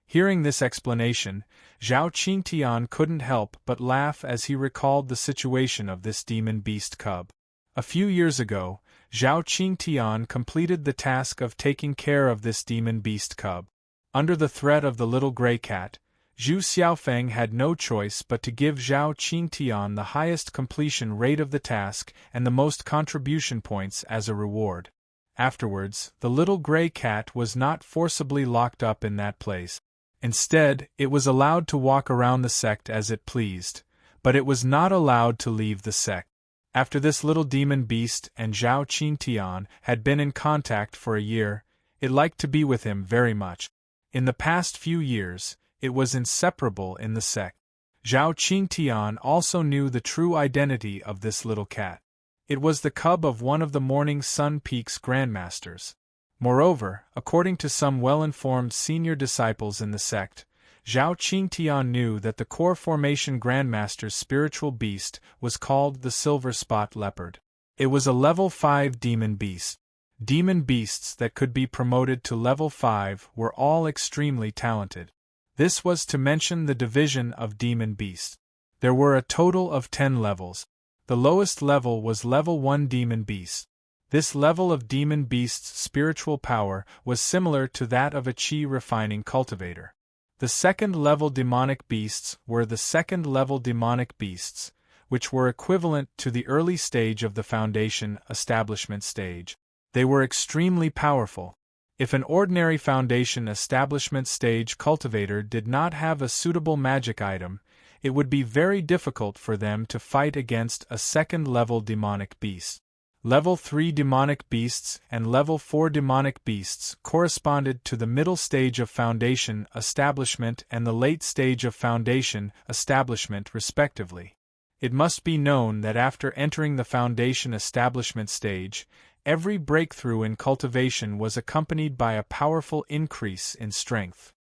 Hearing this explanation, Zhao Qingtian couldn't help but laugh as he recalled the situation of this demon beast cub. A few years ago, Zhao Qingtian completed the task of taking care of this demon beast cub. Under the threat of the little gray cat, Zhu Xiaofeng had no choice but to give Zhao Qingtian the highest completion rate of the task and the most contribution points as a reward. Afterwards, the little gray cat was not forcibly locked up in that place. Instead, it was allowed to walk around the sect as it pleased, but it was not allowed to leave the sect. After this little demon beast and Zhao Qingtian had been in contact for a year, it liked to be with him very much. In the past few years, it was inseparable in the sect. Zhao Qingtian also knew the true identity of this little cat. It was the cub of one of the Morning Sun Peak's grandmasters. Moreover, according to some well-informed senior disciples in the sect, Zhao Qingtian knew that the core formation grandmaster's spiritual beast was called the Silver Spot Leopard. It was a level 5 demon beast. Demon beasts that could be promoted to level 5 were all extremely talented. This was to mention the division of demon beasts. There were a total of 10 levels. The lowest level was level 1 demon beast. This level of demon beast's spiritual power was similar to that of a qi refining cultivator. The second-level demonic beasts were the second-level demonic beasts, which were equivalent to the early stage of the Foundation establishment stage. They were extremely powerful. If an ordinary Foundation establishment stage cultivator did not have a suitable magic item, it would be very difficult for them to fight against a second-level demonic beast. Level 3 demonic beasts and Level 4 demonic beasts corresponded to the middle stage of Foundation establishment and the late stage of Foundation establishment respectively. It must be known that after entering the Foundation establishment stage, every breakthrough in cultivation was accompanied by a powerful increase in strength.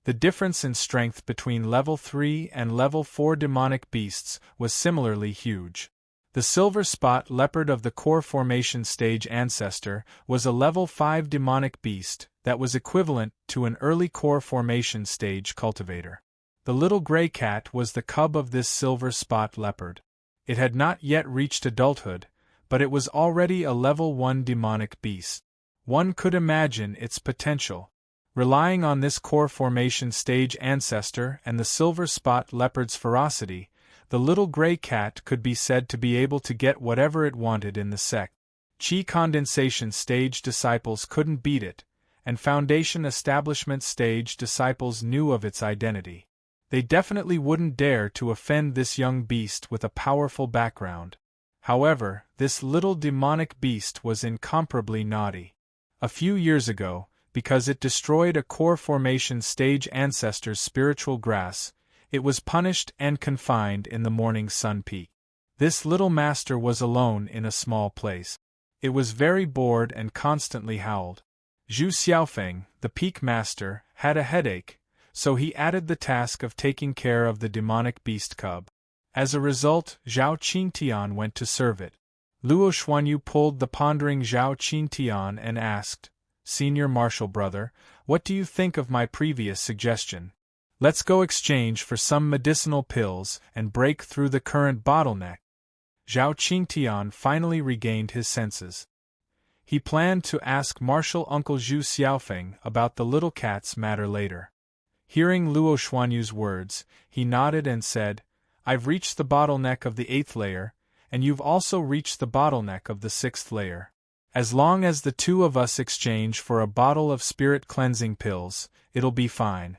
The difference in strength between Level 3 and Level 4 demonic beasts was similarly huge. The silver spot leopard of the core formation stage Ancestor was a Level 5 demonic beast that was equivalent to an early core formation stage cultivator. The little gray cat was the cub of this silver spot leopard. It had not yet reached adulthood, but it was already a Level 1 demonic beast. One could imagine its potential. Relying on this core formation stage Ancestor and the silver spot leopard's ferocity, the little gray cat could be said to be able to get whatever it wanted in the sect. Chi condensation stage disciples couldn't beat it, and Foundation establishment stage disciples knew of its identity. They definitely wouldn't dare to offend this young beast with a powerful background. However, this little demonic beast was incomparably naughty. A few years ago, because it destroyed a core formation stage Ancestor's spiritual grass, it was punished and confined in the morning sun peak. This little master was alone in a small place. It was very bored and constantly howled. Zhu Xiaofeng, the peak master, had a headache, so he added the task of taking care of the demonic beast cub. As a result, Zhao Qingtian went to serve it. Luo Xuanyu pulled the pondering Zhao Qingtian and asked, "Senior Marshal Brother, what do you think of my previous suggestion? Let's go exchange for some medicinal pills and break through the current bottleneck." Zhao Qingtian finally regained his senses. He planned to ask Marshal Uncle Zhu Xiaofeng about the little cat's matter later. Hearing Luo Xuanyu's words, he nodded and said, "I've reached the bottleneck of the 8th layer, and you've also reached the bottleneck of the 6th layer. As long as the two of us exchange for a bottle of spirit cleansing pills, it'll be fine."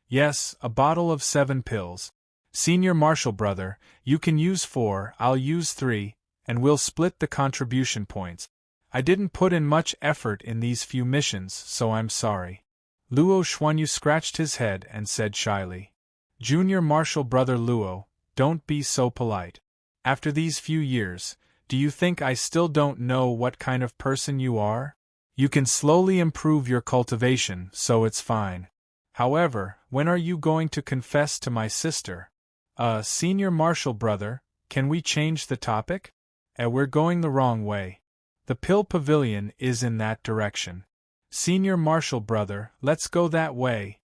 "Yes, a bottle of 7 pills. Senior Marshal Brother, you can use 4, I'll use 3, and we'll split the contribution points. I didn't put in much effort in these few missions, so I'm sorry." Luo Xuanyu scratched his head and said shyly, "Junior Marshal Brother Luo, don't be so polite. After these few years, do you think I still don't know what kind of person you are? You can slowly improve your cultivation, so it's fine. However, when are you going to confess to my sister?" Senior Marshal Brother, can we change the topic? We're going the wrong way. The pill pavilion is in that direction. Senior Marshal Brother, let's go that way.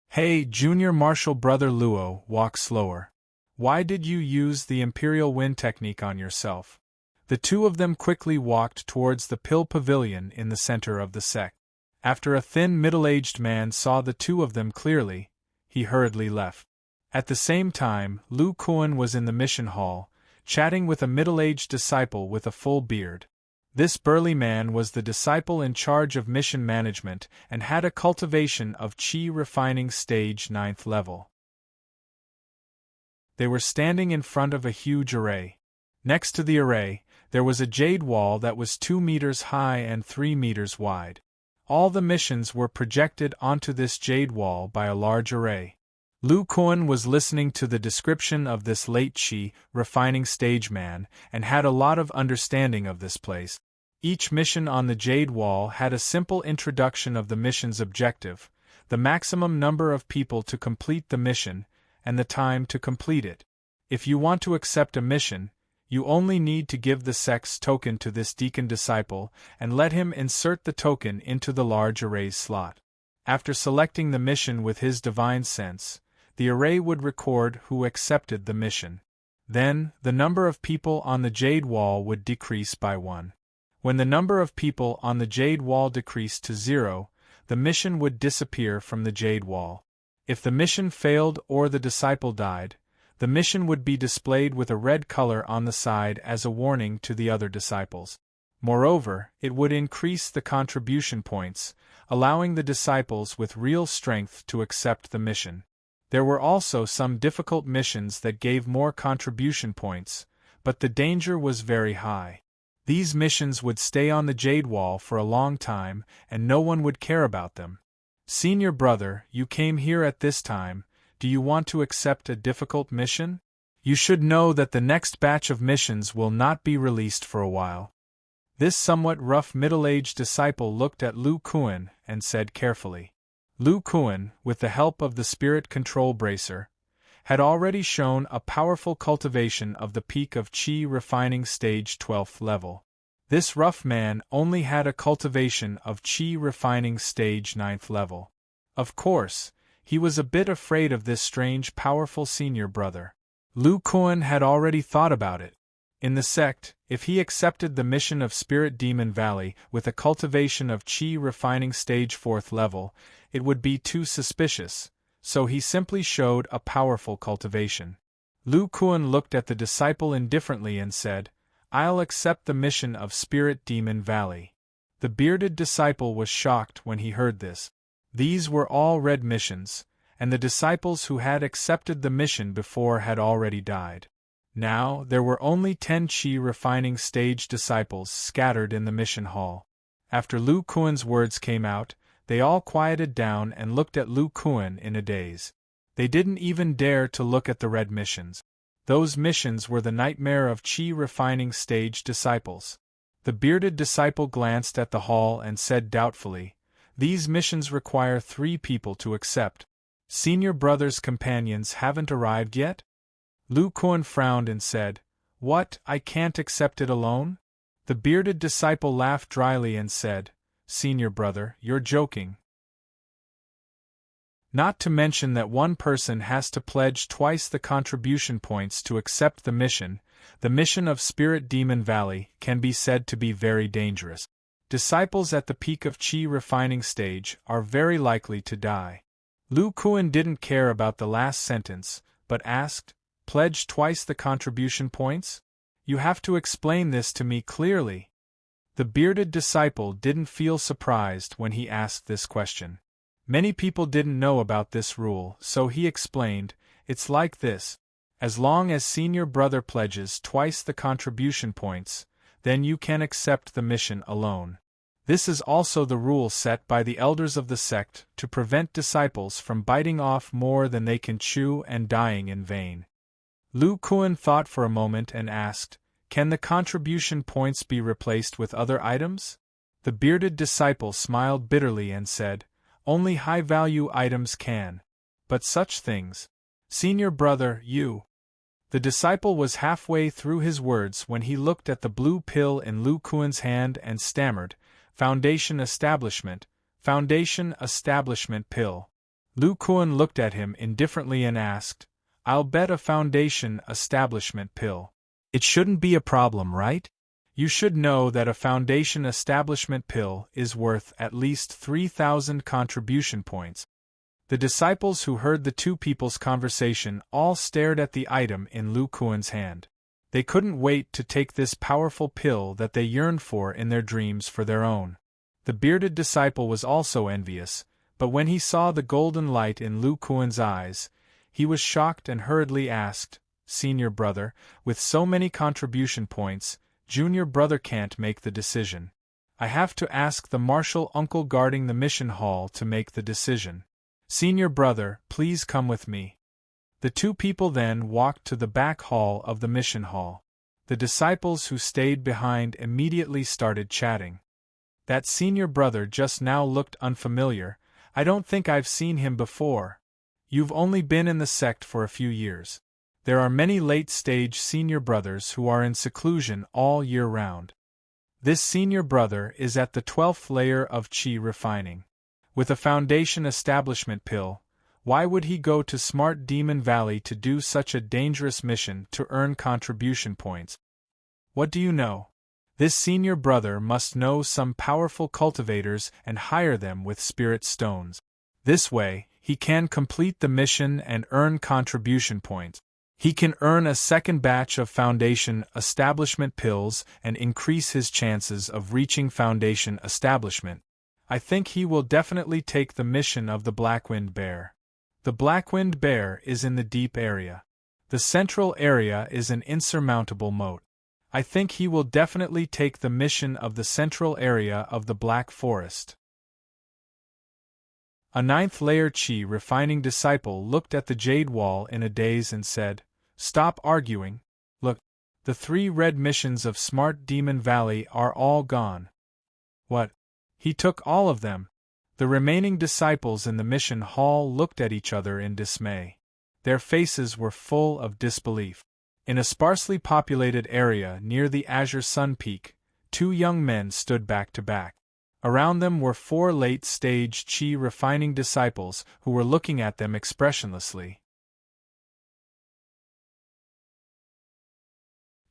Hey, Junior Marshal Brother Luo, walk slower. Why did you use the Imperial Wind technique on yourself? The two of them quickly walked towards the pill pavilion in the center of the sect. After a thin middle-aged man saw the two of them clearly, he hurriedly left. At the same time, Lu Kuan was in the mission hall, chatting with a middle-aged disciple with a full beard. This burly man was the disciple in charge of mission management and had a cultivation of Qi refining stage 9th level. They were standing in front of a huge array. Next to the array, there was a jade wall that was 2 meters high and 3 meters wide. All the missions were projected onto this jade wall by a large array. Lu Kuan was listening to the description of this late Qi refining stage man and had a lot of understanding of this place. Each mission on the jade wall had a simple introduction of the mission's objective, the maximum number of people to complete the mission, and the time to complete it. If you want to accept a mission, you only need to give the sect's token to this deacon disciple and let him insert the token into the large array's slot. After selecting the mission with his divine sense, the array would record who accepted the mission. Then, the number of people on the jade wall would decrease by 1. When the number of people on the jade wall decreased to 0, the mission would disappear from the jade wall. If the mission failed or the disciple died, the mission would be displayed with a red color on the side as a warning to the other disciples. Moreover, it would increase the contribution points, allowing the disciples with real strength to accept the mission. There were also some difficult missions that gave more contribution points, but the danger was very high. These missions would stay on the jade wall for a long time, and no one would care about them. Senior brother, you came here at this time. Do you want to accept a difficult mission? You should know that the next batch of missions will not be released for a while. This somewhat rough middle-aged disciple looked at Lu Kuan and said carefully. Lu Kuan, with the help of the spirit control bracer, had already shown a powerful cultivation of the peak of Qi refining stage 12th level. This rough man only had a cultivation of Qi refining stage 9th level. Of course, he was a bit afraid of this strange powerful senior brother. Lu Kuan had already thought about it. In the sect, if he accepted the mission of Spirit Demon Valley with a cultivation of Qi refining stage 4th level, it would be too suspicious, so he simply showed a powerful cultivation. Lu Kuan looked at the disciple indifferently and said, "I'll accept the mission of Spirit Demon Valley." The bearded disciple was shocked when he heard this. These were all red missions, and the disciples who had accepted the mission before had already died. Now, there were only 10 Qi refining stage disciples scattered in the mission hall. After Lu Kuan's words came out, they all quieted down and looked at Lu Kuan in a daze. They didn't even dare to look at the red missions. Those missions were the nightmare of Qi refining stage disciples. The bearded disciple glanced at the hall and said doubtfully, "These missions require 3 people to accept. Senior brother's companions haven't arrived yet?" Lu Kuan frowned and said, "What, I can't accept it alone?" The bearded disciple laughed dryly and said, "Senior brother, you're joking. Not to mention that one person has to pledge twice the contribution points to accept the mission of Spirit Demon Valley can be said to be very dangerous. Disciples at the peak of Qi refining stage are very likely to die." Lu Kuan didn't care about the last sentence, but asked, "Pledge twice the contribution points? You have to explain this to me clearly." The bearded disciple didn't feel surprised when he asked this question. Many people didn't know about this rule, so he explained, "It's like this. As long as senior brother pledges twice the contribution points, then you can accept the mission alone. This is also the rule set by the elders of the sect to prevent disciples from biting off more than they can chew and dying in vain." Lu Kuan thought for a moment and asked, "Can the contribution points be replaced with other items?" The bearded disciple smiled bitterly and said, "Only high-value items can. But such things. Senior brother, you." The disciple was halfway through his words when he looked at the blue pill in Lu Kuan's hand and stammered, Foundation Establishment pill." Lu Kuan looked at him indifferently and asked, "I'll bet a Foundation Establishment pill. It shouldn't be a problem, right? You should know that a Foundation Establishment pill is worth at least 3,000 contribution points." The disciples who heard the two people's conversation all stared at the item in Lu Kuan's hand. They couldn't wait to take this powerful pill that they yearned for in their dreams for their own. The bearded disciple was also envious, but when he saw the golden light in Lu Kuan's eyes, he was shocked and hurriedly asked, "Senior brother, with so many contribution points, junior brother can't make the decision. I have to ask the martial uncle guarding the mission hall to make the decision. Senior brother, please come with me." The two people then walked to the back hall of the mission hall. The disciples who stayed behind immediately started chatting. "That senior brother just now looked unfamiliar. I don't think I've seen him before. You've only been in the sect for a few years. There are many late-stage senior brothers who are in seclusion all year round. This senior brother is at the 12th layer of Qi refining. With a Foundation Establishment pill, why would he go to Smart Demon Valley to do such a dangerous mission to earn contribution points? What do you know? This senior brother must know some powerful cultivators and hire them with spirit stones. This way, he can complete the mission and earn contribution points. He can earn a second batch of foundation establishment pills and increase his chances of reaching foundation establishment. I think he will definitely take the mission of the Blackwinged Bear. The Blackwinged Bear is in the deep area. The central area is an insurmountable moat. I think he will definitely take the mission of the central area of the Black Forest. A ninth layer Chi refining disciple looked at the jade wall in a daze and said, "Stop arguing. Look, the 3 red missions of Smart Demon Valley are all gone." What? He took all of them? The remaining disciples in the mission hall looked at each other in dismay. Their faces were full of disbelief. In a sparsely populated area near the Azure Sun Peak, 2 young men stood back to back. Around them were 4 late-stage Chi refining disciples who were looking at them expressionlessly.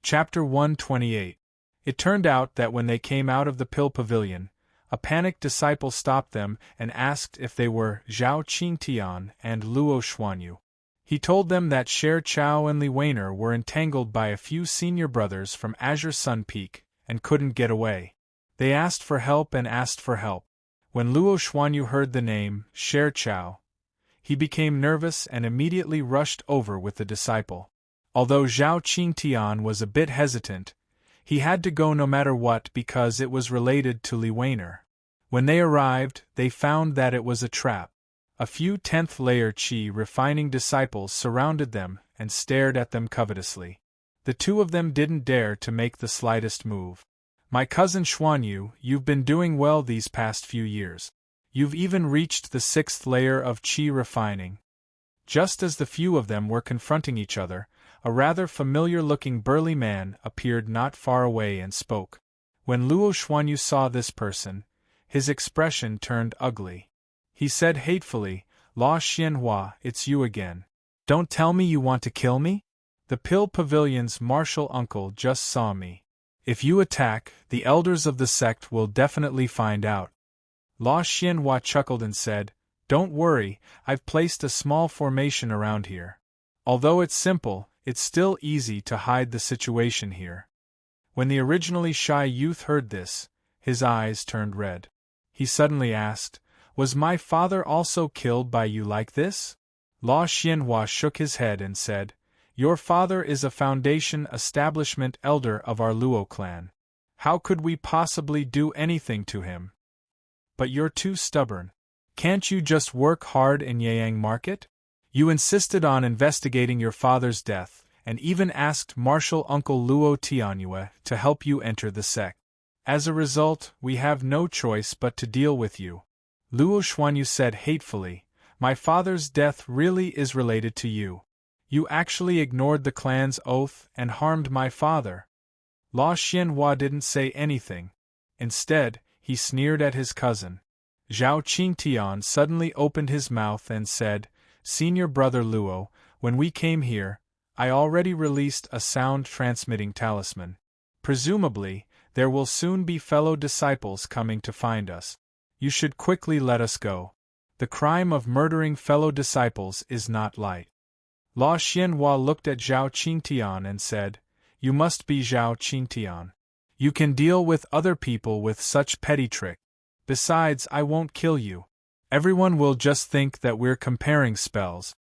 Chapter 128. It turned out that when they came out of the Pill Pavilion, a panicked disciple stopped them and asked if they were Zhao Qingtian and Luo Xuanyu. He told them that Sher Chao and Li Weiner were entangled by a few senior brothers from Azure Sun Peak and couldn't get away. They asked for help and asked for help. When Luo Xuanyu heard the name Sher Chao, he became nervous and immediately rushed over with the disciple. Although Zhao Qingtian was a bit hesitant, he had to go no matter what because it was related to Li Weiner. When they arrived, they found that it was a trap. A few 10th layer Chi refining disciples surrounded them and stared at them covetously. The 2 of them didn't dare to make the slightest move. "My cousin Xuanyu, you've been doing well these past few years. You've even reached the 6th layer of Chi refining." Just as the few of them were confronting each other, a rather familiar-looking burly man appeared not far away and spoke. When Luo Xuanyu saw this person, his expression turned ugly. He said hatefully, "La Xianhua, it's you again. Don't tell me you want to kill me? The Pill Pavilion's martial uncle just saw me. If you attack, the elders of the sect will definitely find out." La Xianhua chuckled and said, "Don't worry, I've placed a small formation around here. Although it's simple, it's still easy to hide the situation here." When the originally shy youth heard this, his eyes turned red. He suddenly asked, "Was my father also killed by you like this?" La Xianhua shook his head and said, "Your father is a foundation establishment elder of our Luo clan. How could we possibly do anything to him? But you're too stubborn. Can't you just work hard in Yayang Market? You insisted on investigating your father's death, and even asked martial uncle Luo Tianyue to help you enter the sect. As a result, we have no choice but to deal with you." Luo Xuanyu said hatefully, "My father's death really is related to you. You actually ignored the clan's oath and harmed my father." La Xianhua didn't say anything. Instead, he sneered at his cousin. Zhao Qingtian suddenly opened his mouth and said, "Senior brother Luo, when we came here, I already released a sound transmitting talisman. Presumably, there will soon be fellow disciples coming to find us. You should quickly let us go. The crime of murdering fellow disciples is not light." La Xianhua looked at Zhao Qingtian and said, "You must be Zhao Qingtian. You can deal with other people with such petty trick. Besides, I won't kill you. Everyone will just think that we're comparing spells.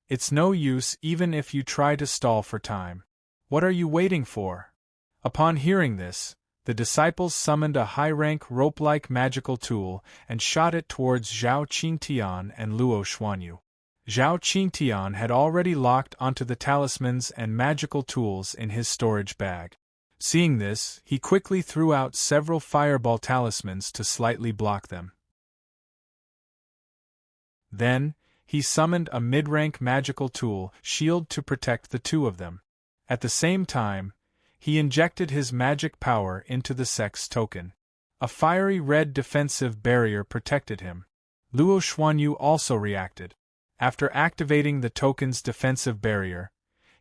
It's no use even if you try to stall for time. What are you waiting for?" Upon hearing this, the disciples summoned a high-rank rope-like magical tool and shot it towards Zhao Qingtian and Luo Xuanyu. Zhao Qingtian had already locked onto the talismans and magical tools in his storage bag. Seeing this, he quickly threw out several fireball talismans to slightly block them. Then, he summoned a mid-rank magical tool shield to protect the 2 of them. At the same time, he injected his magic power into the sect's token. A fiery red defensive barrier protected him. Luo Xuanyu also reacted. After activating the token's defensive barrier,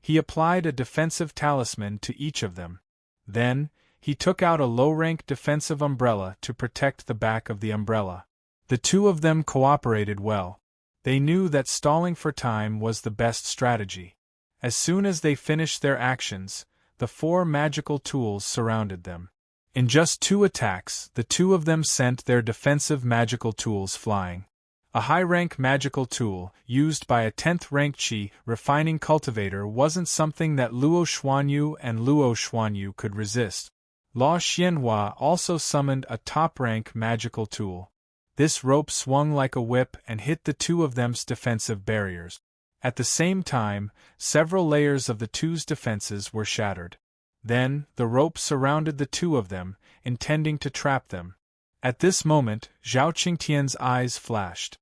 he applied a defensive talisman to each of them. Then, he took out a low-rank defensive umbrella to protect the back of the umbrella. The two of them cooperated well. They knew that stalling for time was the best strategy. As soon as they finished their actions, the 4 magical tools surrounded them. In just 2 attacks, the two of them sent their defensive magical tools flying. A high-rank magical tool, used by a 10th-rank Qi refining cultivator, wasn't something that Luo Xuanyu and Luo Xuanyu could resist. Luo Xianhua also summoned a top-rank magical tool. This rope swung like a whip and hit the two of them's defensive barriers. At the same time, several layers of the two's defenses were shattered. Then, the rope surrounded the two of them, intending to trap them. At this moment, Zhao Qingtian's eyes flashed.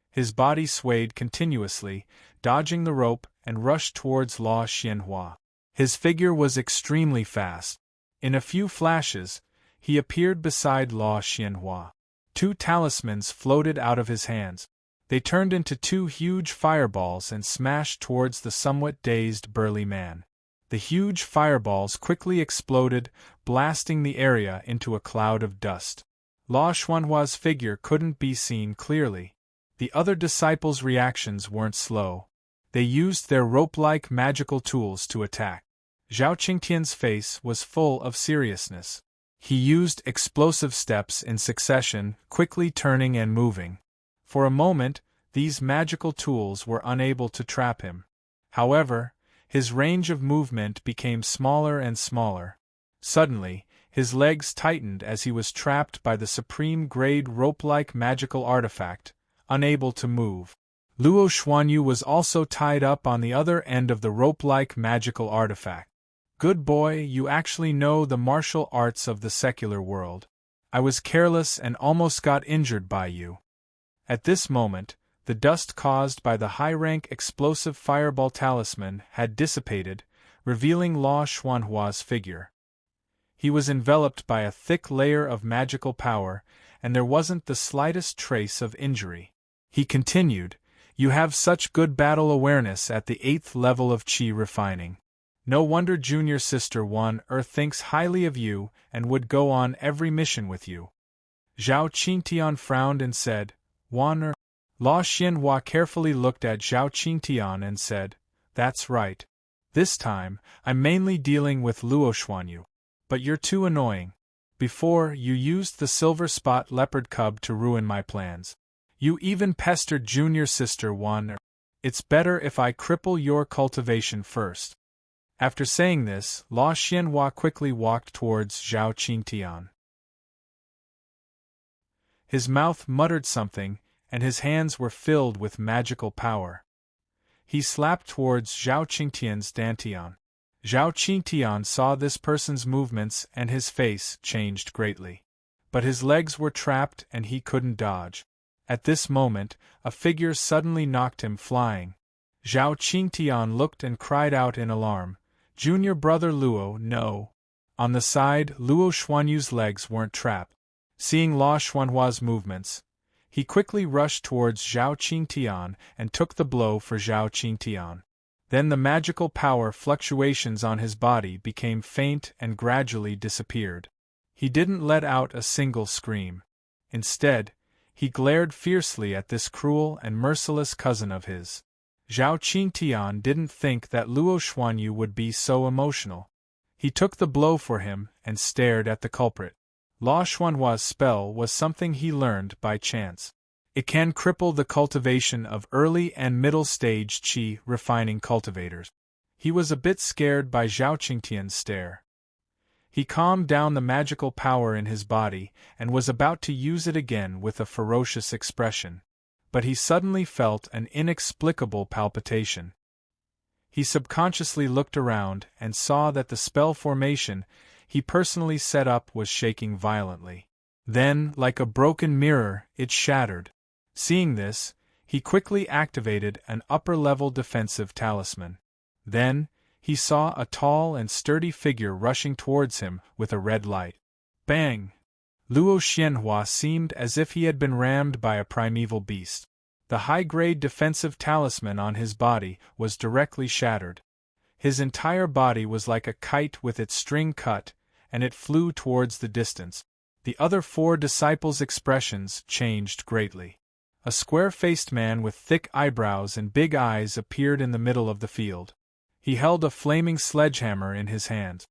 His body swayed continuously, dodging the rope, and rushed towards Luo Xianhua. His figure was extremely fast. In a few flashes, he appeared beside Luo Xianhua. 2 talismans floated out of his hands. They turned into 2 huge fireballs and smashed towards the somewhat dazed burly man. The huge fireballs quickly exploded, blasting the area into a cloud of dust. Luo Xuanhua's figure couldn't be seen clearly. The other disciples' reactions weren't slow. They used their rope-like magical tools to attack. Zhao Qingtian's face was full of seriousness. He used explosive steps in succession, quickly turning and moving. For a moment, these magical tools were unable to trap him. However, his range of movement became smaller and smaller. Suddenly, his legs tightened as he was trapped by the supreme-grade rope-like magical artifact, unable to move. Luo Xuanyu was also tied up on the other end of the rope-like magical artifact. Good boy, you actually know the martial arts of the secular world. I was careless and almost got injured by you. At this moment, the dust caused by the high-rank explosive fireball talisman had dissipated, revealing Luo Xuanhua's figure. He was enveloped by a thick layer of magical power, and there wasn't the slightest trace of injury. He continued, "You have such good battle awareness at the 8th level of Qi refining. No wonder Junior Sister 1 thinks highly of you and would go on every mission with you." Zhao Qingtian frowned and said, "1 Luo Xianhua carefully looked at Zhao Qingtian and said, "That's right. This time, I'm mainly dealing with Luo Xuanyu. But you're too annoying. Before, you used the silver spot leopard cub to ruin my plans. You even pestered Junior Sister 1. It's better if I cripple your cultivation first." After saying this, Luo Xianhua quickly walked towards Zhao Qingtian. His mouth muttered something, and his hands were filled with magical power. He slapped towards Zhao Qingtian's dantian. Zhao Qingtian saw this person's movements and his face changed greatly. But his legs were trapped and he couldn't dodge. At this moment, a figure suddenly knocked him flying. Zhao Qingtian looked and cried out in alarm, "Junior brother Luo, no!" On the side, Luo Xuanyu's legs weren't trapped. Seeing Luo Xuanhua's movements, he quickly rushed towards Zhao Qingtian and took the blow for Zhao Qingtian. Then the magical power fluctuations on his body became faint and gradually disappeared. He didn't let out a single scream. Instead, he glared fiercely at this cruel and merciless cousin of his. Zhao Qingtian didn't think that Luo Xuanyu would be so emotional. He took the blow for him and stared at the culprit. Luo Xuanhua's spell was something he learned by chance. It can cripple the cultivation of early and middle stage Qi refining cultivators. He was a bit scared by Zhao Qingtian's stare. He calmed down the magical power in his body and was about to use it again with a ferocious expression. But he suddenly felt an inexplicable palpitation. He subconsciously looked around and saw that the spell formation he personally set up was shaking violently. Then, like a broken mirror, it shattered. Seeing this, he quickly activated an upper-level defensive talisman. Then, he saw a tall and sturdy figure rushing towards him with a red light. Bang! Luo Xianhua seemed as if he had been rammed by a primeval beast. The high-grade defensive talisman on his body was directly shattered. His entire body was like a kite with its string cut, and it flew towards the distance. The other 4 disciples' expressions changed greatly. A square-faced man with thick eyebrows and big eyes appeared in the middle of the field. He held a flaming sledgehammer in his hand.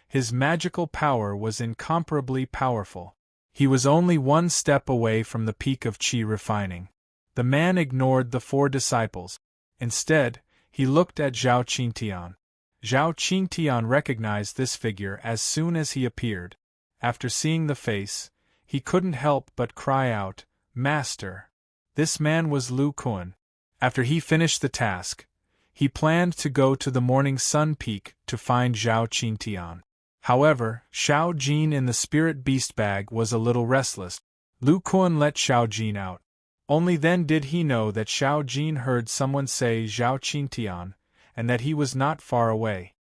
His magical power was incomparably powerful. He was only 1 step away from the peak of Qi refining. The man ignored the 4 disciples. Instead, he looked at Zhao Qingtian. Zhao Qingtian recognized this figure as soon as he appeared. After seeing the face, he couldn't help but cry out, "Master!" This man was Lu Kuan. After he finished the task, he planned to go to the Morning Sun Peak to find Zhao Qingtian. However, Xiao Jin in the spirit beast bag was a little restless. Lu Kuan let Xiao Jin out. Only then did he know that Xiao Jin heard someone say Zhao Qingtian, and that he was not far away.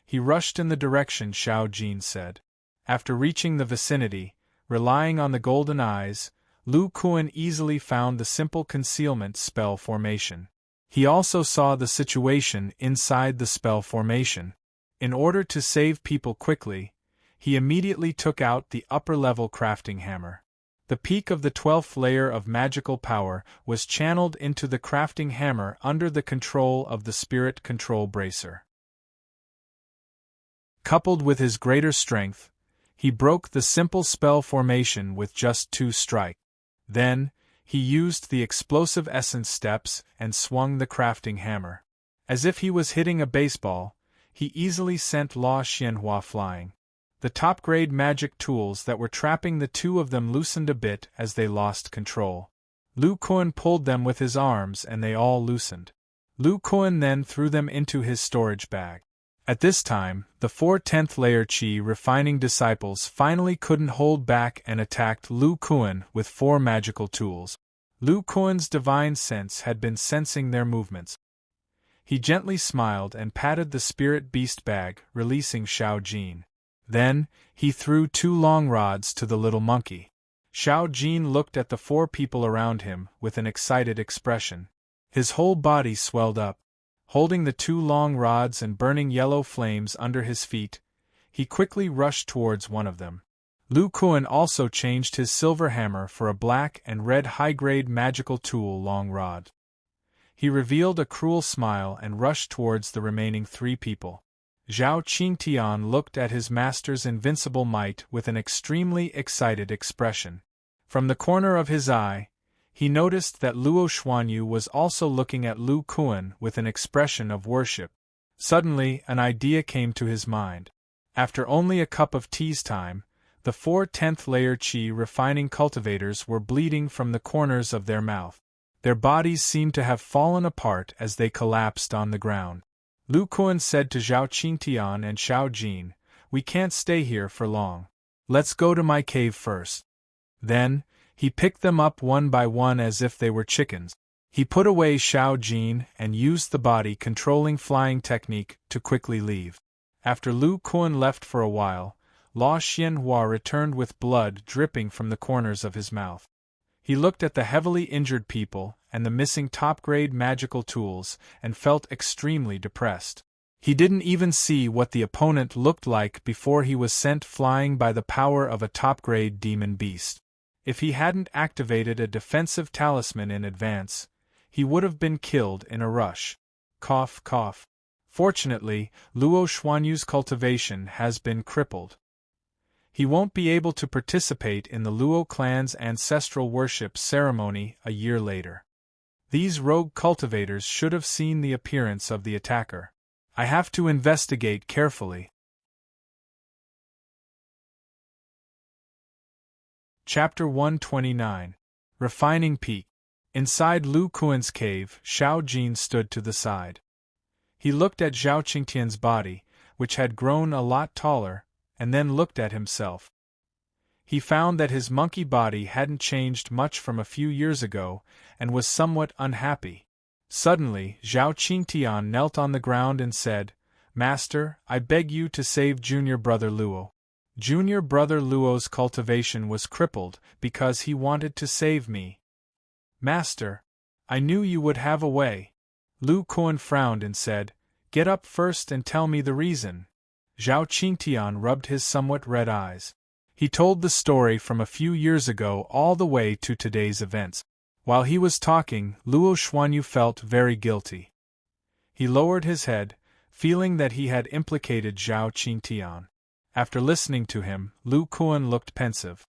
He rushed in the direction Xiao Jin said. After reaching the vicinity, relying on the golden eyes, Lu Kuan easily found the simple concealment spell formation. He also saw the situation inside the spell formation. In order to save people quickly, he immediately took out the upper-level crafting hammer. The peak of the 12th layer of magical power was channeled into the crafting hammer under the control of the spirit control bracer. Coupled with his greater strength, he broke the simple spell formation with just 2 strikes. Then, he used the explosive essence steps and swung the crafting hammer. As if he was hitting a baseball, he easily sent La Xianhua flying. The top-grade magic tools that were trapping the 2 of them loosened a bit as they lost control. Lu Kuan pulled them with his arms and they all loosened. Lu Kuan then threw them into his storage bag. At this time, the 4 10th layer Qi refining disciples finally couldn't hold back and attacked Lu Kuan with 4 magical tools. Lu Kuan's divine sense had been sensing their movements. He gently smiled and patted the spirit beast bag, releasing Xiao Jin. Then, he threw 2 long rods to the little monkey. Xiao Jin looked at the 4 people around him with an excited expression. His whole body swelled up. Holding the 2 long rods and burning yellow flames under his feet, he quickly rushed towards one of them. Lu Kuan also changed his silver hammer for a black and red high-grade magical tool long rod. He revealed a cruel smile and rushed towards the remaining 3 people. Zhao Qingtian looked at his master's invincible might with an extremely excited expression. From the corner of his eye, he noticed that Luo Xuanyu was also looking at Lu Kuan with an expression of worship. Suddenly, an idea came to his mind. After only a cup of tea's time, the 4 10th layer Qi refining cultivators were bleeding from the corners of their mouth. Their bodies seemed to have fallen apart as they collapsed on the ground. Lu Kuan said to Zhao Qingtian and Xiao Jin, "We can't stay here for long. Let's go to my cave first." Then, he picked them up one by one as if they were chickens. He put away Xiao Jin and used the body-controlling flying technique to quickly leave. After Lu Kuan left for a while, La Xianhua returned with blood dripping from the corners of his mouth. He looked at the heavily injured people and the missing top-grade magical tools and felt extremely depressed. He didn't even see what the opponent looked like before he was sent flying by the power of a top-grade demon beast. If he hadn't activated a defensive talisman in advance, he would have been killed in a rush. Cough, cough. Fortunately, Luo Xuanyu's cultivation has been crippled. He won't be able to participate in the Luo clan's ancestral worship ceremony a year later. These rogue cultivators should have seen the appearance of the attacker. I have to investigate carefully. Chapter 129. Refining Peak. Inside Lu Kuan's cave, Xiao Jin stood to the side. He looked at Zhao Qingtian's body, which had grown a lot taller, and then looked at himself. He found that his monkey body hadn't changed much from a few years ago, and was somewhat unhappy. Suddenly, Zhao Qingtian knelt on the ground and said, "Master, I beg you to save junior brother Luo." Junior brother Luo's cultivation was crippled because he wanted to save me. "Master, I knew you would have a way." Lu Kuan frowned and said, "Get up first and tell me the reason." Zhao Qingtian rubbed his somewhat red eyes. He told the story from a few years ago all the way to today's events. While he was talking, Luo Xuanyu felt very guilty. He lowered his head, feeling that he had implicated Zhao Qingtian. After listening to him, Lu Kuan looked pensive.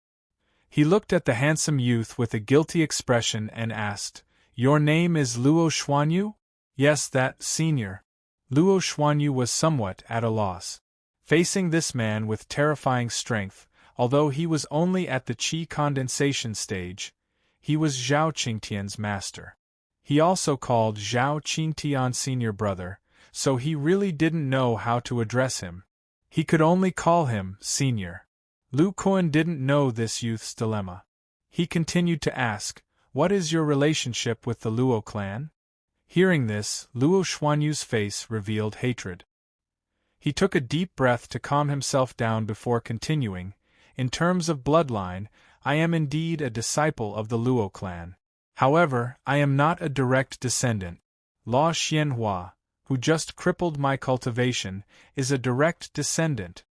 He looked at the handsome youth with a guilty expression and asked, "Your name is Luo Xuanyu?" "Yes, that, senior." Luo Xuanyu was somewhat at a loss. Facing this man with terrifying strength, although he was only at the qi condensation stage, he was Zhao Qingtian's master. He also called Zhao Qingtian senior brother, so he really didn't know how to address him. He could only call him senior. Lu Kuan didn't know this youth's dilemma. He continued to ask, "What is your relationship with the Luo clan?" Hearing this, Luo Xuanyu's face revealed hatred. He took a deep breath to calm himself down before continuing, "In terms of bloodline, I am indeed a disciple of the Luo clan. However, I am not a direct descendant. Lao Xianhua, who just crippled my cultivation, is a direct descendant.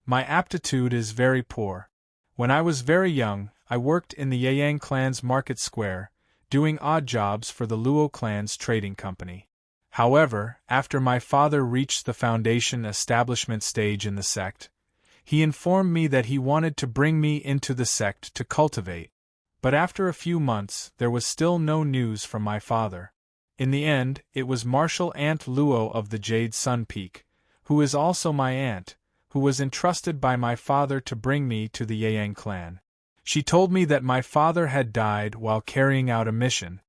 My aptitude is very poor. When I was very young, I worked in the Yang clan's market square, doing odd jobs for the Luo clan's trading company. However, after my father reached the foundation establishment stage in the sect, he informed me that he wanted to bring me into the sect to cultivate. But after a few months, there was still no news from my father. In the end, it was Martial Aunt Luo of the Jade Sun Peak, who is also my aunt, who was entrusted by my father to bring me to the Yang clan. She told me that my father had died while carrying out a mission.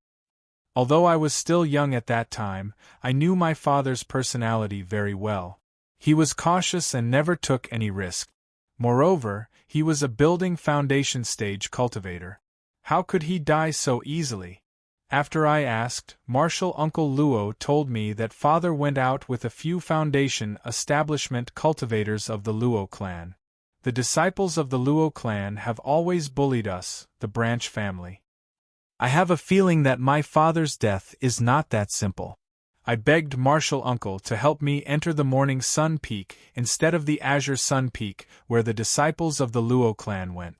Although I was still young at that time, I knew my father's personality very well. He was cautious and never took any risk. Moreover, he was a building foundation stage cultivator. How could he die so easily? After I asked, Martial Uncle Luo told me that father went out with a few foundation establishment cultivators of the Luo clan. The disciples of the Luo clan have always bullied us, the branch family. I have a feeling that my father's death is not that simple. I begged Martial Uncle to help me enter the Morning Sun Peak instead of the Azure Sun Peak where the disciples of the Luo clan went.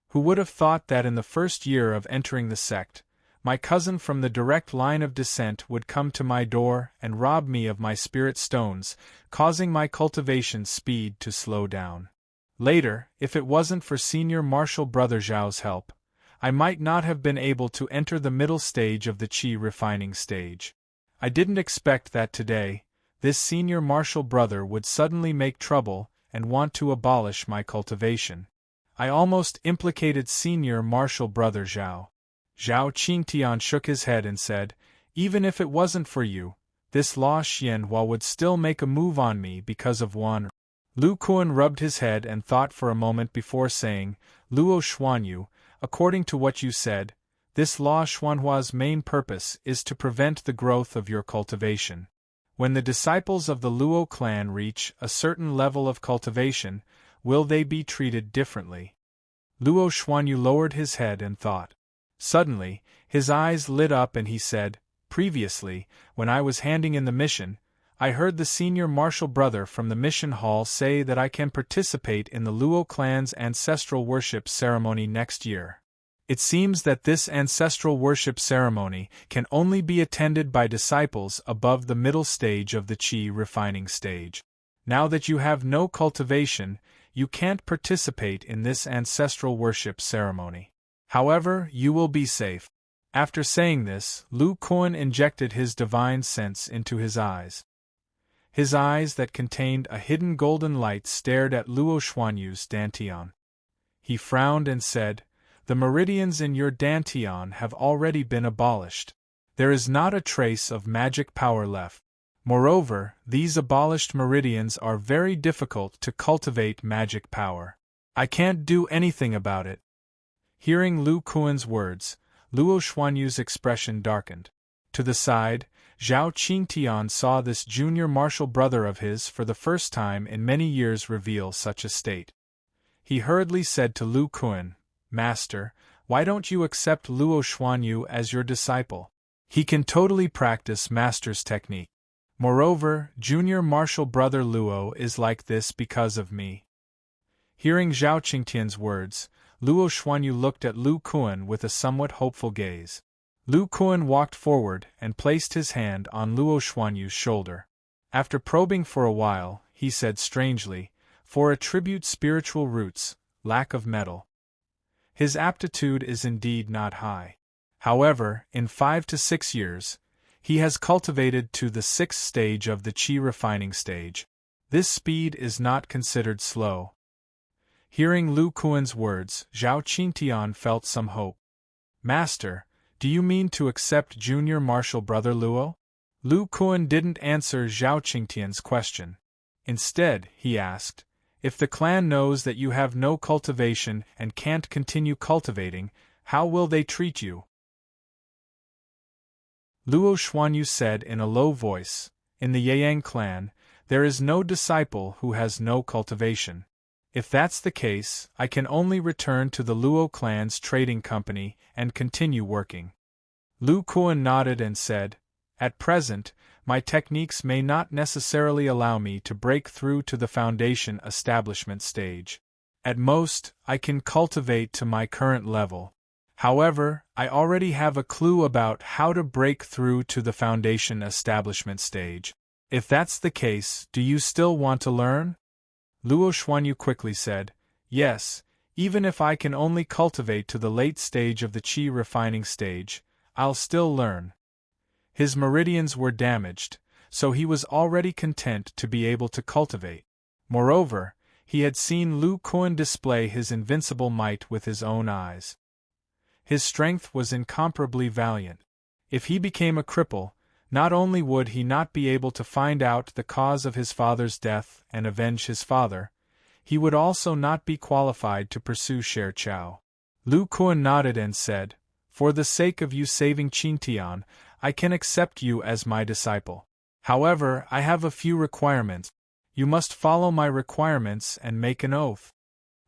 Who would have thought that in the first year of entering the sect, my cousin from the direct line of descent would come to my door and rob me of my spirit stones, causing my cultivation speed to slow down. Later, if it wasn't for senior Martial Brother Zhao's help, I might not have been able to enter the middle stage of the qi refining stage. I didn't expect that today, this senior Martial Brother would suddenly make trouble and want to abolish my cultivation. I almost implicated senior Martial Brother Zhao. Zhao Qingtian shook his head and said, "Even if it wasn't for you, this Lao Xianhua would still make a move on me because of one." Lu Kuan rubbed his head and thought for a moment before saying, "Luo Xuanyu, according to what you said, this Lao Xianhua's main purpose is to prevent the growth of your cultivation. When the disciples of the Luo clan reach a certain level of cultivation, will they be treated differently?" Luo Xuanyu lowered his head and thought. Suddenly, his eyes lit up and he said, "Previously, when I was handing in the mission, I heard the senior Martial Brother from the mission hall say that I can participate in the Luo clan's ancestral worship ceremony next year. It seems that this ancestral worship ceremony can only be attended by disciples above the middle stage of the qi refining stage. Now that you have no cultivation, you can't participate in this ancestral worship ceremony. However, you will be safe." After saying this, Lu Kuan injected his divine sense into his eyes. His eyes that contained a hidden golden light stared at Luo Xuanyu's dantian. He frowned and said, "The meridians in your dantian have already been abolished. There is not a trace of magic power left. Moreover, these abolished meridians are very difficult to cultivate magic power. I can't do anything about it." Hearing Lu Kuan's words, Luo Xuanyu's expression darkened. To the side, Zhao Qingtian saw this junior Martial Brother of his for the first time in many years reveal such a state. He hurriedly said to Lu Kuan, "Master, why don't you accept Luo Xuanyu as your disciple? He can totally practice Master's technique." Moreover, junior martial brother Luo is like this because of me. Hearing Zhao Qingtian's words, Luo Xuanyu looked at Lu Kuan with a somewhat hopeful gaze. Lu Kuan walked forward and placed his hand on Luo Xuanyu's shoulder. After probing for a while, he said strangely, "For attribute spiritual roots, lack of metal. His aptitude is indeed not high. However, in 5 to 6 years, he has cultivated to the 6th stage of the qi refining stage. This speed is not considered slow." Hearing Lu Kuan's words, Zhao Qingtian felt some hope. "Master, do you mean to accept junior martial brother Luo?" Lu Kuan didn't answer Zhao Qingtian's question. Instead, he asked, "If the clan knows that you have no cultivation and can't continue cultivating, how will they treat you?" Luo Xuanyu said in a low voice, "In the Yang clan, there is no disciple who has no cultivation. If that's the case, I can only return to the Luo clan's trading company and continue working." Lu Kuan nodded and said, "At present, my techniques may not necessarily allow me to break through to the foundation establishment stage. At most, I can cultivate to my current level. However, I already have a clue about how to break through to the foundation establishment stage. If that's the case, do you still want to learn?" Luo Xuanyu quickly said, "Yes, even if I can only cultivate to the late stage of the qi refining stage, I'll still learn." His meridians were damaged, so he was already content to be able to cultivate. Moreover, he had seen Lu Kuan display his invincible might with his own eyes. His strength was incomparably valiant. If he became a cripple, not only would he not be able to find out the cause of his father's death and avenge his father, he would also not be qualified to pursue Sher Chao. Lu Kuan nodded and said, "For the sake of you saving Qingtian, I can accept you as my disciple. However, I have a few requirements. You must follow my requirements and make an oath."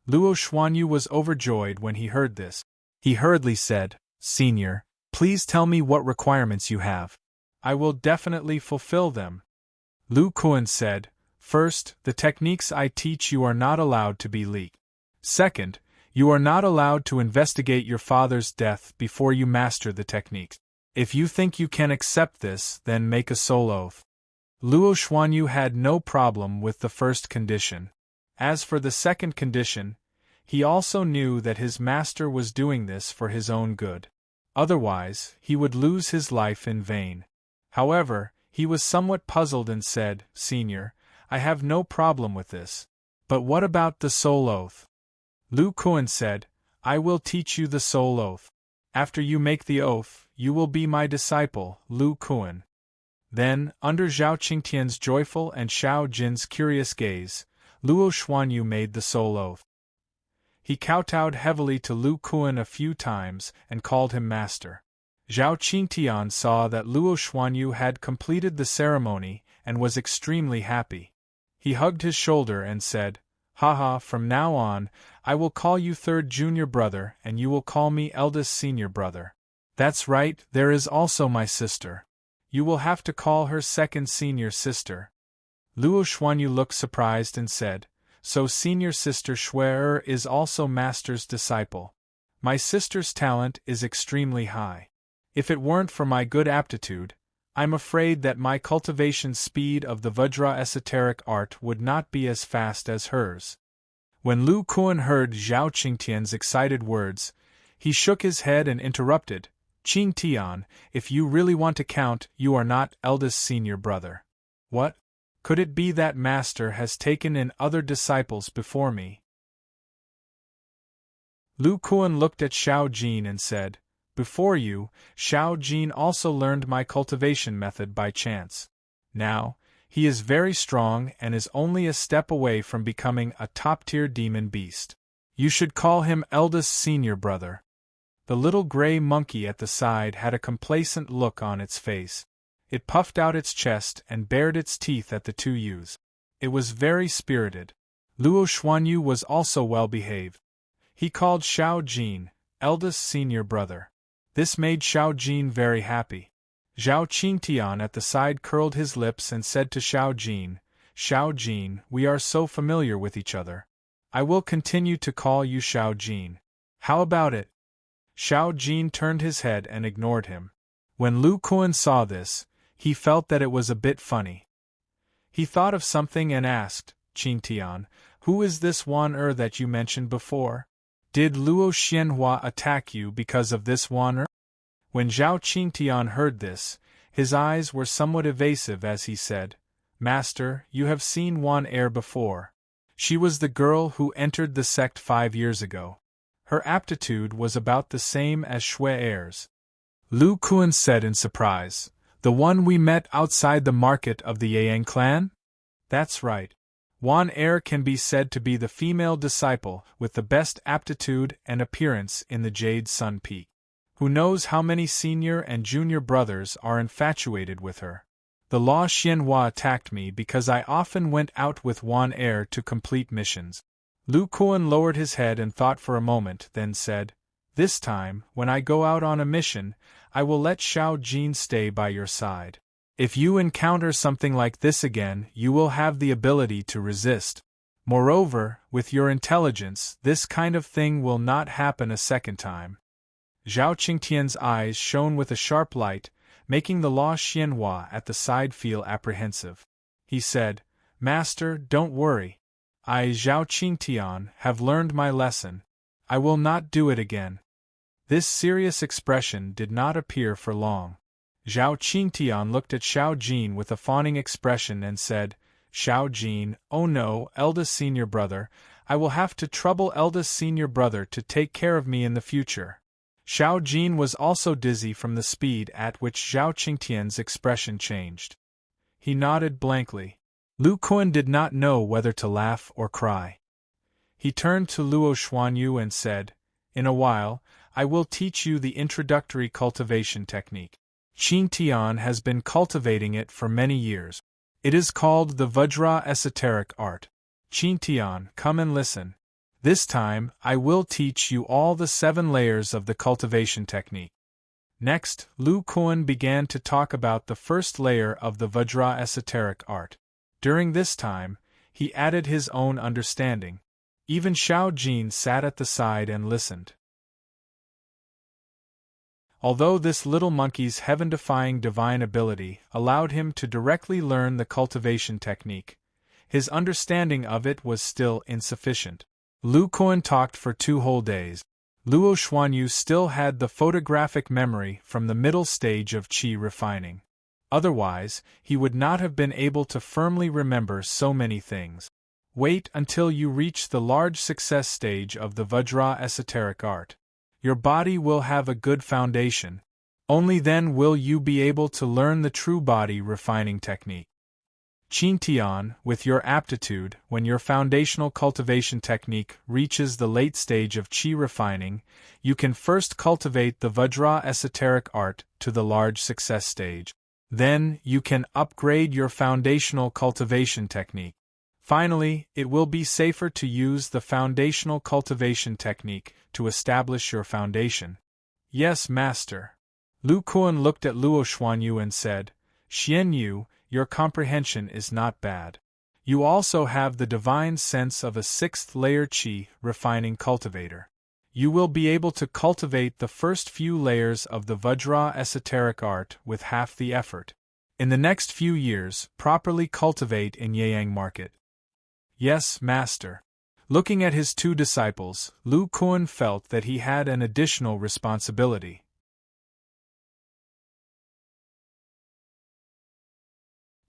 Luo Xuanyu was overjoyed when he heard this. He hurriedly said, "Senior, please tell me what requirements you have. I will definitely fulfill them." Lu Kuan said, "First, the techniques I teach you are not allowed to be leaked. Second, you are not allowed to investigate your father's death before you master the techniques. If you think you can accept this, then make a soul oath." Luo Xuanyu had no problem with the first condition. As for the second condition, he also knew that his master was doing this for his own good. Otherwise, he would lose his life in vain. However, he was somewhat puzzled and said, "Senior, I have no problem with this. But what about the soul oath?" Lu Kuan said, "I will teach you the soul oath. After you make the oath, you will be my disciple, Lu Kuan." Then, under Zhao Qingtian's joyful and Xiao Jin's curious gaze, Luo Xuanyu made the soul oath. He kowtowed heavily to Lu Kuan a few times and called him master. Zhao Qingtian saw that Luo Xuanyu had completed the ceremony and was extremely happy. He hugged his shoulder and said, "Haha, from now on, I will call you third junior brother and you will call me eldest senior brother. That's right, there is also my sister. You will have to call her second senior sister." Luo Xuanyu looked surprised and said, "So senior sister Shuer is also master's disciple. My sister's talent is extremely high. If it weren't for my good aptitude, I'm afraid that my cultivation speed of the Vajra esoteric art would not be as fast as hers." When Lu Kuan heard Zhao Qingtian's excited words, he shook his head and interrupted, "Qingtian, if you really want to count, you are not eldest senior brother. What? Could it be that master has taken in other disciples before me?" Lu Kuan looked at Xiao Jin and said, "Before you, Xiao Jin also learned my cultivation method by chance. Now, he is very strong and is only a step away from becoming a top-tier demon beast. You should call him eldest senior brother." The little gray monkey at the side had a complacent look on its face. It puffed out its chest and bared its teeth at the two youths. It was very spirited. Luo Xuanyu was also well behaved. He called Xiao Jin, eldest senior brother. This made Xiao Jin very happy. Zhao Qingtian at the side curled his lips and said to Xiao Jin, we are so familiar with each other. I will continue to call you Xiao Jin. How about it? Xiao Jin turned his head and ignored him. When Lu Kuan saw this, he felt that it was a bit funny. He thought of something and asked, Qingtian, who is this Wan that you mentioned before? Did Luo Xianhua attack you because of this Wan? When Zhao Qingtian heard this, his eyes were somewhat evasive as he said, Master, you have seen Wan before. She was the girl who entered the sect 5 years ago. Her aptitude was about the same as Shui. Lu Kuan said in surprise, the one we met outside the market of the Yang clan? That's right. Wan can be said to be the female disciple with the best aptitude and appearance in the Jade Sun Peak. Who knows how many senior and junior brothers are infatuated with her? The Law Xianhua attacked me because I often went out with Wan to complete missions. Lu Kuan lowered his head and thought for a moment, then said, This time, when I go out on a mission, I will let Xiao Jin stay by your side. If you encounter something like this again, you will have the ability to resist. Moreover, with your intelligence, this kind of thing will not happen a second time. Zhao Qingtian's eyes shone with a sharp light, making the Law Xianhua at the side feel apprehensive. He said, Master, don't worry. I, Zhao Qingtian, have learned my lesson. I will not do it again. This serious expression did not appear for long. Zhao Qingtian looked at Xiao Jin with a fawning expression and said, Xiao Jin, oh no, eldest senior brother, I will have to trouble eldest senior brother to take care of me in the future. Xiao Jin was also dizzy from the speed at which Zhao Qingtian's expression changed. He nodded blankly. Lu Kuan did not know whether to laugh or cry. He turned to Luo Xuanyu and said, In a while, I will teach you the introductory cultivation technique. Qingtian has been cultivating it for many years. It is called the Vajra esoteric art. Qingtian, come and listen. This time, I will teach you all the 7 layers of the cultivation technique. Next, Lu Kuan began to talk about the first layer of the Vajra esoteric art. During this time, he added his own understanding. Even Xiao Jin sat at the side and listened. Although this little monkey's heaven-defying divine ability allowed him to directly learn the cultivation technique, his understanding of it was still insufficient. Lu Kuan talked for 2 whole days. Luo Xuanyu still had the photographic memory from the middle stage of qi refining. Otherwise, he would not have been able to firmly remember so many things. Wait until you reach the large success stage of the Vajra esoteric art. Your body will have a good foundation. Only then will you be able to learn the true body refining technique. Qingtian, with your aptitude, when your foundational cultivation technique reaches the late stage of qi refining, you can first cultivate the Vajra esoteric art to the large success stage. Then, you can upgrade your foundational cultivation technique. Finally, it will be safer to use the foundational cultivation technique to establish your foundation. Yes, Master. Lu Kuan looked at Luo Xuanyu and said, Xian Yu, your comprehension is not bad. You also have the divine sense of a 6th layer qi refining cultivator. You will be able to cultivate the first few layers of the Vajra esoteric art with half the effort. In the next few years, properly cultivate in Yang market. Yes, Master. Looking at his 2 disciples, Lu Kuan felt that he had an additional responsibility.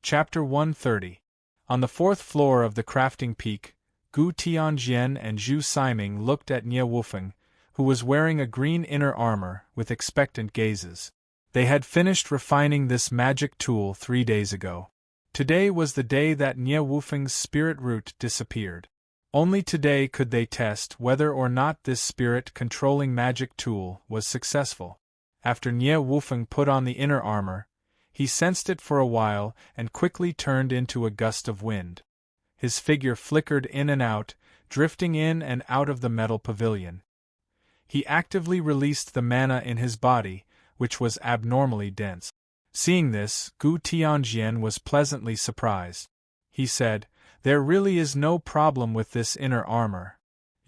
Chapter 130. On the 4th floor of the crafting peak, Gu Tianjian and Zhu Siming looked at Nie Wufeng, who was wearing a green inner armor, with expectant gazes. They had finished refining this magic tool 3 days ago. Today was the day that Nie Wufeng's spirit root disappeared. Only today could they test whether or not this spirit-controlling magic tool was successful. After Nie Wufeng put on the inner armor, he sensed it for a while and quickly turned into a gust of wind. His figure flickered in and out, drifting in and out of the metal pavilion. He actively released the mana in his body, which was abnormally dense. Seeing this, Gu Tianjian was pleasantly surprised. He said, "There really is no problem with this inner armor."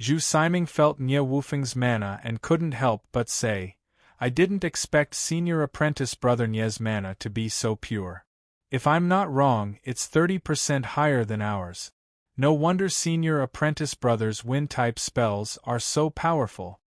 Zhu Siming felt Nie Wufeng's mana and couldn't help but say, "I didn't expect senior apprentice brother Nie's mana to be so pure. If I'm not wrong, it's 30% higher than ours. No wonder senior apprentice brother's wind-type spells are so powerful."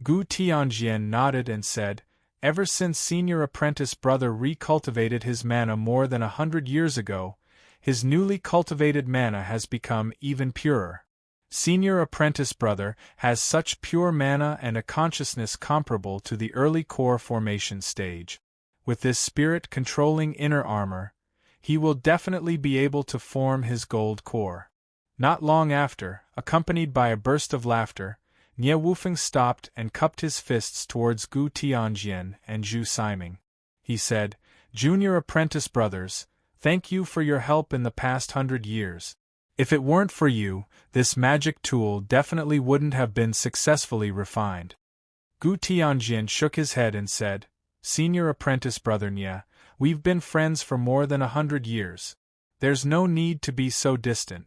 Gu Tianjian nodded and said, "Ever since senior apprentice brother recultivated his mana more than 100 years ago, his newly cultivated mana has become even purer. Senior apprentice brother has such pure mana and a consciousness comparable to the early core formation stage. With this spirit-controlling inner armor, he will definitely be able to form his gold core." Not long after, accompanied by a burst of laughter, Nie Wufeng stopped and cupped his fists towards Gu Tianjian and Zhu Siming. He said, "Junior apprentice brothers, thank you for your help in the past 100 years. If it weren't for you, this magic tool definitely wouldn't have been successfully refined." Gu Tianjian shook his head and said, "Senior apprentice brother Nie, we've been friends for more than 100 years. There's no need to be so distant."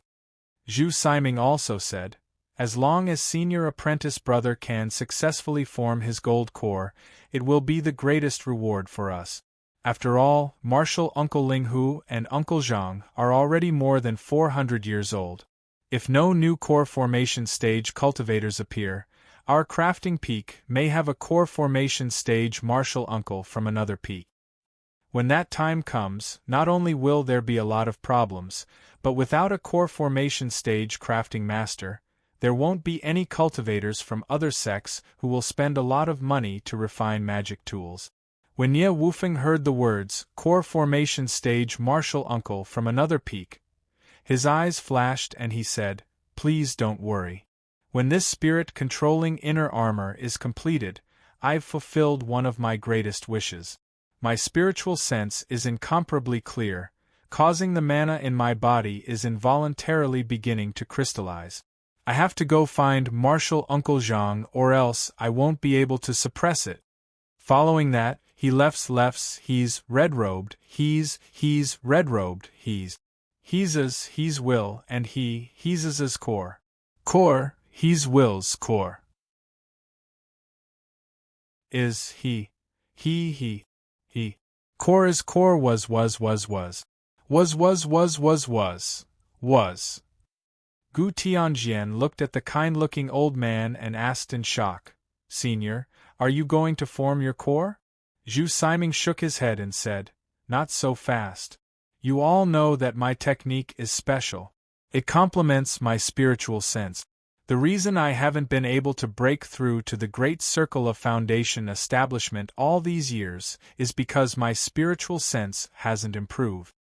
Zhu Siming also said, "As long as senior apprentice brother can successfully form his gold core, it will be the greatest reward for us. After all, Martial Uncle Linghu and Uncle Zhang are already more than 400 years old. If no new core formation stage cultivators appear, our crafting peak may have a core formation stage martial uncle from another peak. When that time comes, not only will there be a lot of problems, but without a core formation stage crafting master, there won't be any cultivators from other sects who will spend a lot of money to refine magic tools." When Nie Wufeng heard the words, "core formation stage martial uncle from another peak," his eyes flashed and he said, "Please don't worry. When this spirit-controlling inner armor is completed, I've fulfilled one of my greatest wishes. My spiritual sense is incomparably clear, causing the mana in my body is involuntarily beginning to crystallize. I have to go find Martial Uncle Zhang or else I won't be able to suppress it." Following that, he he's red-robed, he's red-robed, he's will, and he's core. Core, he's will's core. Is he. Core is core was. Gu Tianjian looked at the kind-looking old man and asked in shock, "Senior, are you going to form your core?" Zhu Siming shook his head and said, "Not so fast. You all know that my technique is special. It complements my spiritual sense. The reason I haven't been able to break through to the great circle of foundation establishment all these years is because my spiritual sense hasn't improved.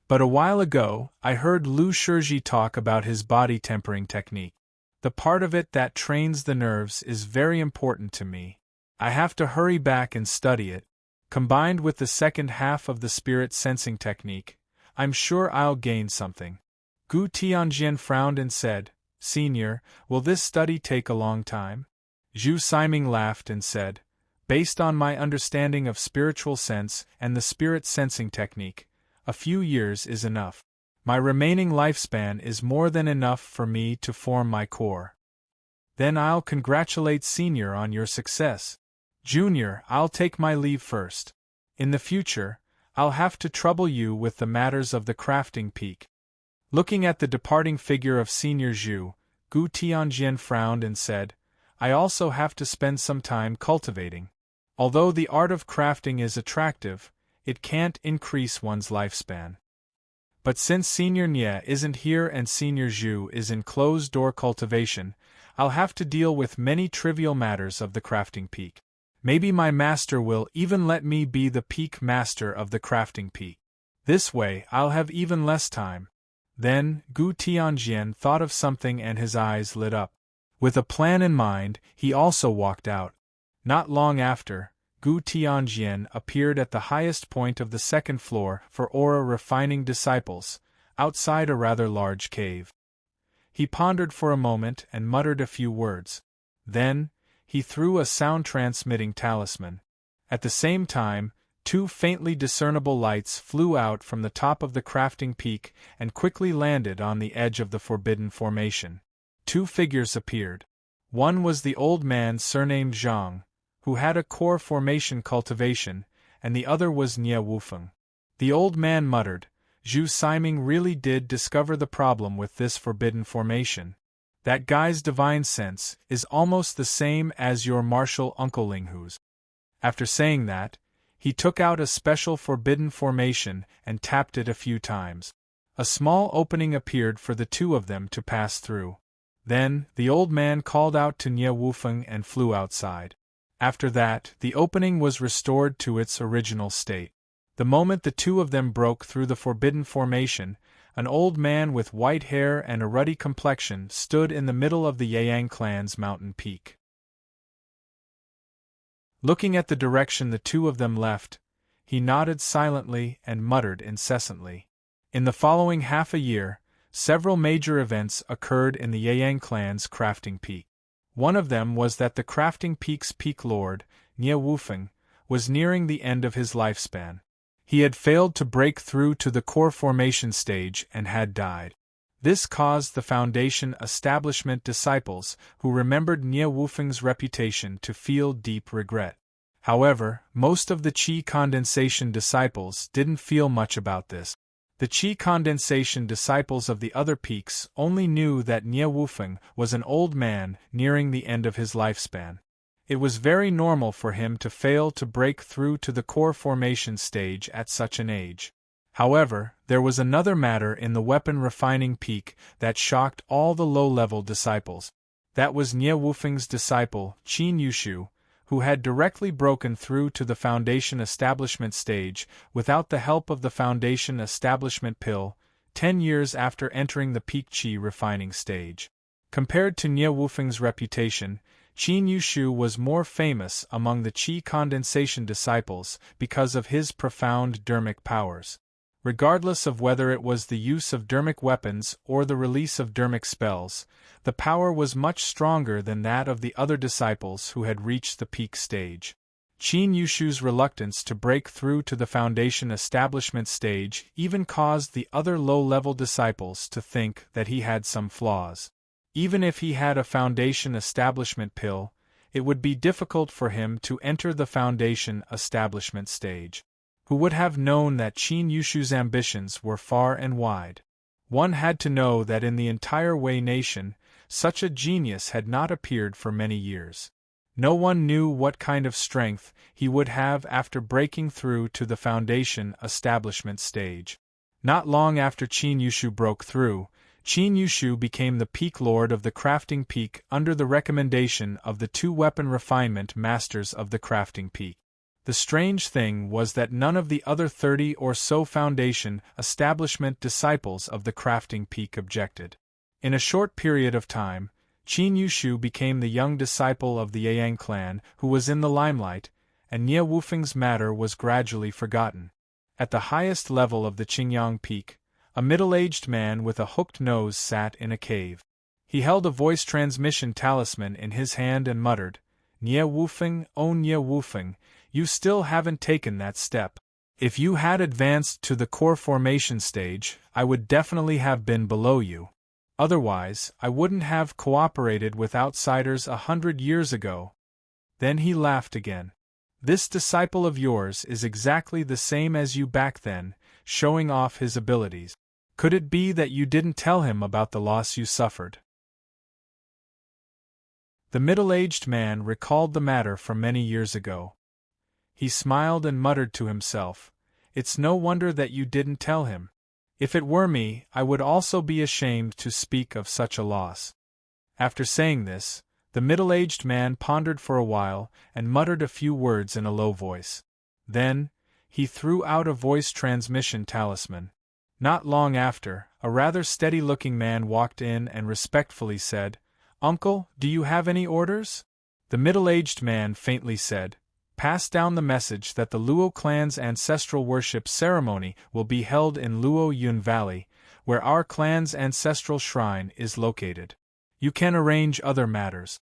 But a while ago, I heard Lu Shizhi talk about his body tempering technique. The part of it that trains the nerves is very important to me. I have to hurry back and study it. Combined with the second half of the spirit sensing technique, I'm sure I'll gain something." Gu Tianjian frowned and said, "Senior, will this study take a long time?" Zhu Siming laughed and said, "Based on my understanding of spiritual sense and the spirit sensing technique, a few years is enough. My remaining lifespan is more than enough for me to form my core." "Then I'll congratulate Senior on your success. Junior, I'll take my leave first. In the future, I'll have to trouble you with the matters of the crafting peak." Looking at the departing figure of Senior Zhu, Gu Tianjian frowned and said, "I also have to spend some time cultivating. Although the art of crafting is attractive, it can't increase one's lifespan. But since Senior Nie isn't here and Senior Zhu is in closed-door cultivation, I'll have to deal with many trivial matters of the crafting peak. Maybe my master will even let me be the peak master of the crafting peak. This way I'll have even less time." Then, Gu Tianjian thought of something and his eyes lit up. With a plan in mind, he also walked out. Not long after, Gu Tianjian appeared at the highest point of the second floor for aura refining disciples, outside a rather large cave. He pondered for a moment and muttered a few words. Then, he threw a sound-transmitting talisman. At the same time, 2 faintly discernible lights flew out from the top of the crafting peak and quickly landed on the edge of the forbidden formation. 2 figures appeared. One was the old man surnamed Zhang, who had a core formation cultivation, and the other was Nie Wufeng. The old man muttered, "Zhu Siming really did discover the problem with this forbidden formation. That guy's divine sense is almost the same as your martial uncle Linghu's." After saying that, he took out a special forbidden formation and tapped it a few times. A small opening appeared for the 2 of them to pass through. Then, the old man called out to Nie Wufeng and flew outside. After that, the opening was restored to its original state. The moment the 2 of them broke through the forbidden formation, an old man with white hair and a ruddy complexion stood in the middle of the Yang clan's mountain peak. Looking at the direction the 2 of them left, he nodded silently and muttered incessantly. In the following half a year, several major events occurred in the Yang clan's crafting peak. One of them was that the crafting peak's peak lord, Nie Wufeng, was nearing the end of his lifespan. He had failed to break through to the core formation stage and had died. This caused the Foundation establishment disciples who remembered Nie Wufeng's reputation to feel deep regret. However, most of the Qi condensation disciples didn't feel much about this. The Qi condensation disciples of the other peaks only knew that Nie Wufeng was an old man nearing the end of his lifespan. It was very normal for him to fail to break through to the core formation stage at such an age. However, there was another matter in the weapon refining peak that shocked all the low-level disciples. That was Nie Wufeng's disciple, Qin Yushu, who had directly broken through to the Foundation establishment stage without the help of the Foundation establishment pill, 10 years after entering the peak Qi refining stage. Compared to Nie Wufeng's reputation, Qin Yushu was more famous among the Qi condensation disciples because of his profound dermic powers. Regardless of whether it was the use of dermic weapons or the release of dermic spells, the power was much stronger than that of the other disciples who had reached the peak stage. Qin Yushu's reluctance to break through to the Foundation establishment stage even caused the other low-level disciples to think that he had some flaws. Even if he had a Foundation establishment pill, it would be difficult for him to enter the Foundation establishment stage. Who would have known that Qin Yushu's ambitions were far and wide? One had to know that in the entire Wei nation, such a genius had not appeared for many years. No one knew what kind of strength he would have after breaking through to the Foundation establishment stage. Not long after Qin Yushu broke through, Qin Yushu became the peak lord of the crafting peak under the recommendation of the 2 weapon refinement masters of the crafting peak. The strange thing was that none of the other 30 or so Foundation establishment disciples of the crafting peak objected. In a short period of time, Qin Yushu became the young disciple of the Yang clan who was in the limelight, and Nie Wufeng's matter was gradually forgotten. At the highest level of the Qingyang peak, a middle-aged man with a hooked nose sat in a cave. He held a voice transmission talisman in his hand and muttered, "Nie Wufeng, oh Nie Wufeng, you still haven't taken that step. If you had advanced to the core formation stage, I would definitely have been below you. Otherwise, I wouldn't have cooperated with outsiders 100 years ago." Then he laughed again. "This disciple of yours is exactly the same as you back then, showing off his abilities. Could it be that you didn't tell him about the loss you suffered?" The middle-aged man recalled the matter from many years ago. He smiled and muttered to himself, "It's no wonder that you didn't tell him. If it were me, I would also be ashamed to speak of such a loss." After saying this, the middle-aged man pondered for a while and muttered a few words in a low voice. Then, he threw out a voice transmission talisman. Not long after, a rather steady-looking man walked in and respectfully said, "Uncle, do you have any orders?" The middle-aged man faintly said, "Pass down the message that the Luo clan's ancestral worship ceremony will be held in Luo Yun Valley, where our clan's ancestral shrine is located. You can arrange other matters."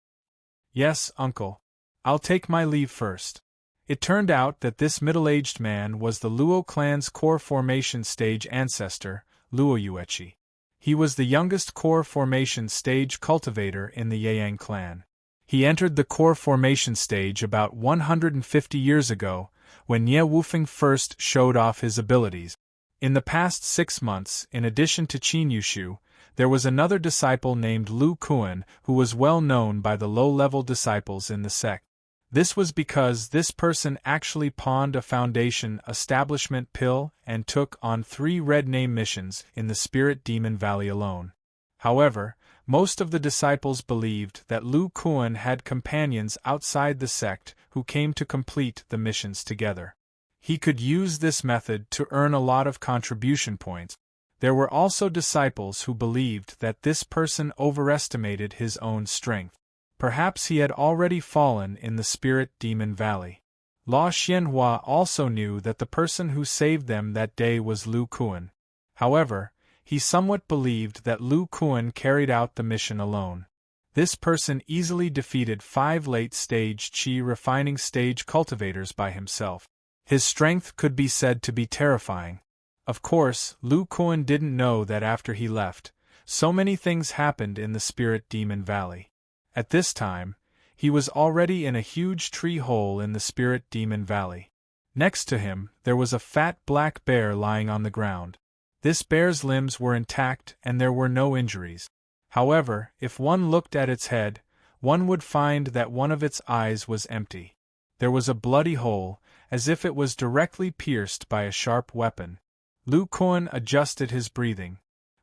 "Yes, uncle. I'll take my leave first." It turned out that this middle-aged man was the Luo clan's core formation stage ancestor, Luo Yuechi. He was the youngest core formation stage cultivator in the Yang clan. He entered the core formation stage about 150 years ago, when Ye Wufeng first showed off his abilities. In the past 6 months, in addition to Qin Yushu, there was another disciple named Lu Kuan who was well known by the low-level disciples in the sect. This was because this person actually pawned a foundation establishment pill and took on 3 red name missions in the Spirit Demon Valley alone. However, most of the disciples believed that Lu Kuan had companions outside the sect who came to complete the missions together. He could use this method to earn a lot of contribution points. There were also disciples who believed that this person overestimated his own strength. Perhaps he had already fallen in the Spirit Demon Valley. La Xianhua also knew that the person who saved them that day was Lu Kuan. However, he somewhat believed that Lu Kuan carried out the mission alone. This person easily defeated 5 late-stage Qi refining stage cultivators by himself. His strength could be said to be terrifying. Of course, Lu Kuan didn't know that after he left, so many things happened in the Spirit Demon Valley. At this time, he was already in a huge tree hole in the Spirit Demon Valley. Next to him, there was a fat black bear lying on the ground. This bear's limbs were intact and there were no injuries. However, if one looked at its head, one would find that one of its eyes was empty. There was a bloody hole, as if it was directly pierced by a sharp weapon. Lu Kuan adjusted his breathing.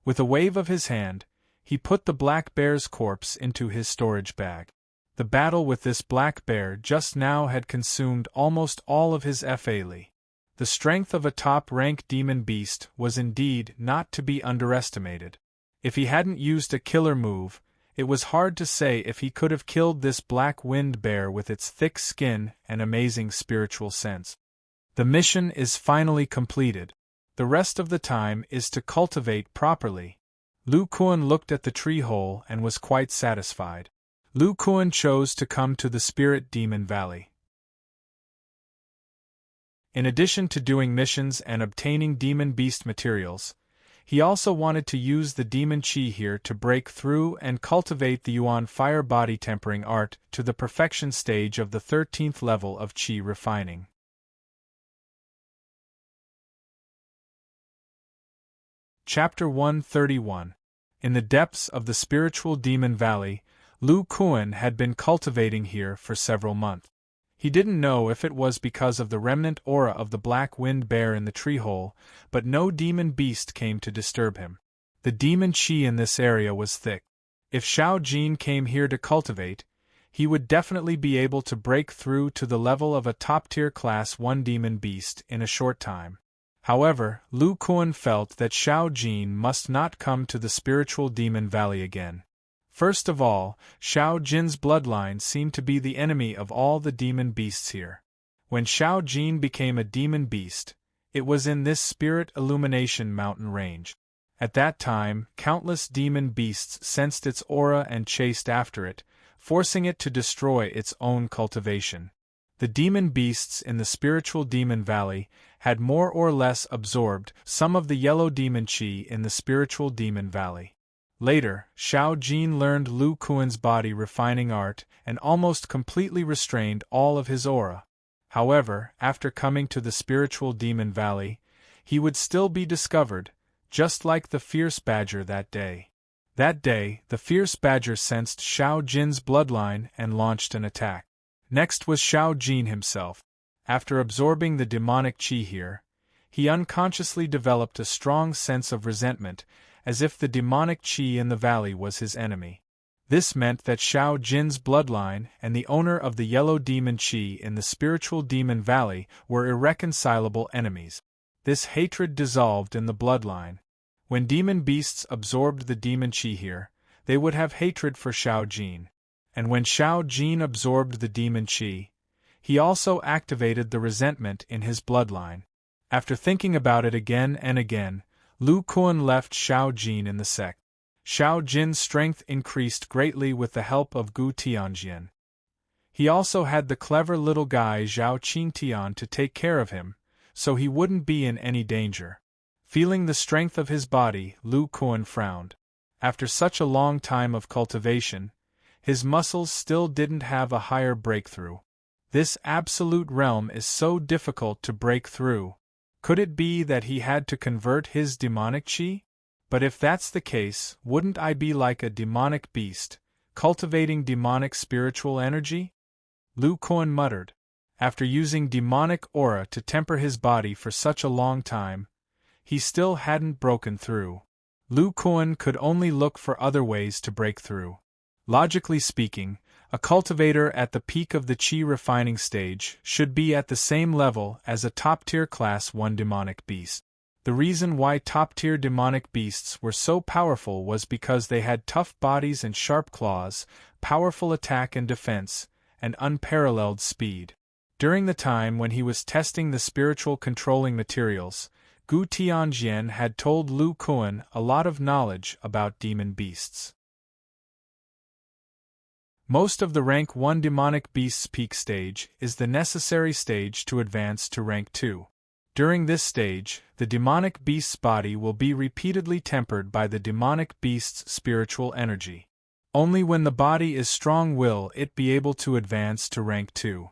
With a wave of his hand, he put the black bear's corpse into his storage bag. The battle with this black bear just now had consumed almost all of his Fa Li. The strength of a top-rank demon beast was indeed not to be underestimated. If he hadn't used a killer move, it was hard to say if he could have killed this black wind bear with its thick skin and amazing spiritual sense. The mission is finally completed. The rest of the time is to cultivate properly. Lu Kuan looked at the tree hole and was quite satisfied. Lu Kuan chose to come to the Spirit Demon Valley. In addition to doing missions and obtaining demon beast materials, he also wanted to use the demon Qi here to break through and cultivate the Yuan fire body tempering art to the perfection stage of the 13th level of Qi refining. Chapter 131. In the depths of the spiritual demon valley, Lu Kuan had been cultivating here for several months. He didn't know if it was because of the remnant aura of the black wind bear in the tree hole, but no demon beast came to disturb him. The demon Qi in this area was thick. If Shao Jin came here to cultivate, he would definitely be able to break through to the level of a top-tier class 1 demon beast in a short time. However, Lu Kuan felt that Shao Jin must not come to the spiritual demon valley again. First of all, Shao Jin's bloodline seemed to be the enemy of all the demon beasts here. When Shao Jin became a demon beast, it was in this Spirit Illumination mountain range. At that time, countless demon beasts sensed its aura and chased after it, forcing it to destroy its own cultivation. The demon beasts in the spiritual demon valley had more or less absorbed some of the yellow demon Qi in the spiritual demon valley. Later, Shao Jin learned Lu Kuan's body refining art and almost completely restrained all of his aura. However, after coming to the spiritual demon valley, he would still be discovered, just like the fierce badger that day. That day, the fierce badger sensed Shao Jin's bloodline and launched an attack. Next was Shao Jin himself. After absorbing the demonic Qi here, he unconsciously developed a strong sense of resentment, as if the demonic Qi in the valley was his enemy. This meant that Shao Jin's bloodline and the owner of the yellow demon Qi in the spiritual demon valley were irreconcilable enemies. This hatred dissolved in the bloodline. When demon beasts absorbed the demon Qi here, they would have hatred for Shao Jin. And when Shao Jin absorbed the demon Qi, he also activated the resentment in his bloodline. After thinking about it again and again, Lu Kuan left Shao Jin in the sect. Shao Jin's strength increased greatly with the help of Gu Tianjian. He also had the clever little guy Zhao Qingtian to take care of him, so he wouldn't be in any danger. Feeling the strength of his body, Lu Kuan frowned. After such a long time of cultivation, his muscles still didn't have a higher breakthrough. This absolute realm is so difficult to break through. Could it be that he had to convert his demonic qi? But if that's the case, wouldn't I be like a demonic beast, cultivating demonic spiritual energy? Lu Kuan muttered. After using demonic aura to temper his body for such a long time, he still hadn't broken through. Lu Kuan could only look for other ways to break through. Logically speaking, a cultivator at the peak of the qi refining stage should be at the same level as a top-tier class 1 demonic beast. The reason why top-tier demonic beasts were so powerful was because they had tough bodies and sharp claws, powerful attack and defense, and unparalleled speed. During the time when he was testing the spiritual controlling materials, Gu Tianjian had told Lu Kuan a lot of knowledge about demon beasts. Most of the rank 1 demonic beast's peak stage is the necessary stage to advance to rank 2. During this stage, the demonic beast's body will be repeatedly tempered by the demonic beast's spiritual energy. Only when the body is strong will it be able to advance to rank 2.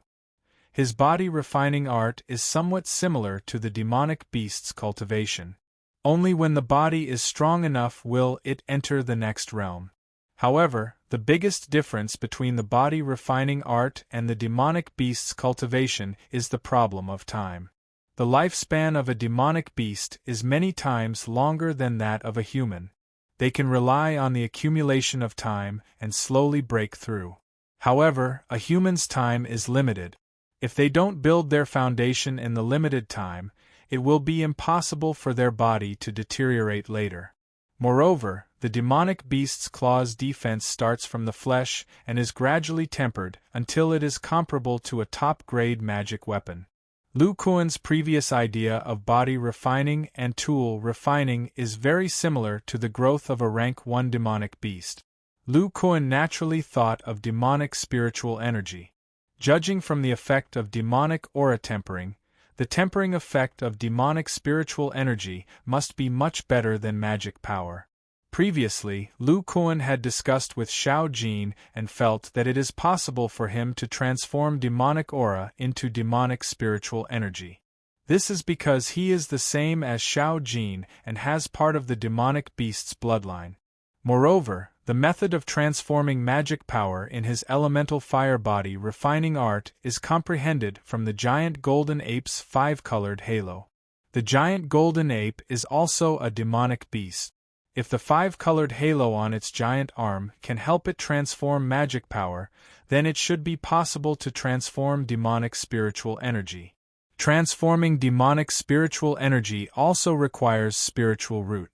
His body refining art is somewhat similar to the demonic beast's cultivation. Only when the body is strong enough will it enter the next realm. However, the biggest difference between the body refining art and the demonic beast's cultivation is the problem of time. The lifespan of a demonic beast is many times longer than that of a human. They can rely on the accumulation of time and slowly break through. However, a human's time is limited. If they don't build their foundation in the limited time, it will be impossible for their body to deteriorate later. Moreover, the demonic beast's claw's defense starts from the flesh and is gradually tempered until it is comparable to a top-grade magic weapon. Lu Kuan's previous idea of body refining and tool refining is very similar to the growth of a rank 1 demonic beast. Lu Kuan naturally thought of demonic spiritual energy. Judging from the effect of demonic aura tempering, the tempering effect of demonic spiritual energy must be much better than magic power. Previously, Lu Kuan had discussed with Xiao Jin and felt that it is possible for him to transform demonic aura into demonic spiritual energy. This is because he is the same as Xiao Jin and has part of the demonic beast's bloodline. Moreover, the method of transforming magic power in his elemental fire body refining art is comprehended from the giant golden ape's 5-colored halo. The giant golden ape is also a demonic beast. If the 5-colored halo on its giant arm can help it transform magic power, then it should be possible to transform demonic spiritual energy. Transforming demonic spiritual energy also requires spiritual root.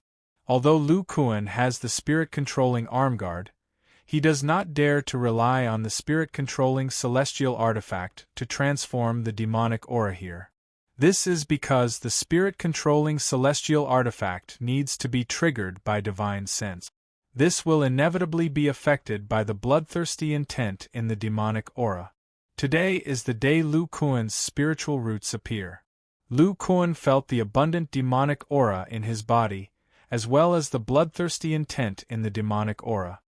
Although Lu Kuan has the spirit-controlling arm guard, he does not dare to rely on the spirit-controlling celestial artifact to transform the demonic aura here. This is because the spirit-controlling celestial artifact needs to be triggered by divine sense. This will inevitably be affected by the bloodthirsty intent in the demonic aura. Today is the day Lu Kuan's spiritual roots appear. Lu Kuan felt the abundant demonic aura in his body, as well as the bloodthirsty intent in the demonic aura.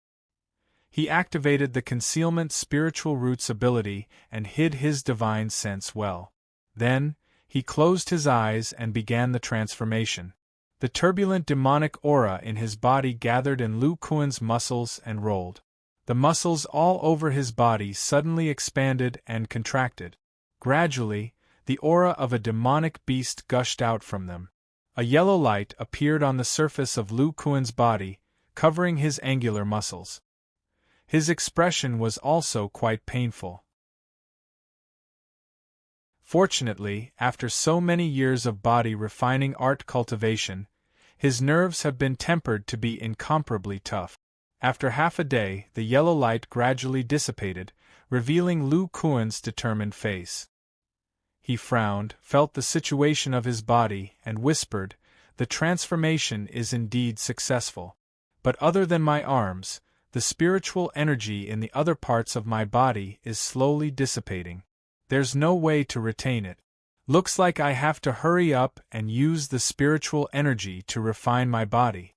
He activated the concealment spiritual roots ability and hid his divine sense well. Then, he closed his eyes and began the transformation. The turbulent demonic aura in his body gathered in Lu Kuan's muscles and rolled. The muscles all over his body suddenly expanded and contracted. Gradually, the aura of a demonic beast gushed out from them. A yellow light appeared on the surface of Lu Kuan's body, covering his angular muscles. His expression was also quite painful. Fortunately, after so many years of body refining art cultivation, his nerves have been tempered to be incomparably tough. After half a day, the yellow light gradually dissipated, revealing Lu Kuan's determined face. He frowned, felt the situation of his body, and whispered, "The transformation is indeed successful. But other than my arms, the spiritual energy in the other parts of my body is slowly dissipating. There's no way to retain it. Looks like I have to hurry up and use the spiritual energy to refine my body.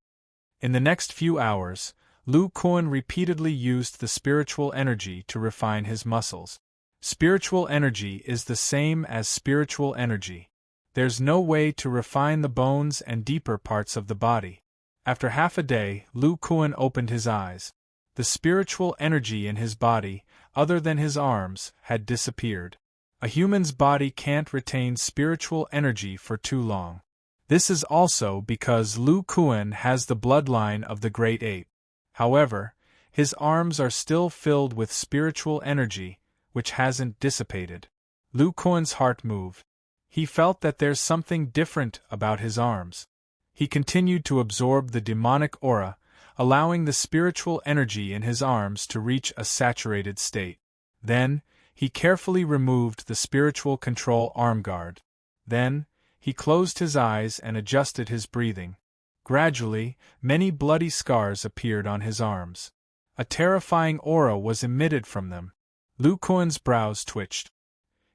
In the next few hours, Lu Kuan repeatedly used the spiritual energy to refine his muscles. Spiritual energy is the same as spiritual energy. There's no way to refine the bones and deeper parts of the body. After half a day, Lu Kuan opened his eyes. The spiritual energy in his body, other than his arms, had disappeared. A human's body can't retain spiritual energy for too long. This is also because Lu Kuan has the bloodline of the great ape. However, his arms are still filled with spiritual energy, which hasn't dissipated. Lu Kuan's heart moved. He felt that there's something different about his arms. He continued to absorb the demonic aura, allowing the spiritual energy in his arms to reach a saturated state. Then, he carefully removed the spiritual control arm guard. Then, he closed his eyes and adjusted his breathing. Gradually, many bloody scars appeared on his arms. A terrifying aura was emitted from them. Lu Kuan's brows twitched.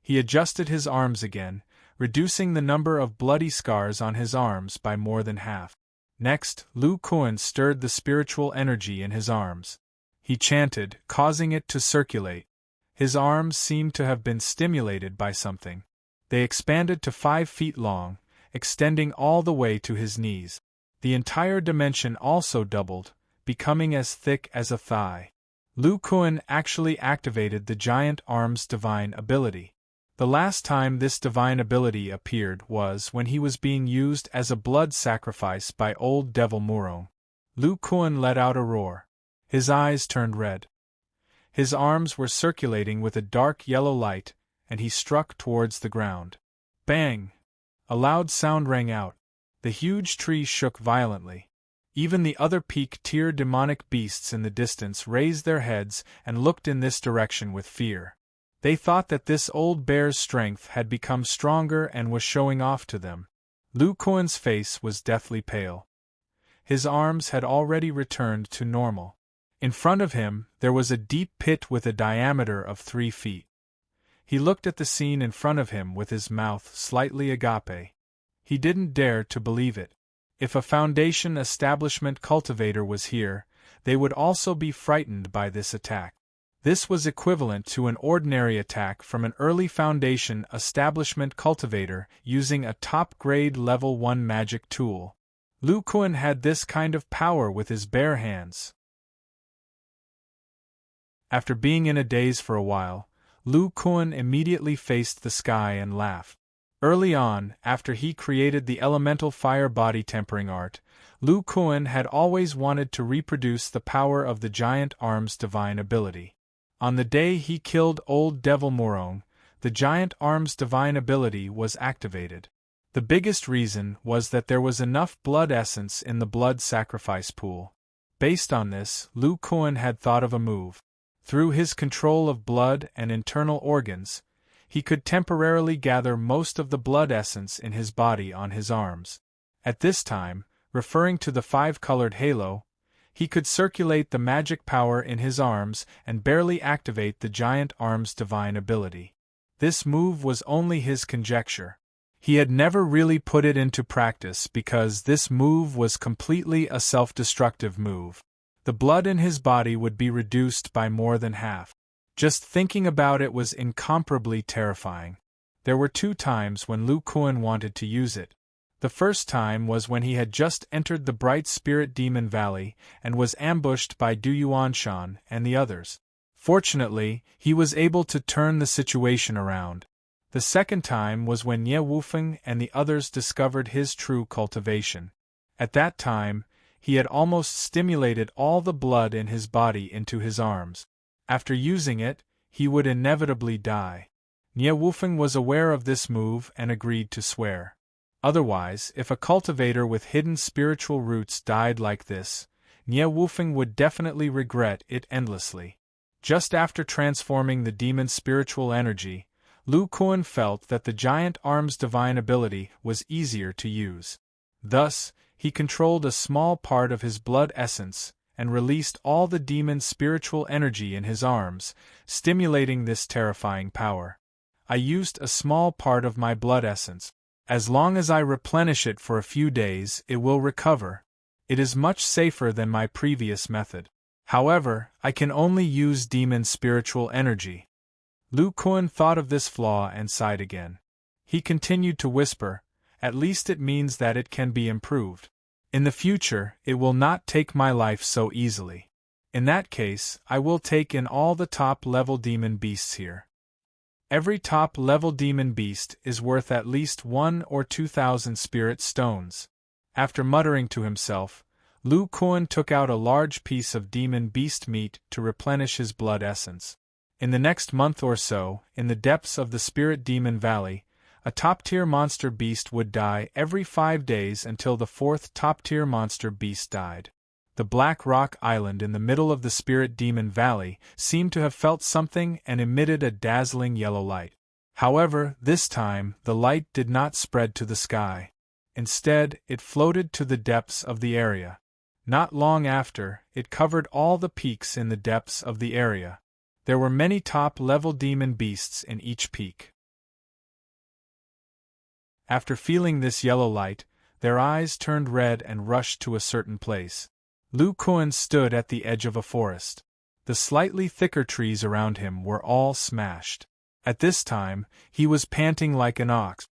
He adjusted his arms again, reducing the number of bloody scars on his arms by more than half. Next, Lu Kuan stirred the spiritual energy in his arms. He chanted, causing it to circulate. His arms seemed to have been stimulated by something. They expanded to 5 feet long, extending all the way to his knees. The entire dimension also doubled, becoming as thick as a thigh. Lu Kuan actually activated the giant arm's divine ability. The last time this divine ability appeared was when he was being used as a blood sacrifice by old Devil Murong. Lu Kuan let out a roar. His eyes turned red. His arms were circulating with a dark yellow light, and he struck towards the ground. Bang! A loud sound rang out. The huge tree shook violently. Even the other peak-tier demonic beasts in the distance raised their heads and looked in this direction with fear. They thought that this old bear's strength had become stronger and was showing off to them. Lu Kuan's face was deathly pale. His arms had already returned to normal. In front of him, there was a deep pit with a diameter of 3 feet. He looked at the scene in front of him with his mouth slightly agape. He didn't dare to believe it. If a Foundation establishment cultivator was here, they would also be frightened by this attack. This was equivalent to an ordinary attack from an early Foundation establishment cultivator using a top-grade level 1 magic tool. Lu Kuan had this kind of power with his bare hands. After being in a daze for a while, Lu Kuan immediately faced the sky and laughed. Early on, after he created the elemental fire body tempering art, Lu Kuan had always wanted to reproduce the power of the giant arm's divine ability. On the day he killed old Devil Murong, the giant arm's divine ability was activated. The biggest reason was that there was enough blood essence in the blood sacrifice pool. Based on this, Lu Kuan had thought of a move. Through his control of blood and internal organs, he could temporarily gather most of the blood essence in his body on his arms. At this time, referring to the 5-colored halo, he could circulate the magic power in his arms and barely activate the giant arm's divine ability. This move was only his conjecture. He had never really put it into practice because this move was completely a self-destructive move. The blood in his body would be reduced by more than half. Just thinking about it was incomparably terrifying. There were 2 times when Lu Kuan wanted to use it. The first time was when he had just entered the Bright Spirit Demon Valley and was ambushed by Du Yuanshan and the others. Fortunately, he was able to turn the situation around. The second time was when Nye Wufeng and the others discovered his true cultivation. At that time, he had almost stimulated all the blood in his body into his arms. After using it, he would inevitably die. Nye Wufeng was aware of this move and agreed to swear. Otherwise, if a cultivator with hidden spiritual roots died like this, Nye Wufeng would definitely regret it endlessly. Just after transforming the demon's spiritual energy, Lu Kuan felt that the giant arm's divine ability was easier to use. Thus, he controlled a small part of his blood essence, and released all the demon's spiritual energy in his arms, stimulating this terrifying power. I used a small part of my blood essence. As long as I replenish it for a few days, it will recover. It is much safer than my previous method. However, I can only use demon spiritual energy. Lu Kuan thought of this flaw and sighed again. He continued to whisper, "At least it means that it can be improved. In the future, it will not take my life so easily. In that case, I will take in all the top-level demon beasts here. Every top-level demon beast is worth at least 1 or 2,000 spirit stones." After muttering to himself, Lu Kuan took out a large piece of demon beast meat to replenish his blood essence. In the next month or so, in the depths of the Spirit Demon Valley, a top-tier monster beast would die every 5 days until the 4th top-tier monster beast died. The Black Rock Island in the middle of the Spirit Demon Valley seemed to have felt something and emitted a dazzling yellow light. However, this time, the light did not spread to the sky. Instead, it floated to the depths of the area. Not long after, it covered all the peaks in the depths of the area. There were many top-level demon beasts in each peak. After feeling this yellow light, their eyes turned red and rushed to a certain place. Lu Kuan stood at the edge of a forest. The slightly thicker trees around him were all smashed. At this time, he was panting like an ox.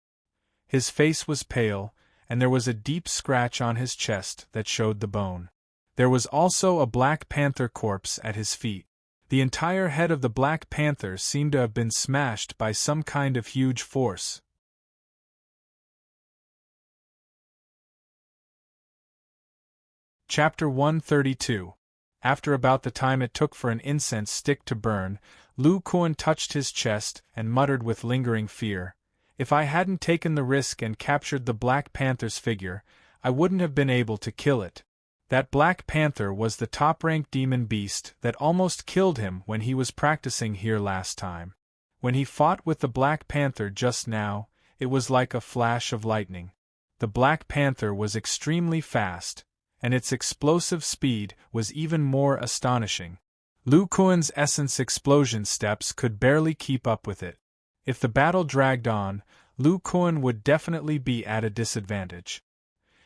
His face was pale, and there was a deep scratch on his chest that showed the bone. There was also a black panther corpse at his feet. The entire head of the Black Panther seemed to have been smashed by some kind of huge force. Chapter 132. After about the time it took for an incense stick to burn, Lu Kuan touched his chest and muttered with lingering fear, "If I hadn't taken the risk and captured the Black Panther's figure, I wouldn't have been able to kill it. That Black Panther was the top-ranked demon beast that almost killed him when he was practicing here last time. When he fought with the Black Panther just now, it was like a flash of lightning. The Black Panther was extremely fast, and its explosive speed was even more astonishing. Lu Kuan's essence explosion steps could barely keep up with it. If the battle dragged on, Lu Kuan would definitely be at a disadvantage.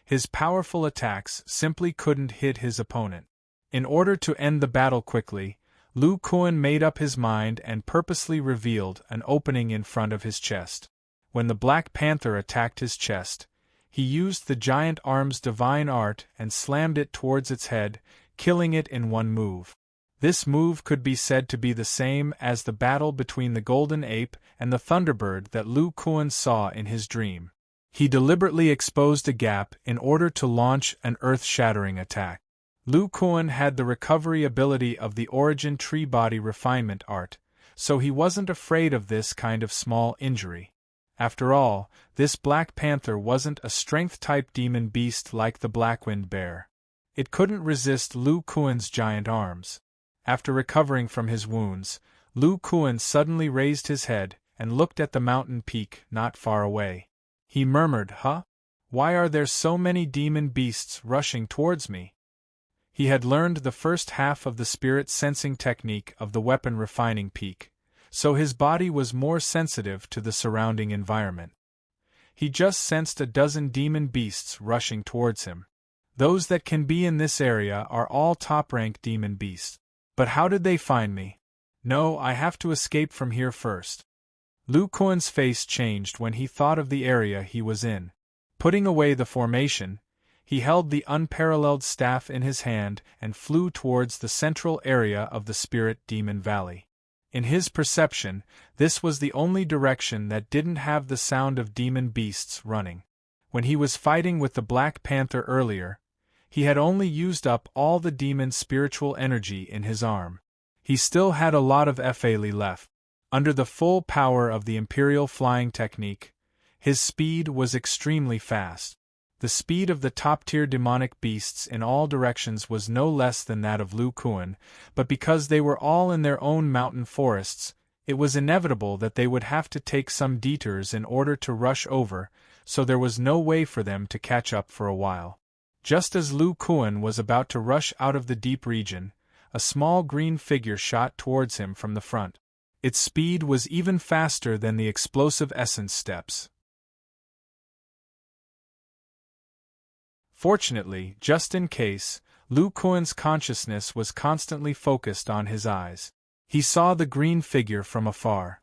His powerful attacks simply couldn't hit his opponent. In order to end the battle quickly, Lu Kuan made up his mind and purposely revealed an opening in front of his chest. When the Black Panther attacked his chest, he used the giant arm's divine art and slammed it towards its head, killing it in one move. This move could be said to be the same as the battle between the Golden Ape and the Thunderbird that Lu Kuan saw in his dream. He deliberately exposed a gap in order to launch an earth-shattering attack. Lu Kuan had the recovery ability of the Origin Tree Body Refinement art, so he wasn't afraid of this kind of small injury. After all, this Black Panther wasn't a strength-type demon beast like the Black-Winged Bear. It couldn't resist Lu Kuan's giant arms. After recovering from his wounds, Lu Kuan suddenly raised his head and looked at the mountain peak not far away. He murmured, "Huh? Why are there so many demon beasts rushing towards me?" He had learned the first half of the spirit sensing technique of the weapon refining peak, so his body was more sensitive to the surrounding environment. He just sensed a dozen demon beasts rushing towards him. Those that can be in this area are all top-rank demon beasts. But how did they find me? No, I have to escape from here first. Lu Kuan's face changed when he thought of the area he was in. Putting away the formation, he held the unparalleled staff in his hand and flew towards the central area of the Spirit Demon Valley. In his perception, this was the only direction that didn't have the sound of demon beasts running. When he was fighting with the Black Panther earlier, he had only used up all the demon's spiritual energy in his arm. He still had a lot of FALI left. Under the full power of the Imperial flying technique, his speed was extremely fast. The speed of the top-tier demonic beasts in all directions was no less than that of Lu Kuan, but because they were all in their own mountain forests, it was inevitable that they would have to take some detours in order to rush over, so there was no way for them to catch up for a while. Just as Lu Kuan was about to rush out of the deep region, a small green figure shot towards him from the front. Its speed was even faster than the explosive essence steps. Fortunately, just in case, Lu Kuan's consciousness was constantly focused on his eyes. He saw the green figure from afar.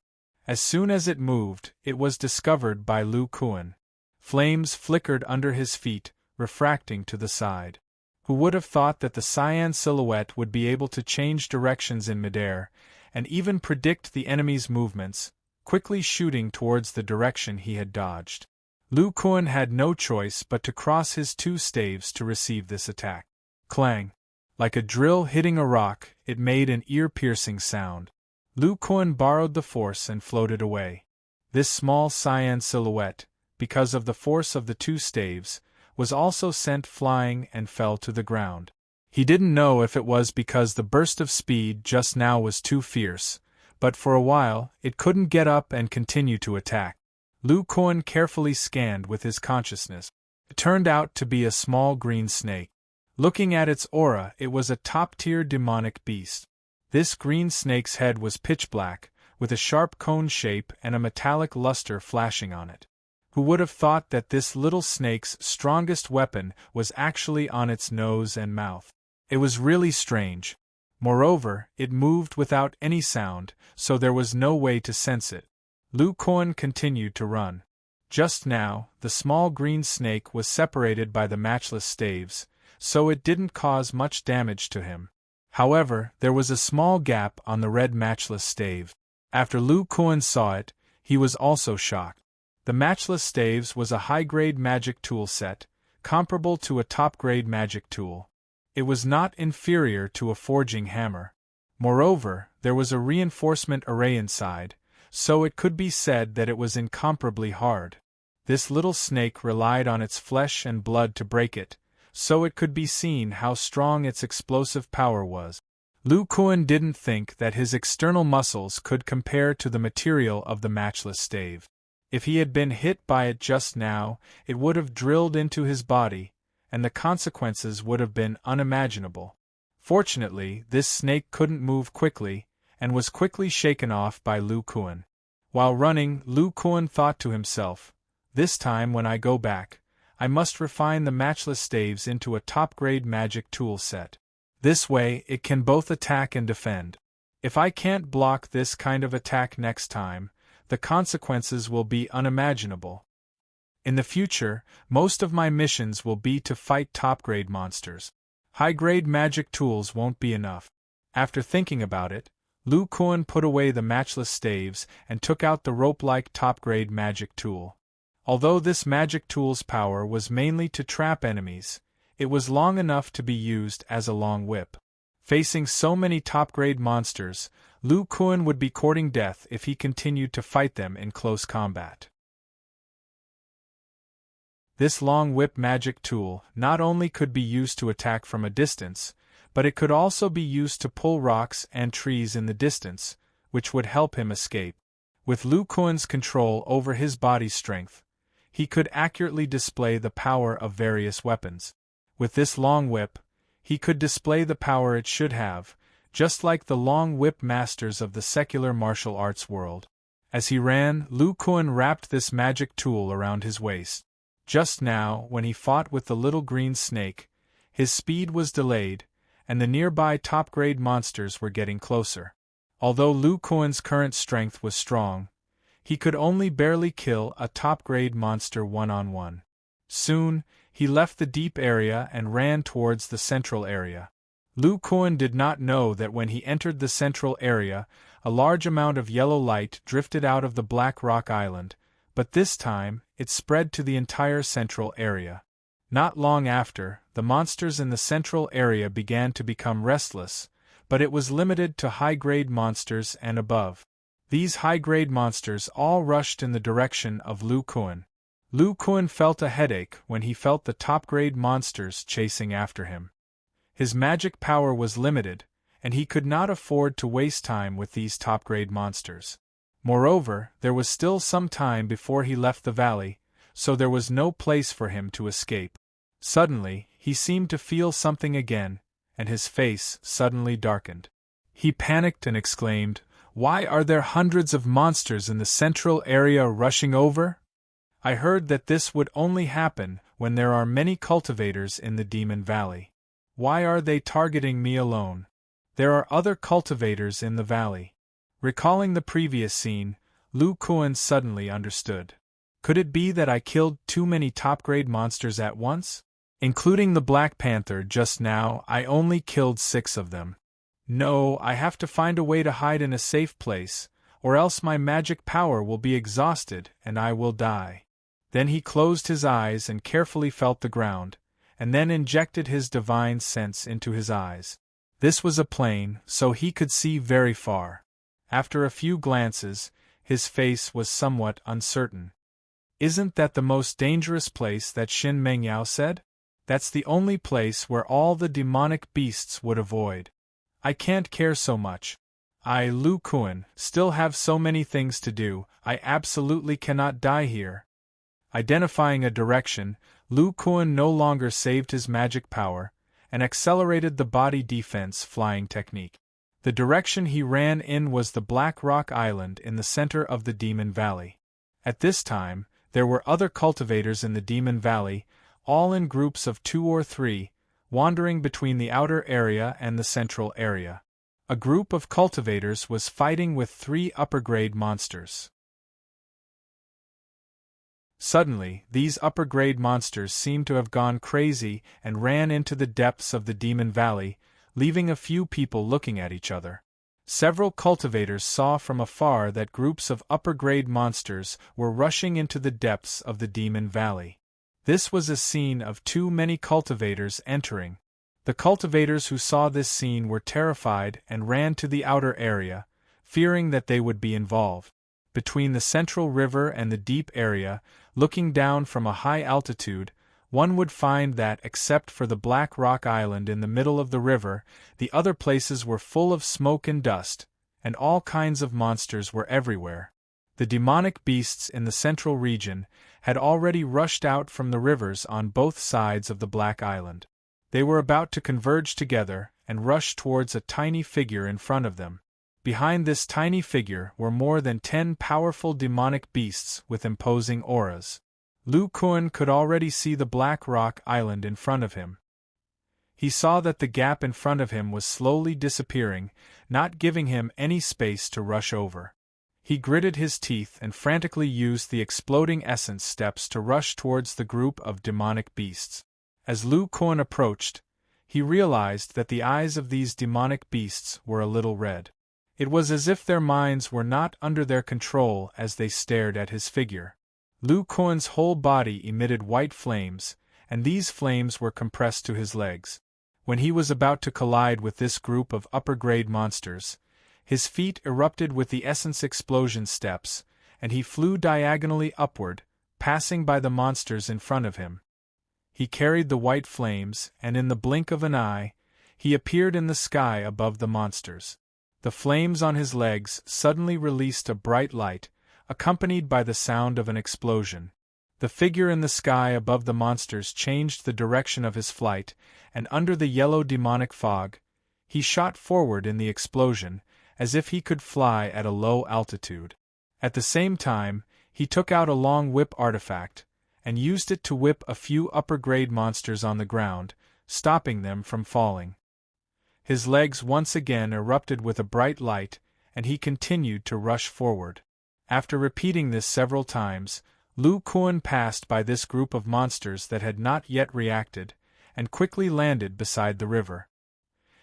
As soon as it moved, it was discovered by Lu Kuan. Flames flickered under his feet, refracting to the side. Who would have thought that the cyan silhouette would be able to change directions in midair, and even predict the enemy's movements, quickly shooting towards the direction he had dodged. Lu Kuan had no choice but to cross his two staves to receive this attack. Clang! Like a drill hitting a rock, it made an ear-piercing sound. Lu Kuan borrowed the force and floated away. This small cyan silhouette, because of the force of the two staves, was also sent flying and fell to the ground. He didn't know if it was because the burst of speed just now was too fierce, but for a while it couldn't get up and continue to attack. Lu Kuan carefully scanned with his consciousness. It turned out to be a small green snake. Looking at its aura, it was a top-tier demonic beast. This green snake's head was pitch black, with a sharp cone shape and a metallic luster flashing on it. Who would have thought that this little snake's strongest weapon was actually on its nose and mouth? It was really strange. Moreover, it moved without any sound, so there was no way to sense it. Lu Kuan continued to run. Just now, the small green snake was separated by the matchless staves, so it didn't cause much damage to him. However, there was a small gap on the red matchless stave. After Lu Kuan saw it, he was also shocked. The matchless staves was a high-grade magic tool set, comparable to a top-grade magic tool. It was not inferior to a forging hammer. Moreover, there was a reinforcement array inside, so it could be said that it was incomparably hard. This little snake relied on its flesh and blood to break it, so it could be seen how strong its explosive power was. Lu Kuan didn't think that his external muscles could compare to the material of the matchless stave. If he had been hit by it just now, it would have drilled into his body, and the consequences would have been unimaginable. Fortunately, this snake couldn't move quickly, and was quickly shaken off by Lu Kuan. While running, Lu Kuan thought to himself, "This time when I go back, I must refine the matchless staves into a top-grade magic tool set. This way, it can both attack and defend. If I can't block this kind of attack next time, the consequences will be unimaginable. In the future, most of my missions will be to fight top-grade monsters. High-grade magic tools won't be enough." After thinking about it, Lu Kuan put away the matchless staves and took out the rope-like top-grade magic tool. Although this magic tool's power was mainly to trap enemies, it was long enough to be used as a long whip. Facing so many top-grade monsters, Lu Kuan would be courting death if he continued to fight them in close combat. This long whip magic tool not only could be used to attack from a distance, but it could also be used to pull rocks and trees in the distance, which would help him escape. With Lu Kuan's control over his body strength, he could accurately display the power of various weapons. With this long whip, he could display the power it should have, just like the long whip masters of the secular martial arts world. As he ran, Lu Kuan wrapped this magic tool around his waist. Just now, when he fought with the little green snake, his speed was delayed, and the nearby top-grade monsters were getting closer. Although Lu Kuan's current strength was strong, he could only barely kill a top-grade monster one-on-one. Soon, he left the deep area and ran towards the central area. Lu Kuan did not know that when he entered the central area, a large amount of yellow light drifted out of the Black Rock Island, but this time, it spread to the entire central area. Not long after, the monsters in the central area began to become restless, but it was limited to high-grade monsters and above. These high-grade monsters all rushed in the direction of Lu Kuan. Lu Kuan felt a headache when he felt the top-grade monsters chasing after him. His magic power was limited, and he could not afford to waste time with these top-grade monsters. Moreover, there was still some time before he left the valley, so there was no place for him to escape. Suddenly, he seemed to feel something again, and his face suddenly darkened. He panicked and exclaimed, "Why are there hundreds of monsters in the central area rushing over? I heard that this would only happen when there are many cultivators in the Demon Valley. Why are they targeting me alone? There are other cultivators in the valley." Recalling the previous scene, Lu Kuan suddenly understood. Could it be that I killed too many top-grade monsters at once? Including the Black Panther just now, I only killed 6 of them. No, I have to find a way to hide in a safe place, or else my magic power will be exhausted and I will die. Then he closed his eyes and carefully felt the ground, and then injected his divine sense into his eyes. This was a plain, so he could see very far. After a few glances, his face was somewhat uncertain. "Isn't that the most dangerous place that Shin Mengyao said? That's the only place where all the demonic beasts would avoid. I can't care so much. I, Lu Kuan, still have so many things to do, I absolutely cannot die here." Identifying a direction, Lu Kuan no longer saved his magic power, and accelerated the body defense flying technique. The direction he ran in was the Black Rock Island in the center of the Demon Valley. At this time, there were other cultivators in the Demon Valley, all in groups of 2 or 3, wandering between the outer area and the central area. A group of cultivators was fighting with 3 upper-grade monsters. Suddenly, these upper-grade monsters seemed to have gone crazy and ran into the depths of the Demon Valley, leaving a few people looking at each other. Several cultivators saw from afar that groups of upper-grade monsters were rushing into the depths of the Demon Valley. This was a scene of too many cultivators entering. The cultivators who saw this scene were terrified and ran to the outer area, fearing that they would be involved. Between the central river and the deep area, looking down from a high altitude, one would find that, except for the Black Rock Island in the middle of the river, the other places were full of smoke and dust, and all kinds of monsters were everywhere. The demonic beasts in the central region had already rushed out from the rivers on both sides of the Black Island. They were about to converge together and rush towards a tiny figure in front of them. Behind this tiny figure were more than 10 powerful demonic beasts with imposing auras. Lu Kuan could already see the Black Rock Island in front of him. He saw that the gap in front of him was slowly disappearing, not giving him any space to rush over. He gritted his teeth and frantically used the exploding essence steps to rush towards the group of demonic beasts. As Lu Kuan approached, he realized that the eyes of these demonic beasts were a little red. It was as if their minds were not under their control as they stared at his figure. Lu Kuan's whole body emitted white flames, and these flames were compressed to his legs. When he was about to collide with this group of upper-grade monsters, his feet erupted with the essence explosion steps, and he flew diagonally upward, passing by the monsters in front of him. He carried the white flames, and in the blink of an eye, he appeared in the sky above the monsters. The flames on his legs suddenly released a bright light, accompanied by the sound of an explosion. The figure in the sky above the monsters changed the direction of his flight, and under the yellow demonic fog, he shot forward in the explosion, as if he could fly at a low altitude. At the same time, he took out a long whip artifact, and used it to whip a few upper-grade monsters on the ground, stopping them from falling. His legs once again erupted with a bright light, and he continued to rush forward. After repeating this several times, Lu Kuan passed by this group of monsters that had not yet reacted, and quickly landed beside the river.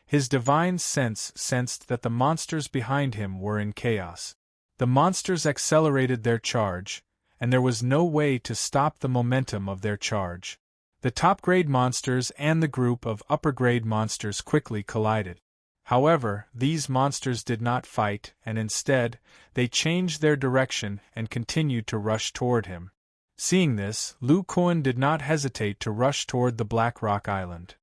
His divine sense sensed that the monsters behind him were in chaos. The monsters accelerated their charge, and there was no way to stop the momentum of their charge. The top-grade monsters and the group of upper-grade monsters quickly collided. However, these monsters did not fight, and instead, they changed their direction and continued to rush toward him. Seeing this, Lu Kuan did not hesitate to rush toward the Black Rock Island.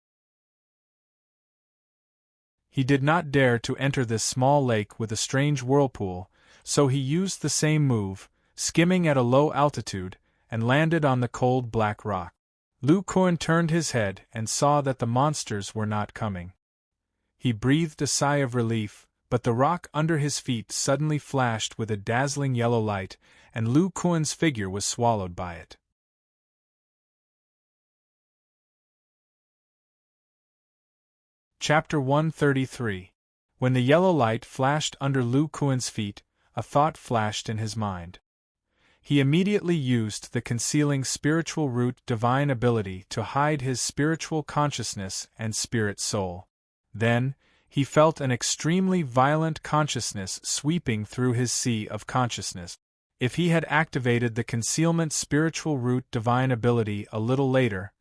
He did not dare to enter this small lake with a strange whirlpool, so he used the same move, skimming at a low altitude, and landed on the cold black rock. Lu Kuan turned his head and saw that the monsters were not coming. He breathed a sigh of relief, but the rock under his feet suddenly flashed with a dazzling yellow light, and Lu Kuan's figure was swallowed by it. Chapter 133. When the yellow light flashed under Lu Kuan's feet, a thought flashed in his mind. He immediately used the concealing spiritual root divine ability to hide his spiritual consciousness and spirit soul. Then, he felt an extremely violent consciousness sweeping through his sea of consciousness. If he had activated the concealment spiritual root divine ability a little later,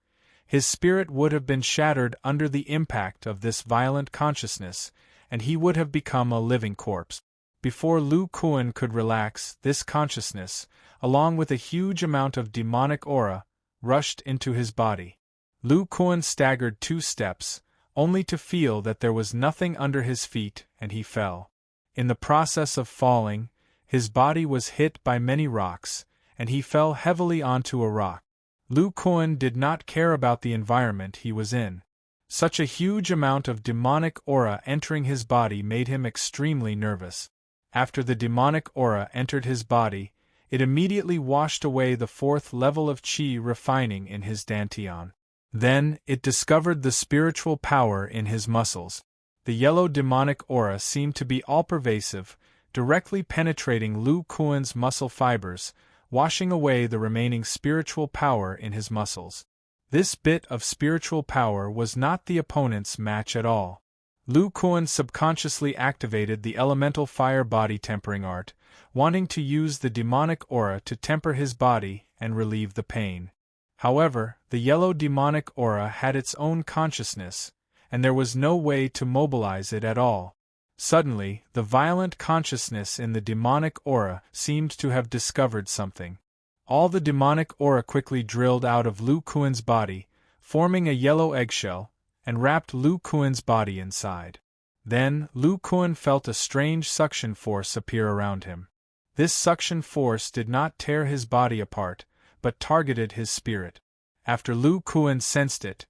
his spirit would have been shattered under the impact of this violent consciousness, and he would have become a living corpse. Before Lu Kuan could relax, this consciousness, along with a huge amount of demonic aura, rushed into his body. Lu Kuan staggered 2 steps, only to feel that there was nothing under his feet, and he fell. In the process of falling, his body was hit by many rocks, and he fell heavily onto a rock. Lu Kuan did not care about the environment he was in. Such a huge amount of demonic aura entering his body made him extremely nervous. After the demonic aura entered his body, it immediately washed away the 4th level of qi refining in his dantian. Then, it discovered the spiritual power in his muscles. The yellow demonic aura seemed to be all-pervasive, directly penetrating Lu Kuan's muscle fibers, washing away the remaining spiritual power in his muscles. This bit of spiritual power was not the opponent's match at all. Lu Kuan subconsciously activated the elemental fire body tempering art, wanting to use the demonic aura to temper his body and relieve the pain. However, the yellow demonic aura had its own consciousness, and there was no way to mobilize it at all. Suddenly, the violent consciousness in the demonic aura seemed to have discovered something. All the demonic aura quickly drilled out of Lu Kuan's body, forming a yellow eggshell, and wrapped Lu Kuan's body inside. Then, Lu Kuan felt a strange suction force appear around him. This suction force did not tear his body apart, but targeted his spirit. After Lu Kuan sensed it,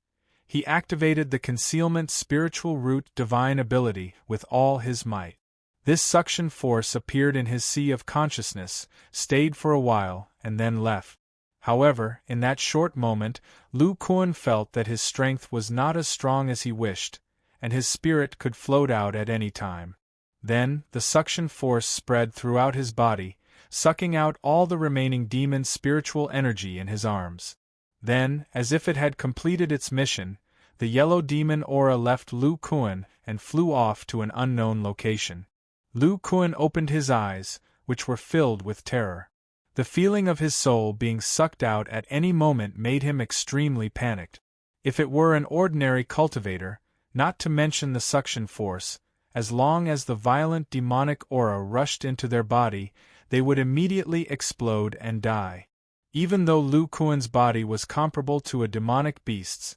he activated the concealment spiritual root divine ability with all his might. This suction force appeared in his sea of consciousness, stayed for a while, and then left. However, in that short moment, Lu Kuan felt that his strength was not as strong as he wished, and his spirit could float out at any time. Then, the suction force spread throughout his body, sucking out all the remaining demon spiritual energy in his arms. Then, as if it had completed its mission, the yellow demon aura left Lu Kuan and flew off to an unknown location. Lu Kuan opened his eyes, which were filled with terror. The feeling of his soul being sucked out at any moment made him extremely panicked. If it were an ordinary cultivator, not to mention the suction force, as long as the violent demonic aura rushed into their body, they would immediately explode and die. Even though Lu Kuan's body was comparable to a demonic beast's,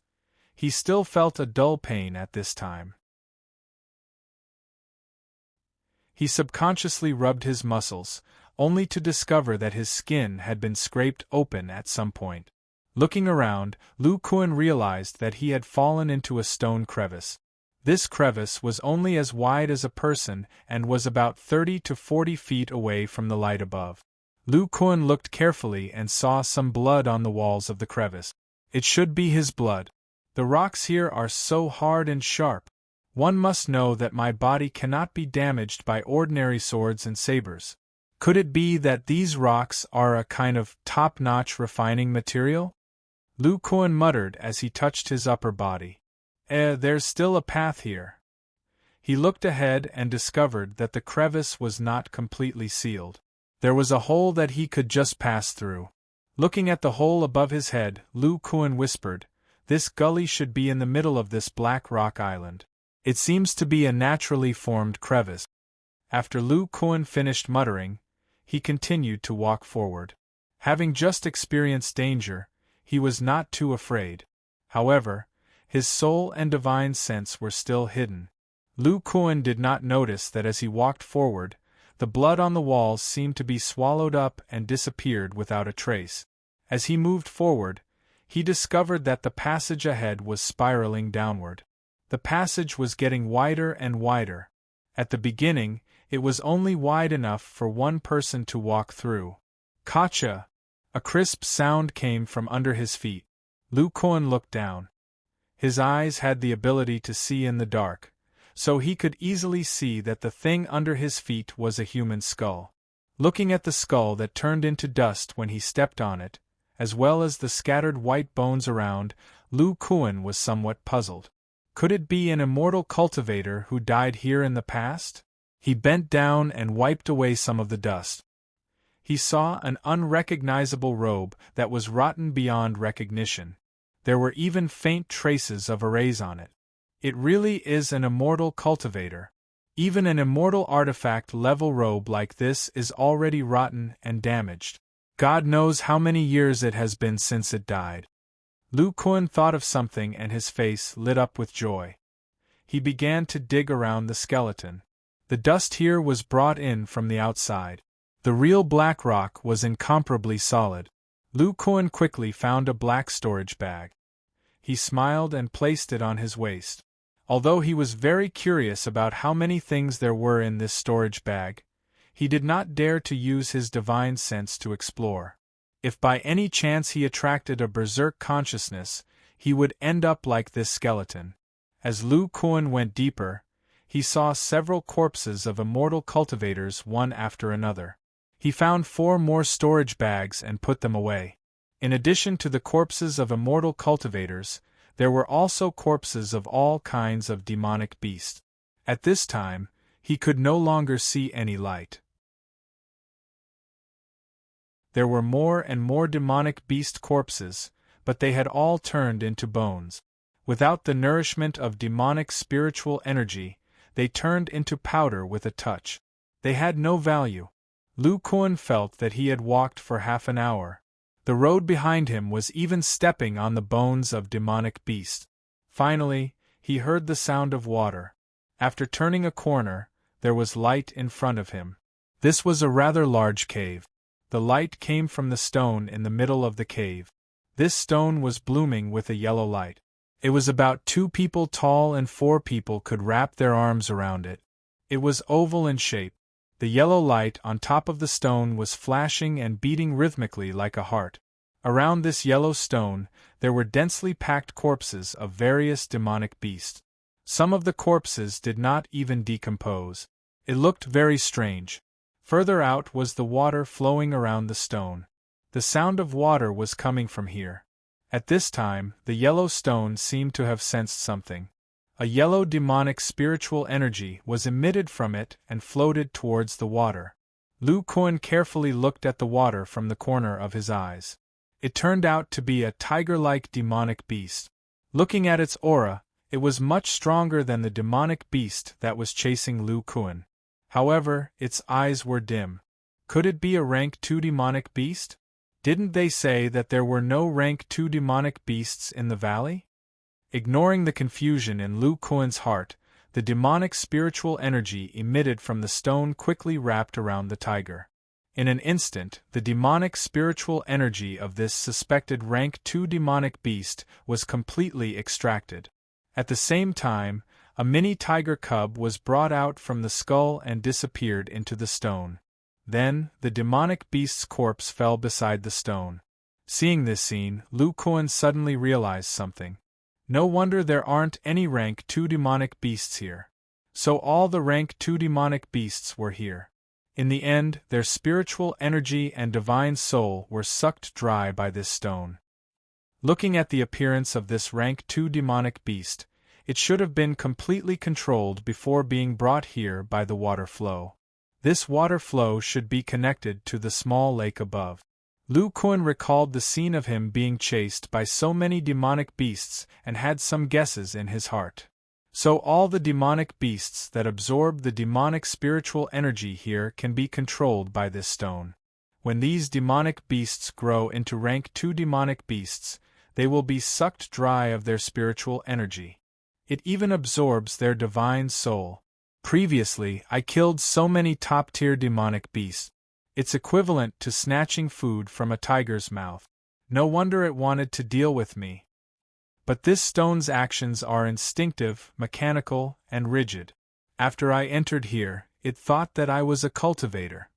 he still felt a dull pain at this time. He subconsciously rubbed his muscles, only to discover that his skin had been scraped open at some point. Looking around, Lu Kuan realized that he had fallen into a stone crevice. This crevice was only as wide as a person and was about 30 to 40 feet away from the light above. Lu Kuan looked carefully and saw some blood on the walls of the crevice. It should be his blood. The rocks here are so hard and sharp. One must know that my body cannot be damaged by ordinary swords and sabers. Could it be that these rocks are a kind of top-notch refining material? Lu Kuan muttered as he touched his upper body. There's still a path here. He looked ahead and discovered that the crevice was not completely sealed. There was a hole that he could just pass through. Looking at the hole above his head, Lu Kuan whispered, "This gully should be in the middle of this black rock island. It seems to be a naturally formed crevice." After Lu Kuan finished muttering, he continued to walk forward. Having just experienced danger, he was not too afraid. However, his soul and divine sense were still hidden. Lu Kuan did not notice that as he walked forward, the blood on the walls seemed to be swallowed up and disappeared without a trace. As he moved forward, he discovered that the passage ahead was spiraling downward. The passage was getting wider and wider. At the beginning, it was only wide enough for one person to walk through. Gotcha! A crisp sound came from under his feet. Lu Kuan looked down. His eyes had the ability to see in the dark, so he could easily see that the thing under his feet was a human skull. Looking at the skull that turned into dust when he stepped on it, as well as the scattered white bones around, Lu Kuan was somewhat puzzled. Could it be an immortal cultivator who died here in the past? He bent down and wiped away some of the dust. He saw an unrecognizable robe that was rotten beyond recognition. There were even faint traces of erase on it. It really is an immortal cultivator. Even an immortal artifact-level robe like this is already rotten and damaged. God knows how many years it has been since it died. Lu Kuan thought of something and his face lit up with joy. He began to dig around the skeleton. The dust here was brought in from the outside. The real black rock was incomparably solid. Lu Kuan quickly found a black storage bag. He smiled and placed it on his waist. Although he was very curious about how many things there were in this storage bag, he did not dare to use his divine sense to explore. If by any chance he attracted a berserk consciousness, he would end up like this skeleton. As Lu Kuan went deeper, he saw several corpses of immortal cultivators one after another. He found 4 more storage bags and put them away. In addition to the corpses of immortal cultivators, there were also corpses of all kinds of demonic beasts. At this time, he could no longer see any light. There were more and more demonic beast corpses, but they had all turned into bones. Without the nourishment of demonic spiritual energy, they turned into powder with a touch. They had no value. Lu Kuan felt that he had walked for half an hour. The road behind him was even stepping on the bones of demonic beasts. Finally, he heard the sound of water. After turning a corner, there was light in front of him. This was a rather large cave. The light came from the stone in the middle of the cave. This stone was blooming with a yellow light. It was about 2 people tall and 4 people could wrap their arms around it. It was oval in shape. The yellow light on top of the stone was flashing and beating rhythmically like a heart. Around this yellow stone, there were densely packed corpses of various demonic beasts. Some of the corpses did not even decompose. It looked very strange. Further out was the water flowing around the stone. The sound of water was coming from here. At this time, the yellow stone seemed to have sensed something. A yellow demonic spiritual energy was emitted from it and floated towards the water. Lu Kuan carefully looked at the water from the corner of his eyes. It turned out to be a tiger-like demonic beast. Looking at its aura, it was much stronger than the demonic beast that was chasing Lu Kuan. However, its eyes were dim. Could it be a rank 2 demonic beast? Didn't they say that there were no rank 2 demonic beasts in the valley? Ignoring the confusion in Lu Kuan's heart, the demonic spiritual energy emitted from the stone quickly wrapped around the tiger. In an instant, the demonic spiritual energy of this suspected rank 2 demonic beast was completely extracted. At the same time, a mini tiger cub was brought out from the skull and disappeared into the stone. Then, the demonic beast's corpse fell beside the stone. Seeing this scene, Lu Kuan suddenly realized something. No wonder there aren't any rank 2 demonic beasts here. So all the rank 2 demonic beasts were here. In the end, their spiritual energy and divine soul were sucked dry by this stone. Looking at the appearance of this rank 2 demonic beast, it should have been completely controlled before being brought here by the water flow. This water flow should be connected to the small lake above. Lu Kuan recalled the scene of him being chased by so many demonic beasts and had some guesses in his heart. So all the demonic beasts that absorb the demonic spiritual energy here can be controlled by this stone. When these demonic beasts grow into rank 2 demonic beasts, they will be sucked dry of their spiritual energy. It even absorbs their divine soul. Previously, I killed so many top-tier demonic beasts. It's equivalent to snatching food from a tiger's mouth. No wonder it wanted to deal with me. But this stone's actions are instinctive, mechanical, and rigid. After I entered here, it thought that I was a cultivator.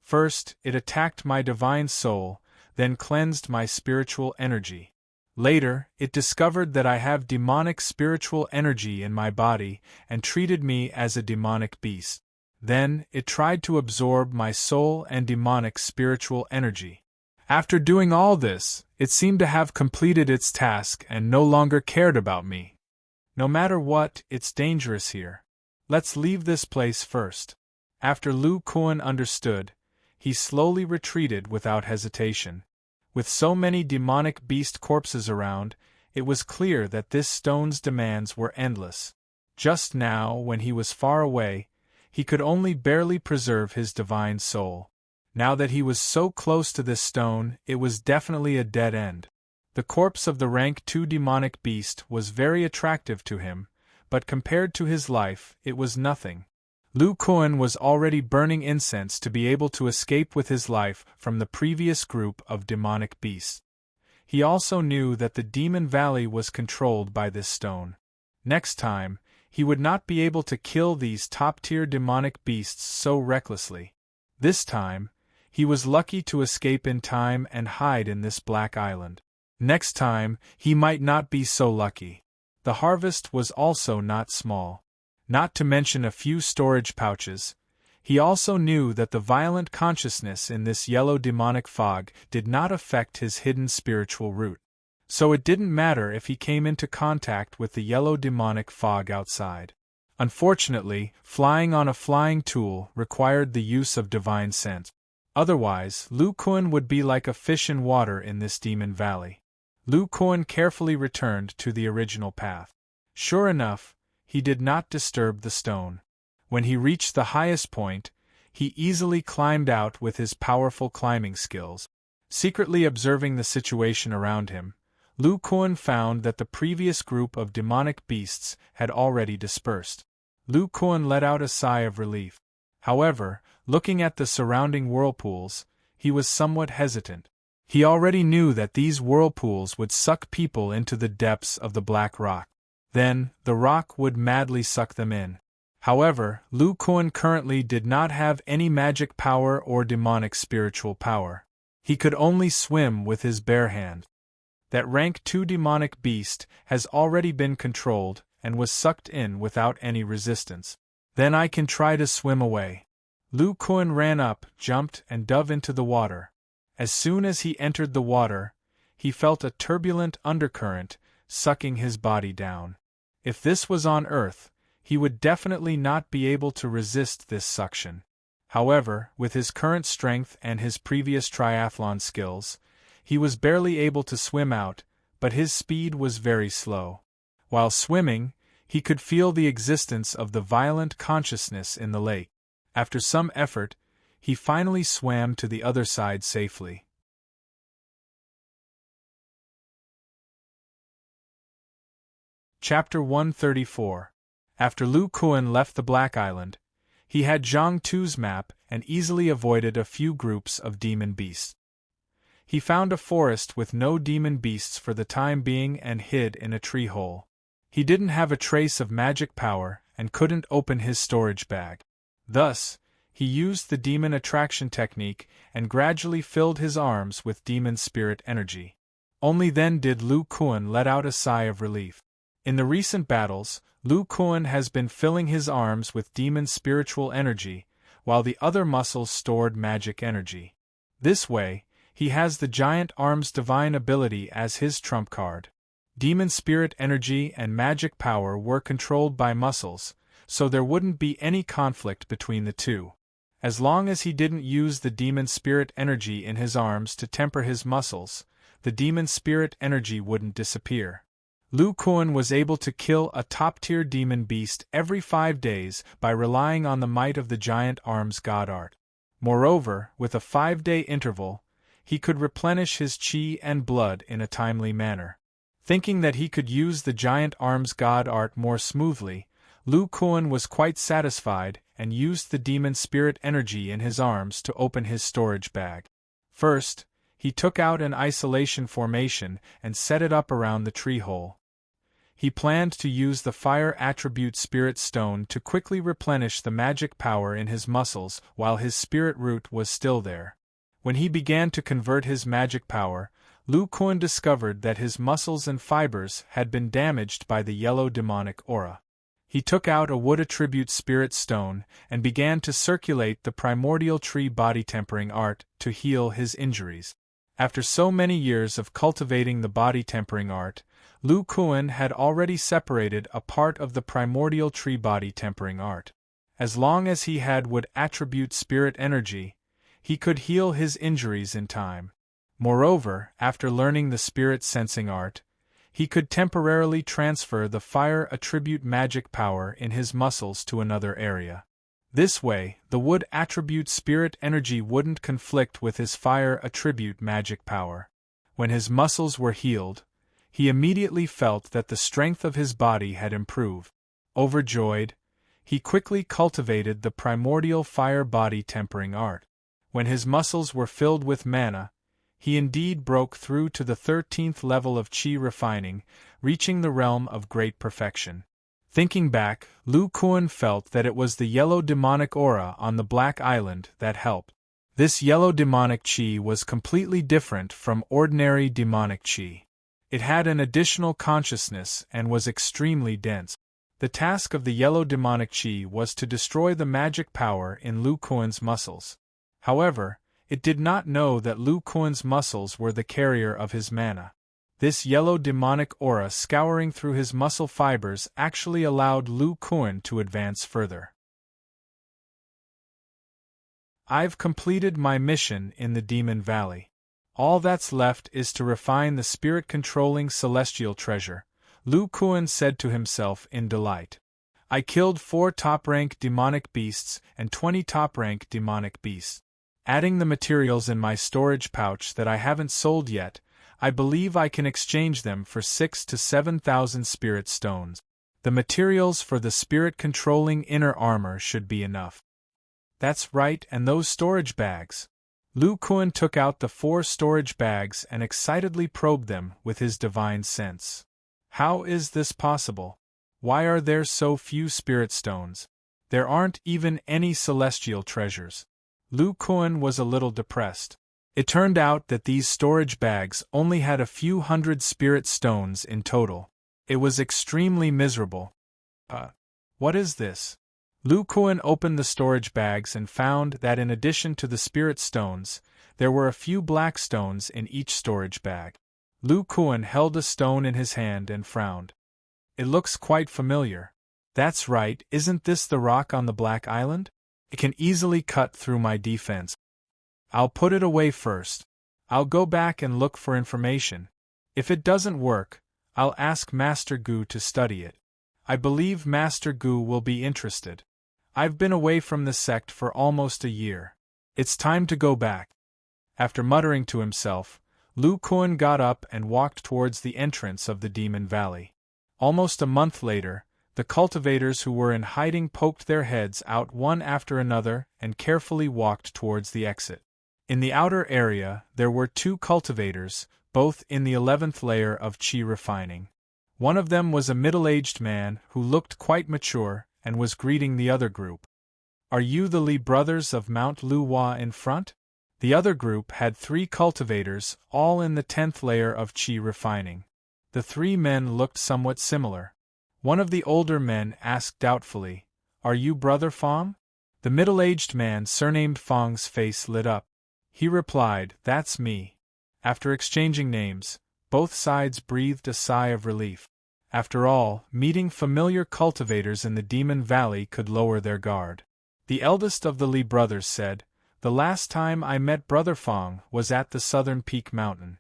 First, it attacked my divine soul, then cleansed my spiritual energy. Later, it discovered that I have demonic spiritual energy in my body and treated me as a demonic beast. Then, it tried to absorb my soul and demonic spiritual energy. After doing all this, it seemed to have completed its task and no longer cared about me. No matter what, it's dangerous here. Let's leave this place first. After Lu Kuan understood, he slowly retreated without hesitation. With so many demonic beast corpses around, it was clear that this stone's demands were endless. Just now, when he was far away, he could only barely preserve his divine soul. Now that he was so close to this stone, it was definitely a dead end. The corpse of the rank 2 demonic beast was very attractive to him, but compared to his life, it was nothing. Lu Kuan was already burning incense to be able to escape with his life from the previous group of demonic beasts. He also knew that the Demon Valley was controlled by this stone. Next time, he would not be able to kill these top-tier demonic beasts so recklessly. This time, he was lucky to escape in time and hide in this black island. Next time, he might not be so lucky. The harvest was also not small. Not to mention a few storage pouches. He also knew that the violent consciousness in this yellow demonic fog did not affect his hidden spiritual root. So it didn't matter if he came into contact with the yellow demonic fog outside. Unfortunately, flying on a flying tool required the use of divine scent. Otherwise, Lu Kuan would be like a fish in water in this demon valley. Lu Kuan carefully returned to the original path. Sure enough, he did not disturb the stone. When he reached the highest point, he easily climbed out with his powerful climbing skills. Secretly observing the situation around him, Lu Kuan found that the previous group of demonic beasts had already dispersed. Lu Kuan let out a sigh of relief. However, looking at the surrounding whirlpools, he was somewhat hesitant. He already knew that these whirlpools would suck people into the depths of the black rock. Then, the rock would madly suck them in. However, Lu Kuan currently did not have any magic power or demonic spiritual power. He could only swim with his bare hand. That rank 2 demonic beast has already been controlled and was sucked in without any resistance. Then I can try to swim away. Lu Kuan ran up, jumped, and dove into the water. As soon as he entered the water, he felt a turbulent undercurrent sucking his body down. If this was on Earth, he would definitely not be able to resist this suction. However, with his current strength and his previous triathlon skills, he was barely able to swim out, but his speed was very slow. While swimming, he could feel the existence of the violent consciousness in the lake. After some effort, he finally swam to the other side safely. Chapter 134. After Lu Kuan left the Black Island, he had Zhang Tu's map and easily avoided a few groups of demon beasts. He found a forest with no demon beasts for the time being and hid in a tree hole. He didn't have a trace of magic power and couldn't open his storage bag. Thus, he used the demon attraction technique and gradually filled his arms with demon spirit energy. Only then did Lu Kuan let out a sigh of relief. In the recent battles, Lu Kuan has been filling his arms with demon spiritual energy, while the other muscles stored magic energy. This way, he has the giant arm's divine ability as his trump card. Demon spirit energy and magic power were controlled by muscles, so there wouldn't be any conflict between the two. As long as he didn't use the demon spirit energy in his arms to temper his muscles, the demon spirit energy wouldn't disappear. Lu Kuan was able to kill a top-tier demon beast every 5 days by relying on the might of the giant arm's god art. Moreover, with a 5-day interval, he could replenish his chi and blood in a timely manner. Thinking that he could use the giant arm's god art more smoothly, Lu Kuan was quite satisfied and used the demon spirit energy in his arms to open his storage bag. First, he took out an isolation formation and set it up around the tree hole. He planned to use the fire attribute spirit stone to quickly replenish the magic power in his muscles while his spirit root was still there. When he began to convert his magic power, Lu Kuan discovered that his muscles and fibers had been damaged by the yellow demonic aura. He took out a wood attribute spirit stone and began to circulate the primordial tree body tempering art to heal his injuries. After so many years of cultivating the body tempering art, Lu Kuan had already separated a part of the primordial tree body tempering art. As long as he had wood attribute spirit energy, he could heal his injuries in time. Moreover, after learning the spirit sensing art, he could temporarily transfer the fire attribute magic power in his muscles to another area. This way, the wood attribute spirit energy wouldn't conflict with his fire attribute magic power. When his muscles were healed, he immediately felt that the strength of his body had improved. Overjoyed, he quickly cultivated the primordial fire body tempering art. When his muscles were filled with mana, he indeed broke through to the 13th level of chi refining, reaching the realm of great perfection. Thinking back, Lu Kuan felt that it was the yellow demonic aura on the Black Island that helped. This yellow demonic chi was completely different from ordinary demonic chi. It had an additional consciousness and was extremely dense. The task of the yellow demonic chi was to destroy the magic power in Lu Kuan's muscles. However, it did not know that Lu Kuan's muscles were the carrier of his mana. This yellow demonic aura scouring through his muscle fibers actually allowed Lu Kuan to advance further. I've completed my mission in the Demon Valley. All that's left is to refine the spirit-controlling celestial treasure, Lu Kuan said to himself in delight. I killed 4 top-rank demonic beasts and 20 top-rank demonic beasts. Adding the materials in my storage pouch that I haven't sold yet, I believe I can exchange them for 6,000 to 7,000 spirit stones. The materials for the spirit-controlling inner armor should be enough. That's right, and those storage bags. Lu Kuan took out the 4 storage bags and excitedly probed them with his divine sense. How is this possible? Why are there so few spirit stones? There aren't even any celestial treasures. Lu Kuan was a little depressed. It turned out that these storage bags only had a few hundred spirit stones in total. It was extremely miserable. What is this? Lu Kuan opened the storage bags and found that in addition to the spirit stones, there were a few black stones in each storage bag. Lu Kuan held a stone in his hand and frowned. It looks quite familiar. That's right, isn't this the rock on the Black Island? It can easily cut through my defense. I'll put it away first. I'll go back and look for information. If it doesn't work, I'll ask Master Gu to study it. I believe Master Gu will be interested. I've been away from the sect for almost a year. It's time to go back. After muttering to himself, Lu Kuan got up and walked towards the entrance of the Demon Valley. Almost a month later, the cultivators who were in hiding poked their heads out one after another and carefully walked towards the exit. In the outer area, there were 2 cultivators, both in the 11th layer of chi refining. One of them was a middle-aged man who looked quite mature and was greeting the other group. Are you the Li brothers of Mount Luhua in front? The other group had 3 cultivators, all in the 10th layer of chi refining. The 3 men looked somewhat similar. One of the older men asked doubtfully, Are you Brother Fong? The middle-aged man surnamed Fong's face lit up. He replied, That's me. After exchanging names, both sides breathed a sigh of relief. After all, meeting familiar cultivators in the Demon Valley could lower their guard. The eldest of the Li brothers said, The last time I met Brother Fong was at the Southern Peak Mountain.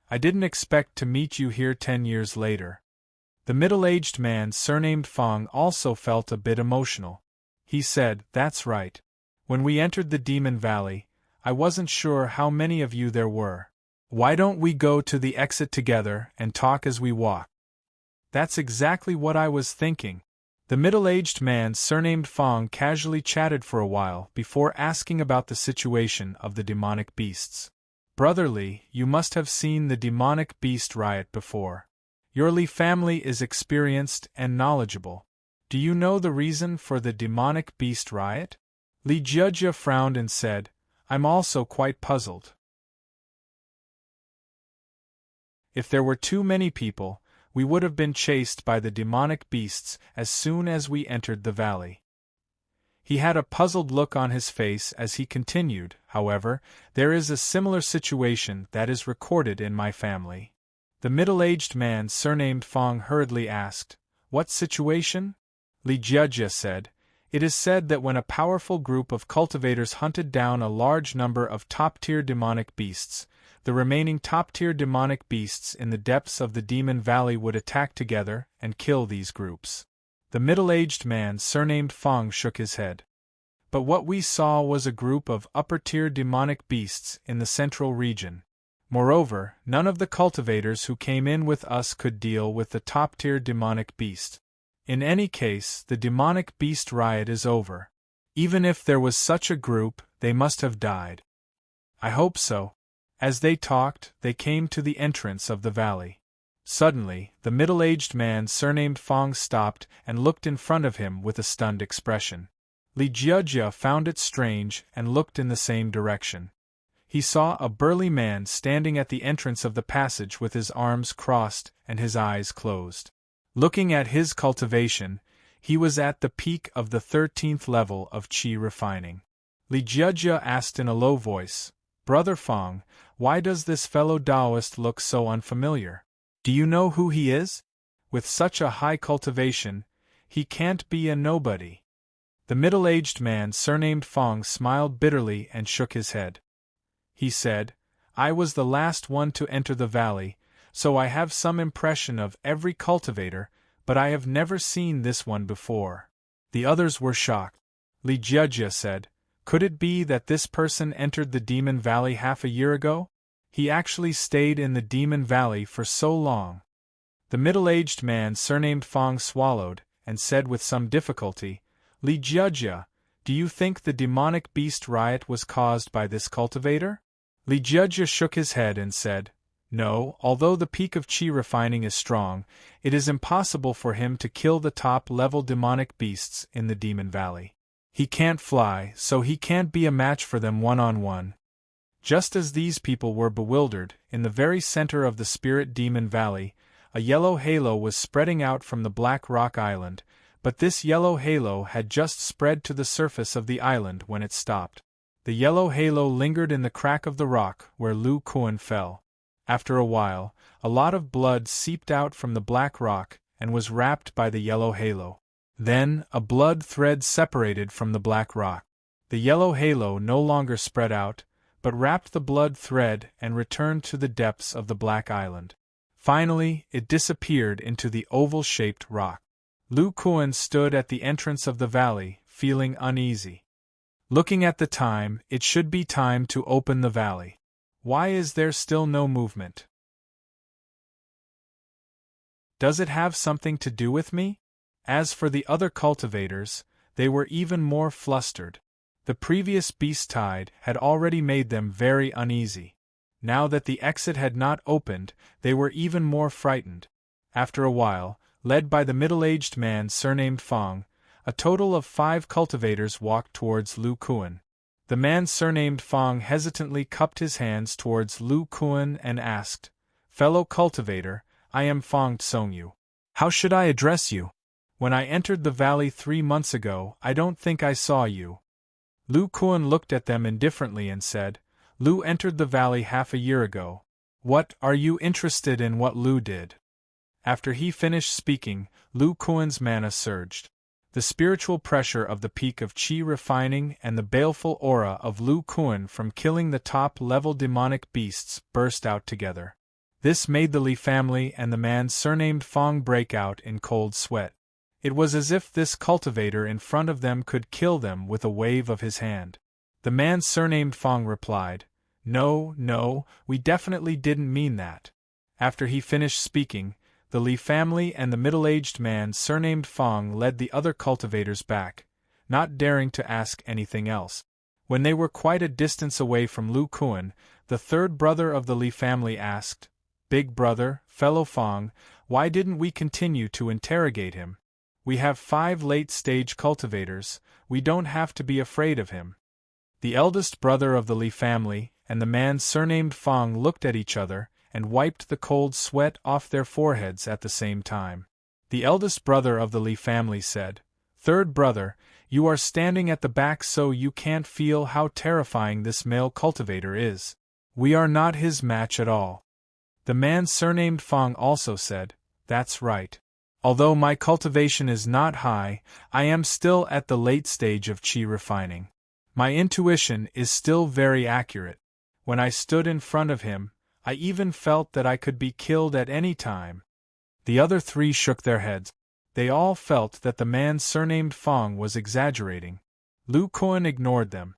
I didn't expect to meet you here 10 years later. The middle-aged man surnamed Fong also felt a bit emotional. He said, That's right. When we entered the Demon Valley, I wasn't sure how many of you there were. Why don't we go to the exit together and talk as we walk? That's exactly what I was thinking. The middle-aged man surnamed Fong casually chatted for a while before asking about the situation of the demonic beasts. Brother Li, you must have seen the demonic beast riot before. Your Li family is experienced and knowledgeable. Do you know the reason for the demonic beast riot? Li Jiejia frowned and said, I'm also quite puzzled. If there were too many people, we would have been chased by the demonic beasts as soon as we entered the valley. He had a puzzled look on his face as he continued, however, there is a similar situation that is recorded in my family. The middle-aged man surnamed Fong hurriedly asked, What situation? Li Jiejia said, It is said that when a powerful group of cultivators hunted down a large number of top-tier demonic beasts, the remaining top-tier demonic beasts in the depths of the Demon Valley would attack together and kill these groups. The middle-aged man surnamed Fong shook his head. But what we saw was a group of upper-tier demonic beasts in the central region. Moreover, none of the cultivators who came in with us could deal with the top-tier demonic beast. In any case, the demonic beast riot is over. Even if there was such a group, they must have died. I hope so. As they talked, they came to the entrance of the valley. Suddenly, the middle-aged man surnamed Fong stopped and looked in front of him with a stunned expression. Li Jiejia found it strange and looked in the same direction. He saw a burly man standing at the entrance of the passage with his arms crossed and his eyes closed. Looking at his cultivation, he was at the peak of the 13th level of qi refining. Li Jiejia asked in a low voice, Brother Fong, why does this fellow Taoist look so unfamiliar? Do you know who he is? With such a high cultivation, he can't be a nobody. The middle-aged man surnamed Fong smiled bitterly and shook his head. He said, I was the last one to enter the valley, so I have some impression of every cultivator, but I have never seen this one before. The others were shocked. Li Jiejia said, Could it be that this person entered the Demon Valley half a year ago? He actually stayed in the Demon Valley for so long. The middle-aged man surnamed Fong swallowed, and said with some difficulty, Li Jiejia, do you think the demonic beast riot was caused by this cultivator? Li Jiejia shook his head and said, No, although the peak of qi refining is strong, it is impossible for him to kill the top-level demonic beasts in the Demon Valley. He can't fly, so he can't be a match for them one-on-one. Just as these people were bewildered, in the very center of the Spirit Demon Valley, a yellow halo was spreading out from the Black Rock Island, but this yellow halo had just spread to the surface of the island when it stopped. The yellow halo lingered in the crack of the rock where Lu Kuan fell. After a while, a lot of blood seeped out from the black rock and was wrapped by the yellow halo. Then, a blood thread separated from the black rock. The yellow halo no longer spread out, but wrapped the blood thread and returned to the depths of the black island. Finally, it disappeared into the oval-shaped rock. Lu Kuan stood at the entrance of the valley, feeling uneasy. Looking at the time, it should be time to open the valley. Why is there still no movement? Does it have something to do with me? As for the other cultivators, they were even more flustered. The previous beast tide had already made them very uneasy. Now that the exit had not opened, they were even more frightened. After a while, led by the middle-aged man surnamed Fong, a total of 5 cultivators walked towards Lu Kuan. The man surnamed Fong hesitantly cupped his hands towards Lu Kuan and asked, Fellow cultivator, I am Fong Tsongyu. How should I address you? When I entered the valley 3 months ago, I don't think I saw you. Lu Kuan looked at them indifferently and said, Lu entered the valley half a year ago. What, are you interested in what Lu did? After he finished speaking, Lu Kuan's mana surged. The spiritual pressure of the peak of qi refining and the baleful aura of Lu Kuan from killing the top-level demonic beasts burst out together. This made the Li family and the man surnamed Fong break out in cold sweat. It was as if this cultivator in front of them could kill them with a wave of his hand. The man surnamed Fong replied, No, we definitely didn't mean that. After he finished speaking, the Li family and the middle-aged man surnamed Fong led the other cultivators back, not daring to ask anything else. When they were quite a distance away from Lu Kuan, the third brother of the Li family asked. Big brother, fellow Fong, why didn't we continue to interrogate him? We have 5 late-stage cultivators, we don't have to be afraid of him. The eldest brother of the Li family and the man surnamed Fong looked at each other and wiped the cold sweat off their foreheads at the same time. The eldest brother of the Li family said, Third brother, you are standing at the back so you can't feel how terrifying this male cultivator is. We are not his match at all. The man surnamed Fong also said, That's right. Although my cultivation is not high, I am still at the late stage of qi refining. My intuition is still very accurate. When I stood in front of him, I even felt that I could be killed at any time. The other 3 shook their heads. They all felt that the man surnamed Fong was exaggerating. Lu Kuan ignored them.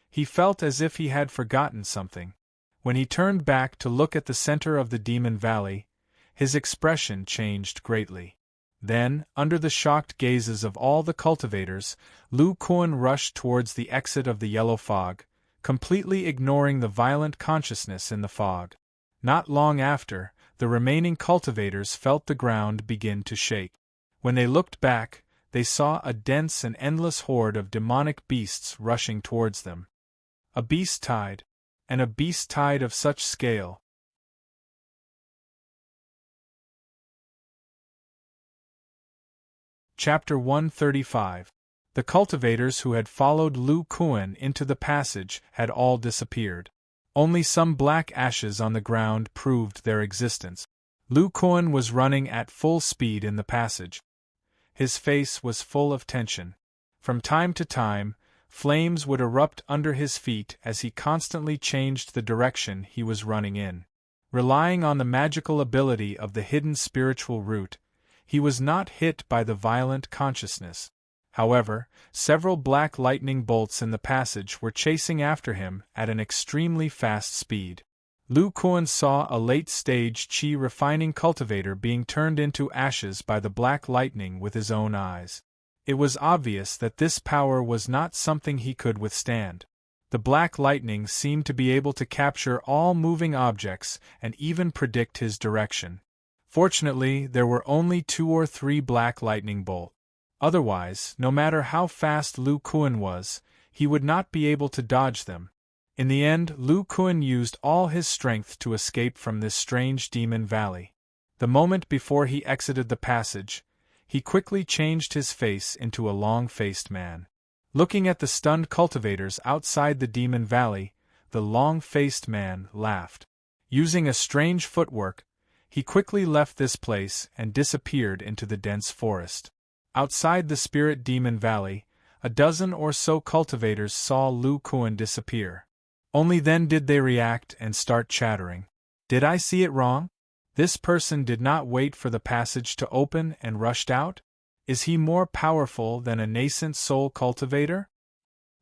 He felt as if he had forgotten something. When he turned back to look at the center of the Demon Valley, his expression changed greatly. Then, under the shocked gazes of all the cultivators, Lu Kuan rushed towards the exit of the yellow fog, completely ignoring the violent consciousness in the fog. Not long after, the remaining cultivators felt the ground begin to shake. When they looked back, they saw a dense and endless horde of demonic beasts rushing towards them. A beast tide, and a beast tide of such scale. Chapter 135. The cultivators who had followed Lu Kuan into the passage had all disappeared. Only some black ashes on the ground proved their existence. Lu Kuan was running at full speed in the passage. His face was full of tension. From time to time, flames would erupt under his feet as he constantly changed the direction he was running in. Relying on the magical ability of the hidden spiritual root, he was not hit by the violent consciousness. However, several black lightning bolts in the passage were chasing after him at an extremely fast speed. Lu Kuan saw a late-stage qi refining cultivator being turned into ashes by the black lightning with his own eyes. It was obvious that this power was not something he could withstand. The black lightning seemed to be able to capture all moving objects and even predict his direction. Fortunately, there were only 2 or 3 black lightning bolts. Otherwise, no matter how fast Lu Kuan was, he would not be able to dodge them. In the end, Lu Kuan used all his strength to escape from this strange demon valley. The moment before he exited the passage, he quickly changed his face into a long-faced man. Looking at the stunned cultivators outside the demon valley, the long-faced man laughed. Using a strange footwork, he quickly left this place and disappeared into the dense forest. Outside the spirit demon valley, a dozen or so cultivators saw Lu Kuan disappear. Only then did they react and start chattering. Did I see it wrong? This person did not wait for the passage to open and rushed out? Is he more powerful than a nascent soul cultivator?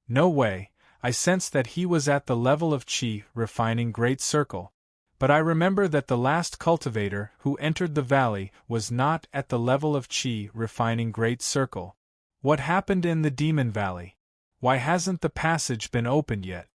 No way, I sensed that he was at the level of qi refining Great Circle. But I remember that the last cultivator who entered the valley was not at the level of qi refining Great Circle. What happened in the Demon Valley? Why hasn't the passage been opened yet?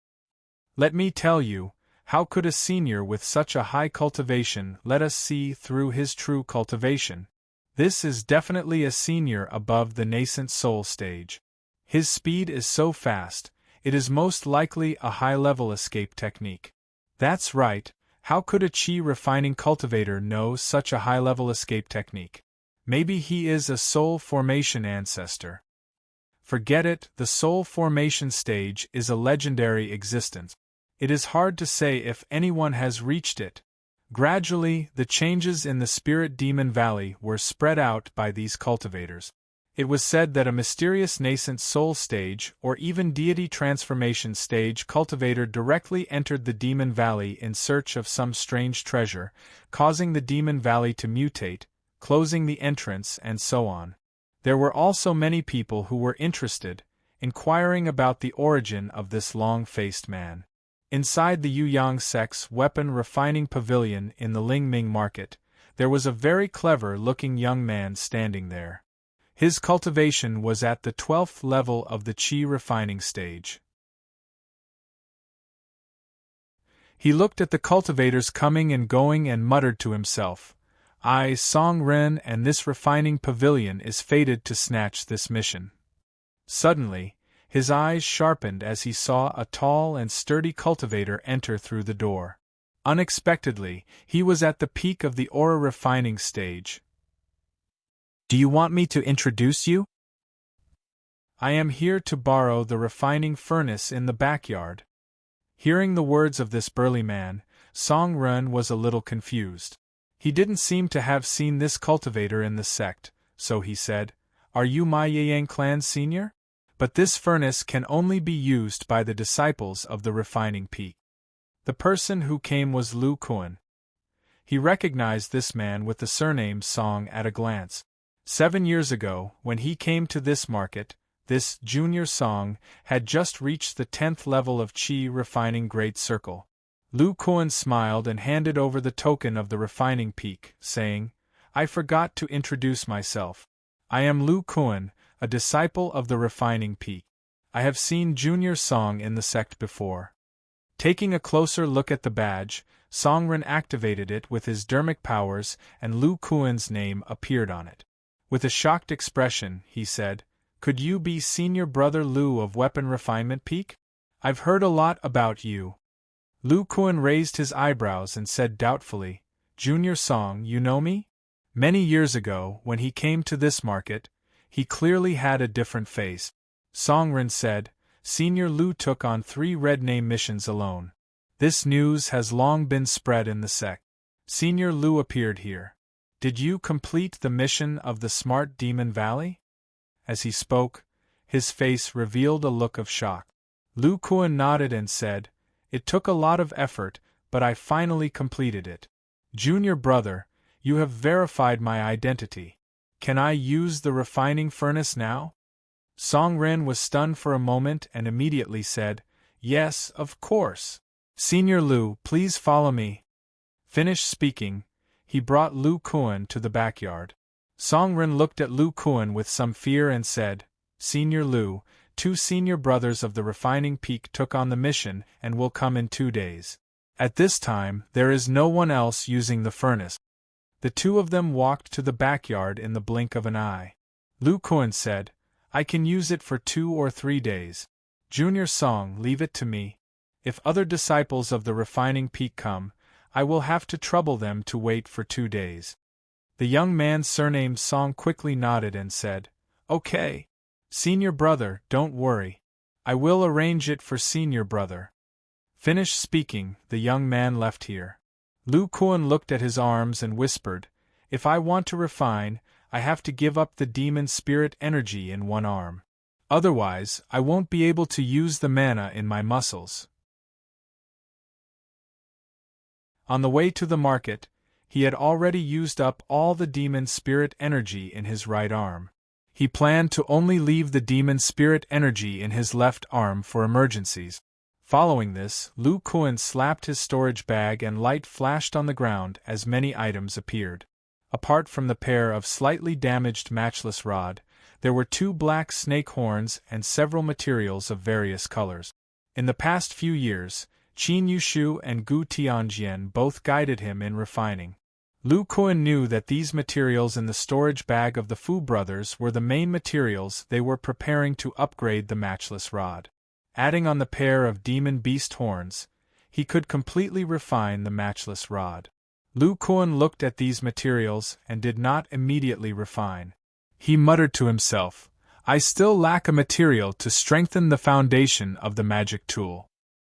Let me tell you, how could a senior with such a high cultivation let us see through his true cultivation? This is definitely a senior above the nascent soul stage. His speed is so fast, it is most likely a high-level escape technique. That's right, how could a qi refining cultivator know such a high-level escape technique? Maybe he is a soul formation ancestor. Forget it, the soul formation stage is a legendary existence. It is hard to say if anyone has reached it. Gradually, the changes in the Spirit Demon Valley were spread out by these cultivators. It was said that a mysterious nascent soul stage or even deity transformation stage cultivator directly entered the Demon Valley in search of some strange treasure, causing the Demon Valley to mutate, closing the entrance, and so on. There were also many people who were interested, inquiring about the origin of this long-faced man. Inside the Yuyang Sect's weapon refining pavilion in the Lingming market, there was a very clever-looking young man standing there. His cultivation was at the 12th level of the qi refining stage. He looked at the cultivators coming and going and muttered to himself, I, Song Ren, and this refining pavilion is fated to snatch this mission. Suddenly, his eyes sharpened as he saw a tall and sturdy cultivator enter through the door. Unexpectedly, he was at the peak of the aura refining stage. Do you want me to introduce you? I am here to borrow the refining furnace in the backyard. Hearing the words of this burly man, Song Ren was a little confused. He didn't seem to have seen this cultivator in the sect, so he said, Are you my Yang clan's senior? But this furnace can only be used by the disciples of the refining peak. The person who came was Lu Kuan. He recognized this man with the surname Song at a glance. 7 years ago, when he came to this market, this junior Song had just reached the 10th level of Qi refining Great Circle. Lu Kuan smiled and handed over the token of the refining peak, saying, I forgot to introduce myself. I am Lu Kuan, a disciple of the refining peak. I have seen Junior Song in the sect before. Taking a closer look at the badge, Songren activated it with his dermic powers and Lu Kuan's name appeared on it. With a shocked expression, he said, Could you be senior brother Lu of Weapon Refinement Peak? I've heard a lot about you. Lu Kuan raised his eyebrows and said doubtfully, Junior Song, you know me? Many years ago, when he came to this market, he clearly had a different face. Songren said, Senior Lu took on 3 red name missions alone. This news has long been spread in the sect. Senior Lu appeared here. Did you complete the mission of the Smart Demon Valley? As he spoke, his face revealed a look of shock. Lu Kuan nodded and said, It took a lot of effort, but I finally completed it. Junior brother, you have verified my identity. Can I use the refining furnace now? Song Ren was stunned for a moment and immediately said, Yes, of course. Senior Lu, please follow me. Finished speaking, he brought Lu Kuan to the backyard. Song Ren looked at Lu Kuan with some fear and said, Senior Lu, 2 senior brothers of the refining peak took on the mission and will come in 2 days. At this time, there is no one else using the furnace. The 2 of them walked to the backyard in the blink of an eye. Lu Kuan said, I can use it for 2 or 3 days. Junior Song, leave it to me. If other disciples of the refining peak come, I will have to trouble them to wait for 2 days. The young man surnamed Song quickly nodded and said, Okay. Senior brother, don't worry. I will arrange it for senior brother. Finished speaking, the young man left here. Lu Kuan looked at his arms and whispered, If I want to refine, I have to give up the demon spirit energy in one arm. Otherwise, I won't be able to use the mana in my muscles. On the way to the market, he had already used up all the demon spirit energy in his right arm. He planned to only leave the demon spirit energy in his left arm for emergencies. Following this, Lu Kuan slapped his storage bag and light flashed on the ground as many items appeared. Apart from the pair of slightly damaged matchless rod, there were 2 black snake horns and several materials of various colors. In the past few years, Qin Yushu and Gu Tianjian both guided him in refining. Lu Kuan knew that these materials in the storage bag of the Fu brothers were the main materials they were preparing to upgrade the matchless rod. Adding on the pair of demon beast horns, he could completely refine the matchless rod. Lu Kuan looked at these materials and did not immediately refine. He muttered to himself, I still lack a material to strengthen the foundation of the magic tool.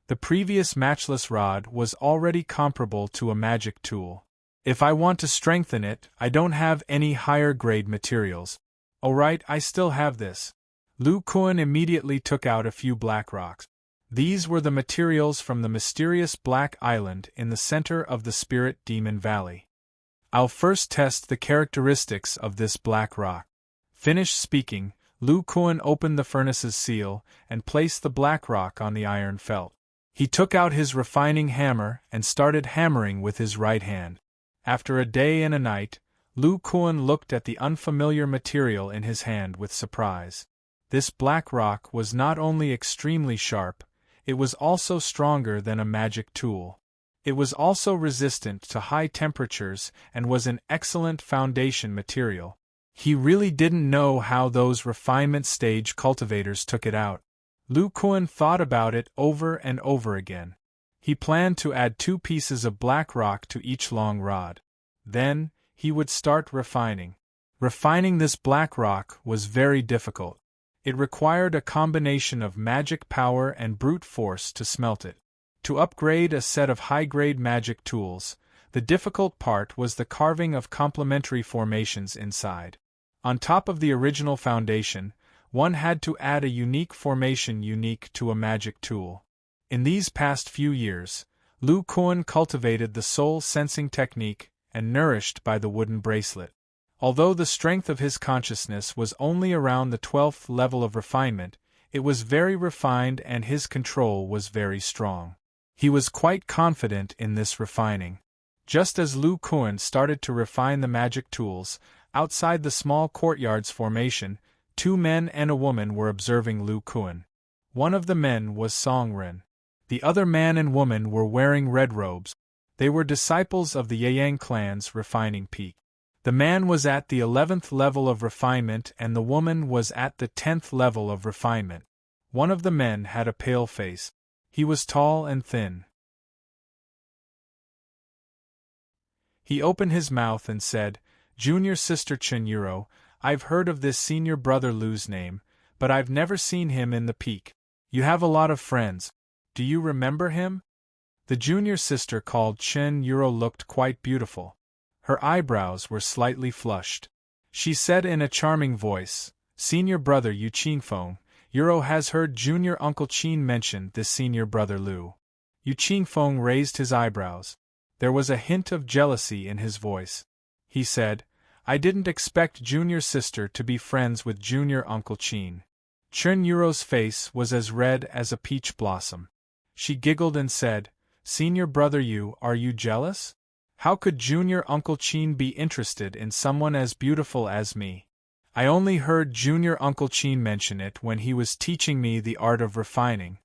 The previous matchless rod was already comparable to a magic tool. If I want to strengthen it, I don't have any higher grade materials. Oh right, I still have this. Lu Kuan immediately took out a few black rocks. These were the materials from the mysterious Black Island in the center of the Spirit Demon Valley. I'll first test the characteristics of this black rock. Finished speaking, Lu Kuan opened the furnace's seal and placed the black rock on the iron felt. He took out his refining hammer and started hammering with his right hand. After a day and a night, Lu Kuan looked at the unfamiliar material in his hand with surprise. This black rock was not only extremely sharp, it was also stronger than a magic tool. It was also resistant to high temperatures and was an excellent foundation material. He really didn't know how those refinement stage cultivators took it out. Lu Kuan thought about it over and over again. He planned to add 2 pieces of black rock to each long rod. Then, he would start refining. Refining this black rock was very difficult. It required a combination of magic power and brute force to smelt it. To upgrade a set of high-grade magic tools, the difficult part was the carving of complementary formations inside. On top of the original foundation, one had to add a unique formation unique to a magic tool. In these past few years, Lu Kuan cultivated the soul-sensing technique and nourished by the wooden bracelet. Although the strength of his consciousness was only around the 12th level of refinement, it was very refined and his control was very strong. He was quite confident in this refining. Just as Lu Kuan started to refine the magic tools, outside the small courtyard's formation, 2 men and a woman were observing Lu Kuan. One of the men was Song Ren. The other man and woman were wearing red robes. They were disciples of the Yang clan's refining peak. The man was at the 11th level of refinement and the woman was at the 10th level of refinement. One of the men had a pale face. He was tall and thin. He opened his mouth and said, "Junior sister Chen Yuro, I've heard of this senior brother Lu's name, but I've never seen him in the peak. You have a lot of friends. Do you remember him?" The junior sister called Chen Yuro looked quite beautiful. Her eyebrows were slightly flushed. She said in a charming voice, "Senior brother Yu Qingfeng, Yuro has heard junior uncle Qin mention this senior brother Lu." Yu Qingfeng raised his eyebrows. There was a hint of jealousy in his voice. He said, "I didn't expect junior sister to be friends with junior uncle Qin." Chen Yuro's face was as red as a peach blossom. She giggled and said, "Senior brother Yu, are you jealous? How could junior uncle Qin be interested in someone as beautiful as me? I only heard junior uncle Qin mention it when he was teaching me the art of refining.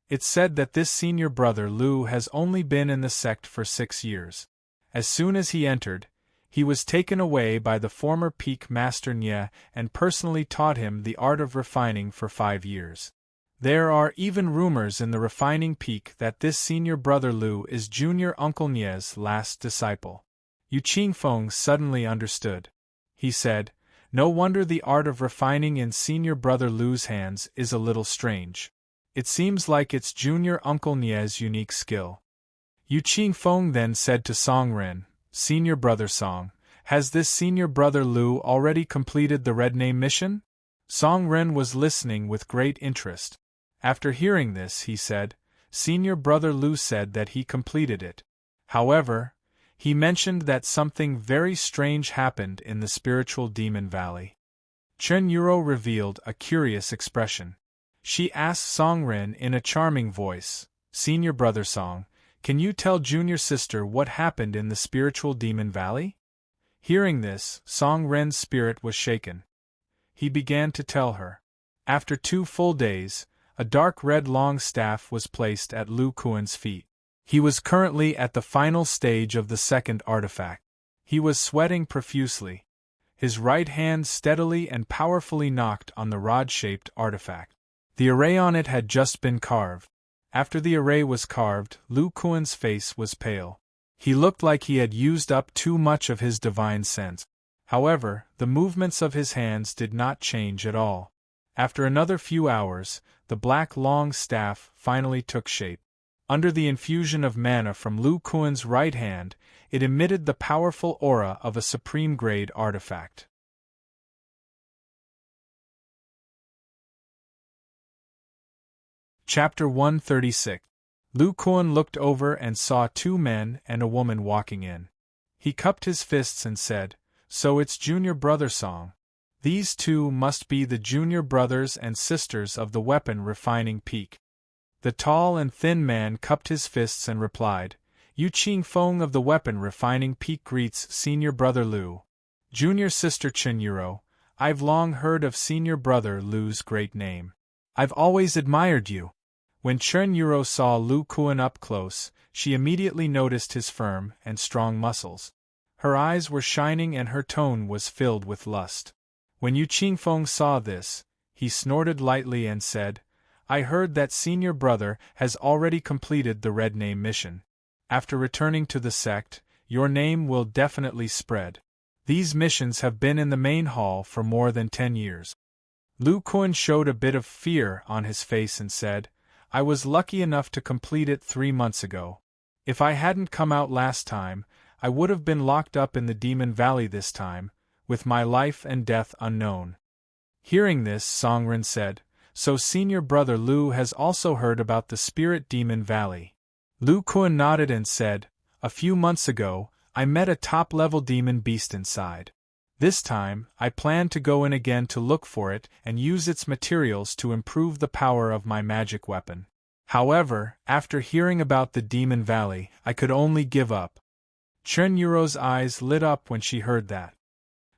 It's said that this senior brother Lu has only been in the sect for 6 years. As soon as he entered, he was taken away by the former peak master Nye and personally taught him the art of refining for 5 years. There are even rumors in the refining peak that this senior brother Lu is junior uncle Nye's last disciple." Yu Qingfeng suddenly understood. He said, "No wonder the art of refining in senior brother Lu's hands is a little strange. It seems like it's junior uncle Nye's unique skill." Yu Qingfeng then said to Song Ren, "Senior brother Song, has this senior brother Lu already completed the Red Name mission?" Song Ren was listening with great interest. After hearing this, he said, "Senior brother Lu said that he completed it. However, he mentioned that something very strange happened in the spiritual demon valley." Chen Yuro revealed a curious expression. She asked Song Ren in a charming voice, "Senior brother Song, can you tell junior sister what happened in the spiritual demon valley?" Hearing this, Song Ren's spirit was shaken. He began to tell her. After 2 full days, a dark red long staff was placed at Lu Kuan's feet. He was currently at the final stage of the 2nd artifact. He was sweating profusely. His right hand steadily and powerfully knocked on the rod-shaped artifact. The array on it had just been carved. After the array was carved, Lu Kuan's face was pale. He looked like he had used up too much of his divine sense. However, the movements of his hands did not change at all. After another few hours, the black long staff finally took shape. Under the infusion of mana from Lu Kuan's right hand, it emitted the powerful aura of a supreme-grade artifact. Chapter 136. Lu Kuan looked over and saw 2 men and a woman walking in. He cupped his fists and said, "So it's junior brother Song. These 2 must be the junior brothers and sisters of the weapon refining peak." The tall and thin man cupped his fists and replied, "Yu Qingfeng of the weapon refining peak greets senior brother Lu. Junior sister Chen Yuro, I've long heard of senior brother Lu's great name. I've always admired you. When Chen Yuro saw Lu Kuan up close, she immediately noticed his firm and strong muscles. Her eyes were shining and her tone was filled with lust. When Yu Qingfeng saw this, he snorted lightly and said, "I heard that senior brother has already completed the Red Name mission. After returning to the sect, your name will definitely spread. These missions have been in the main hall for more than 10 years. Lu Kuan showed a bit of fear on his face and said, "I was lucky enough to complete it 3 months ago. If I hadn't come out last time, I would have been locked up in the Demon Valley this time, with my life and death unknown." Hearing this, Songren said, "So senior brother Lu has also heard about the Spirit Demon Valley." Lu Kuan nodded and said, "A few months ago, I met a top-level demon beast inside. This time, I plan to go in again to look for it and use its materials to improve the power of my magic weapon. However, after hearing about the Demon Valley, I could only give up." Chen Yuro's eyes lit up when she heard that.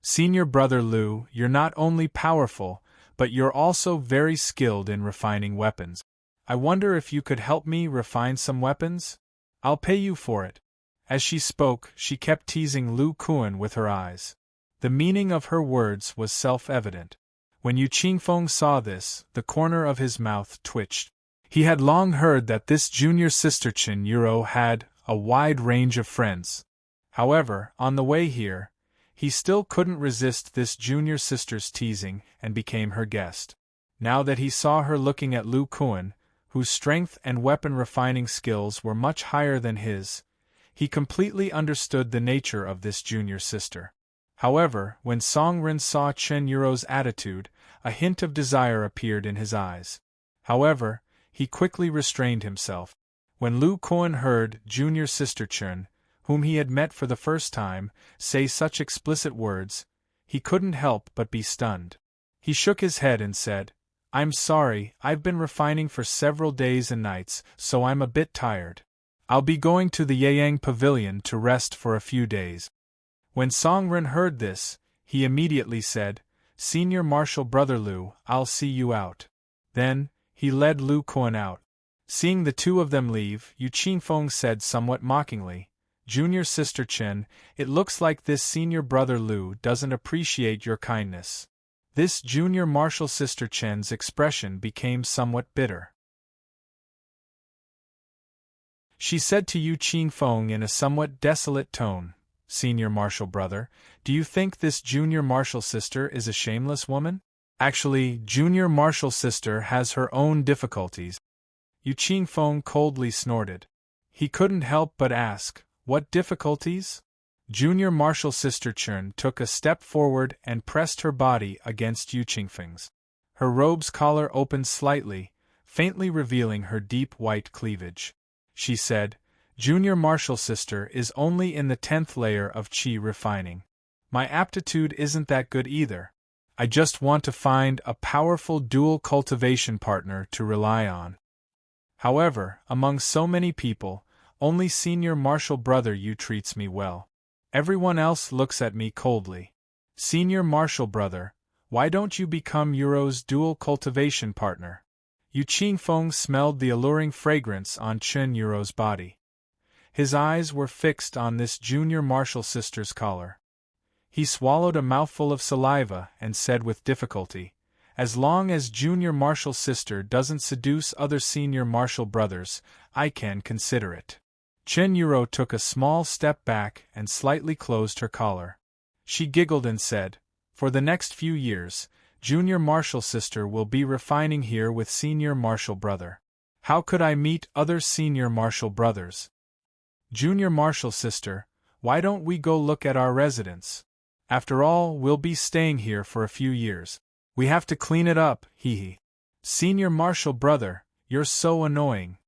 "Senior brother Lu, you're not only powerful, but you're also very skilled in refining weapons. I wonder if you could help me refine some weapons? I'll pay you for it." As she spoke, she kept teasing Lu Kuan with her eyes. The meaning of her words was self-evident. When Yu Qingfeng saw this, the corner of his mouth twitched. He had long heard that this junior sister Chen Yuro had a wide range of friends. However, on the way here, he still couldn't resist this junior sister's teasing and became her guest. Now that he saw her looking at Lu Kuan, whose strength and weapon refining skills were much higher than his, he completely understood the nature of this junior sister. However, when Songren saw Chen Yuro's attitude, a hint of desire appeared in his eyes. However, he quickly restrained himself. When Lu Kuan heard junior sister Chen, whom he had met for the first time, say such explicit words, he couldn't help but be stunned. He shook his head and said, "I'm sorry, I've been refining for several days and nights, so I'm a bit tired. I'll be going to the Yayang Pavilion to rest for a few days." When Songren heard this, he immediately said, "Senior Marshal Brother Lu, I'll see you out." Then, he led Lu Kuan out. Seeing the two of them leave, Yu Qingfeng said somewhat mockingly, "Junior sister Chen, it looks like this senior brother Lu doesn't appreciate your kindness." This junior martial sister Chen's expression became somewhat bitter. She said to Yu Qingfeng in a somewhat desolate tone, "Senior martial brother, do you think this junior martial sister is a shameless woman? Actually, junior martial sister has her own difficulties." Yu Qingfeng coldly snorted. He couldn't help but ask, "What difficulties?" Junior martial sister Chen took a step forward and pressed her body against Yu Qingfeng's. Her robe's collar opened slightly, faintly revealing her deep white cleavage. She said, "Junior martial sister is only in the 10th layer of qi refining. My aptitude isn't that good either. I just want to find a powerful dual cultivation partner to rely on. However, among so many people, only senior martial brother Yu treats me well. Everyone else looks at me coldly. Senior martial brother, why don't you become Yuro's dual cultivation partner?" Yu Qingfeng smelled the alluring fragrance on Chen Yuro's body. His eyes were fixed on this junior martial sister's collar. He swallowed a mouthful of saliva and said with difficulty, "As long as junior martial sister doesn't seduce other senior martial brothers, I can consider it." Chen Yuro took a small step back and slightly closed her collar. She giggled and said, "For the next few years, junior martial sister will be refining here with senior martial brother. How could I meet other senior martial brothers? Junior martial sister, why don't we go look at our residence? After all, we'll be staying here for a few years. We have to clean it up, hee hee. Senior martial brother, you're so annoying."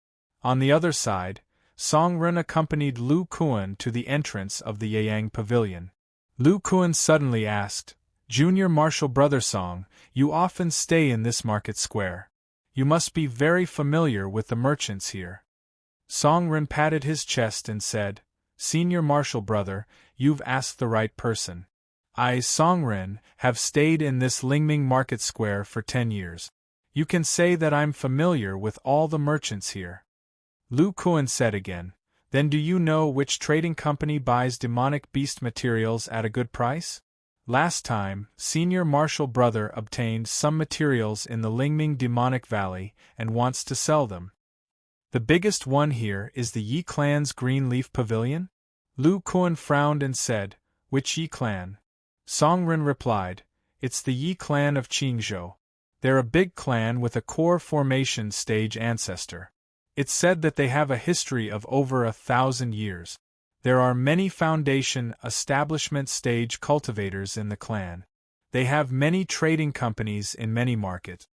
On the other side, Songren accompanied Lu Kuan to the entrance of the Yayang Pavilion. Lu Kuan suddenly asked, "Junior martial brother Song, you often stay in this market square. You must be very familiar with the merchants here." Songren patted his chest and said, "Senior martial brother, you've asked the right person. I, Songren, have stayed in this Lingming market square for 10 years. You can say that I'm familiar with all the merchants here. Lu Kuan said again. Then do you know which trading company buys demonic beast materials at a good price? Last time, Senior Marshal Brother obtained some materials in the Lingming Demonic Valley and wants to sell them. The biggest one here is the Yi clan's Green Leaf Pavilion? Lu Kuan frowned and said, Which Yi clan? Songren replied, It's the Yi clan of Qingzhou. They're a big clan with a core formation stage ancestor. It's said that they have a history of over 1,000 years. There are many foundation establishment stage cultivators in the clan. They have many trading companies in many markets.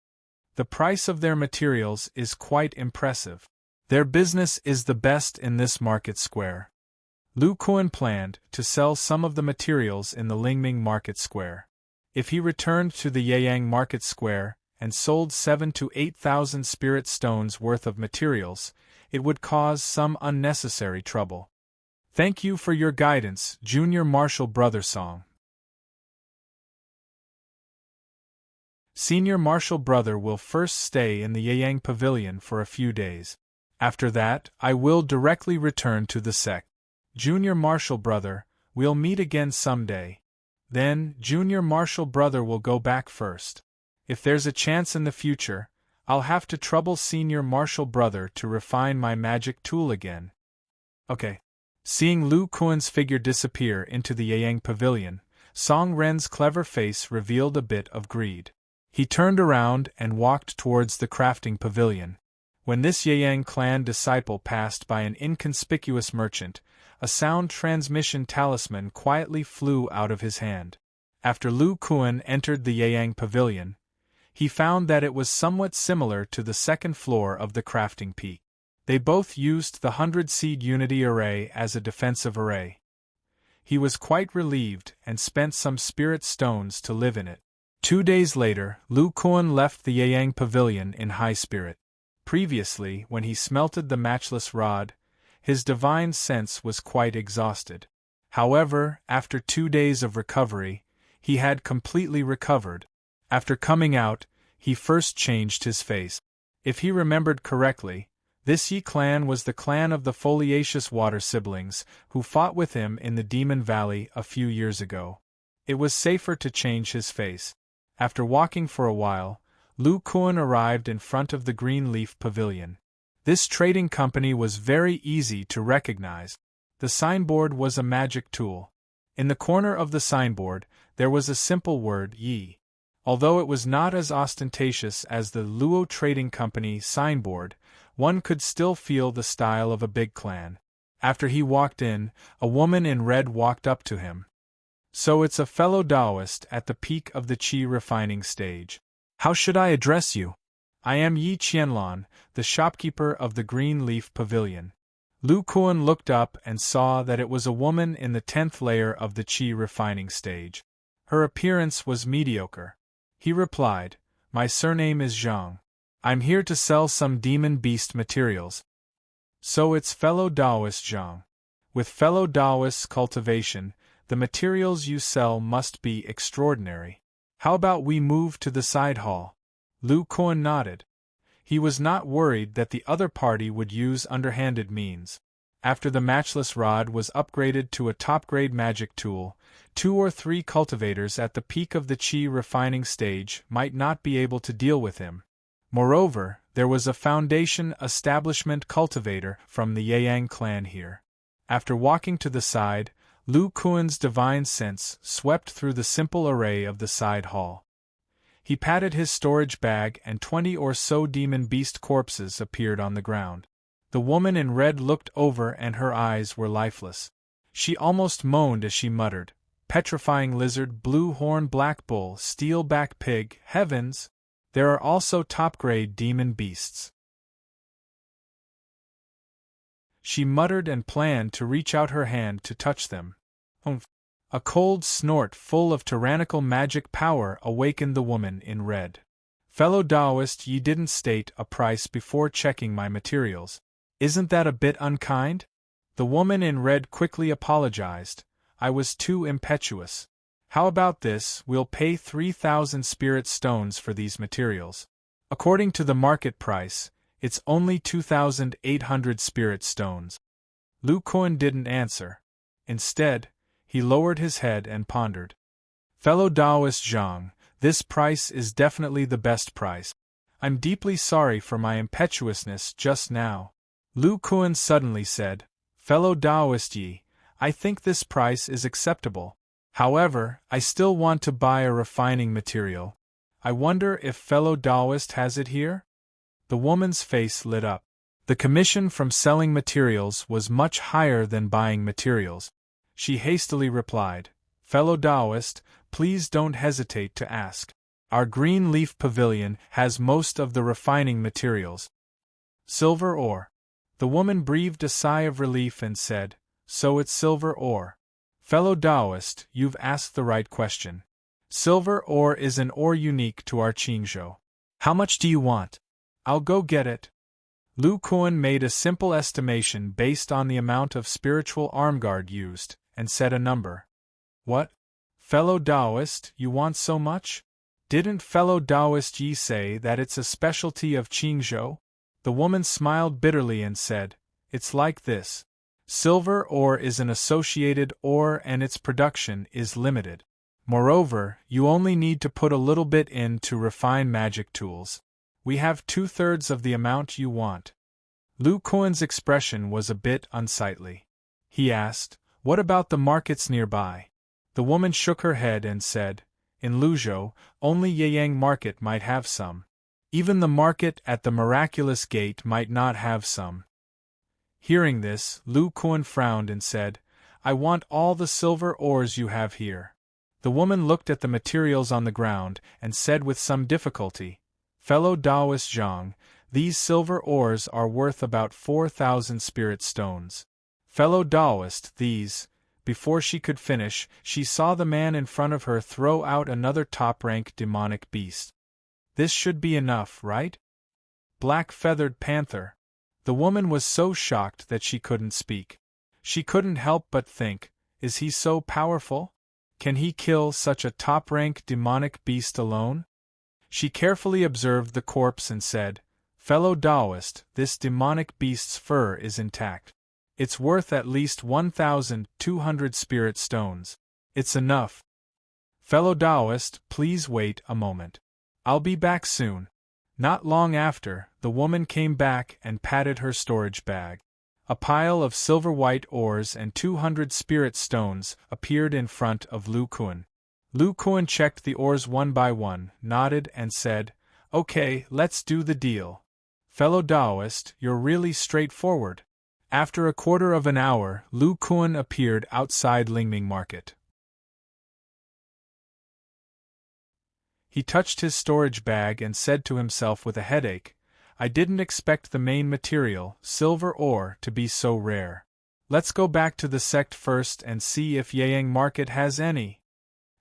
The price of their materials is quite impressive. Their business is the best in this market square. Lu Kuan planned to sell some of the materials in the Lingming Market Square. If he returned to the Yeyang Market Square and sold 7,000 to 8,000 spirit stones worth of materials, it would cause some unnecessary trouble. Thank you for your guidance, Junior Marshal Brother Song. Senior Marshal Brother will first stay in the Yeyang Pavilion for a few days. After that, I will directly return to the sect. Junior Marshal Brother, we'll meet again someday. Then, Junior Marshal Brother will go back first. If there's a chance in the future, I'll have to trouble Senior Marshal Brother to refine my magic tool again. Okay. Seeing Lu Kuan's figure disappear into the Yeyang Pavilion, Song Ren's clever face revealed a bit of greed. He turned around and walked towards the crafting pavilion. When this Yeyang clan disciple passed by an inconspicuous merchant, a sound transmission talisman quietly flew out of his hand. After Lu Kuan entered the Yeyang Pavilion, he found that it was somewhat similar to the second floor of the crafting peak. They both used the 100-seed unity array as a defensive array. He was quite relieved and spent some spirit stones to live in it. 2 days later, Lu Kuan left the Yeyang Pavilion in high spirit. Previously, when he smelted the matchless rod, his divine sense was quite exhausted. However, after 2 days of recovery, he had completely recovered. After coming out, he first changed his face. If he remembered correctly, this Yi clan was the clan of the foliaceous water siblings who fought with him in the Demon Valley a few years ago. It was safer to change his face. After walking for a while, Lu Kuan arrived in front of the Green Leaf Pavilion. This trading company was very easy to recognize. The signboard was a magic tool. In the corner of the signboard, there was a simple word Yi. Although it was not as ostentatious as the Luo Trading Company signboard, one could still feel the style of a big clan. After he walked in, a woman in red walked up to him. So it's a fellow Taoist at the peak of the Qi refining stage. How should I address you? I am Yi Qianlan, the shopkeeper of the Green Leaf Pavilion. Lu Kuan looked up and saw that it was a woman in the 10th layer of the Qi refining stage. Her appearance was mediocre. He replied, My surname is Zhang. I'm here to sell some demon beast materials. So it's fellow Taoist Zhang. With fellow Taoist's cultivation, the materials you sell must be extraordinary. How about we move to the side hall? Lu Kuan nodded. He was not worried that the other party would use underhanded means. After the matchless rod was upgraded to a top-grade magic tool, 2 or 3 cultivators at the peak of the Qi refining stage might not be able to deal with him. Moreover, there was a foundation establishment cultivator from the Yeyang clan here. After walking to the side, Lu Kuan's divine sense swept through the simple array of the side hall. He patted his storage bag and 20 or so demon beast corpses appeared on the ground. The woman in red looked over and her eyes were lifeless. She almost moaned as she muttered, Petrifying lizard, blue horn, black bull, steel back pig, heavens! There are also top-grade demon beasts. She muttered and planned to reach out her hand to touch them. Humph! A cold snort full of tyrannical magic power awakened the woman in red. Fellow Taoist, ye didn't state a price before checking my materials. Isn't that a bit unkind? The woman in red quickly apologized. I was too impetuous. How about this, we'll pay 3,000 spirit stones for these materials. According to the market price, it's only 2,800 spirit stones. Lu Kuan didn't answer. Instead, he lowered his head and pondered. Fellow Taoist Zhang, this price is definitely the best price. I'm deeply sorry for my impetuousness just now. Lu Kuan suddenly said, Fellow Taoist Yi, I think this price is acceptable. However, I still want to buy a refining material. I wonder if fellow Taoist has it here? The woman's face lit up. The commission from selling materials was much higher than buying materials. She hastily replied, Fellow Taoist, please don't hesitate to ask. Our green leaf pavilion has most of the refining materials. Silver ore. The woman breathed a sigh of relief and said, So it's silver ore. Fellow Taoist, you've asked the right question. Silver ore is an ore unique to our Qingzhou. How much do you want? I'll go get it. Lu Kuan made a simple estimation based on the amount of spiritual armguard used, and said a number. What? Fellow Taoist, you want so much? Didn't fellow Taoist Yi say that it's a specialty of Qingzhou? The woman smiled bitterly and said, It's like this. Silver ore is an associated ore and its production is limited. Moreover, you only need to put a little bit in to refine magic tools. We have 2/3 of the amount you want. Lu Kuan's expression was a bit unsightly. He asked, What about the markets nearby? The woman shook her head and said, In Luzhou, only Yeyang Market might have some. Even the market at the Miraculous Gate might not have some. Hearing this, Lu Kuan frowned and said, I want all the silver ores you have here. The woman looked at the materials on the ground and said with some difficulty, Fellow Taoist Zhang, these silver ores are worth about 4,000 spirit stones. Fellow Taoist, these. Before she could finish, she saw the man in front of her throw out another top-rank demonic beast. This should be enough, right? Black-feathered panther. The woman was so shocked that she couldn't speak. She couldn't help but think, is he so powerful? Can he kill such a top-rank demonic beast alone? She carefully observed the corpse and said, Fellow Taoist, this demonic beast's fur is intact. It's worth at least 1,200 spirit stones. It's enough. Fellow Taoist, please wait a moment. I'll be back soon. Not long after, the woman came back and patted her storage bag. A pile of silver-white ores and 200 spirit stones appeared in front of Lu Kuan. Lu Kuan checked the ores one by one, nodded and said, Okay, let's do the deal. Fellow Taoist, you're really straightforward. After a quarter of an hour, Lu Kuan appeared outside Lingming Market. He touched his storage bag and said to himself with a headache, I didn't expect the main material, silver ore, to be so rare. Let's go back to the sect first and see if Yeyang Market has any.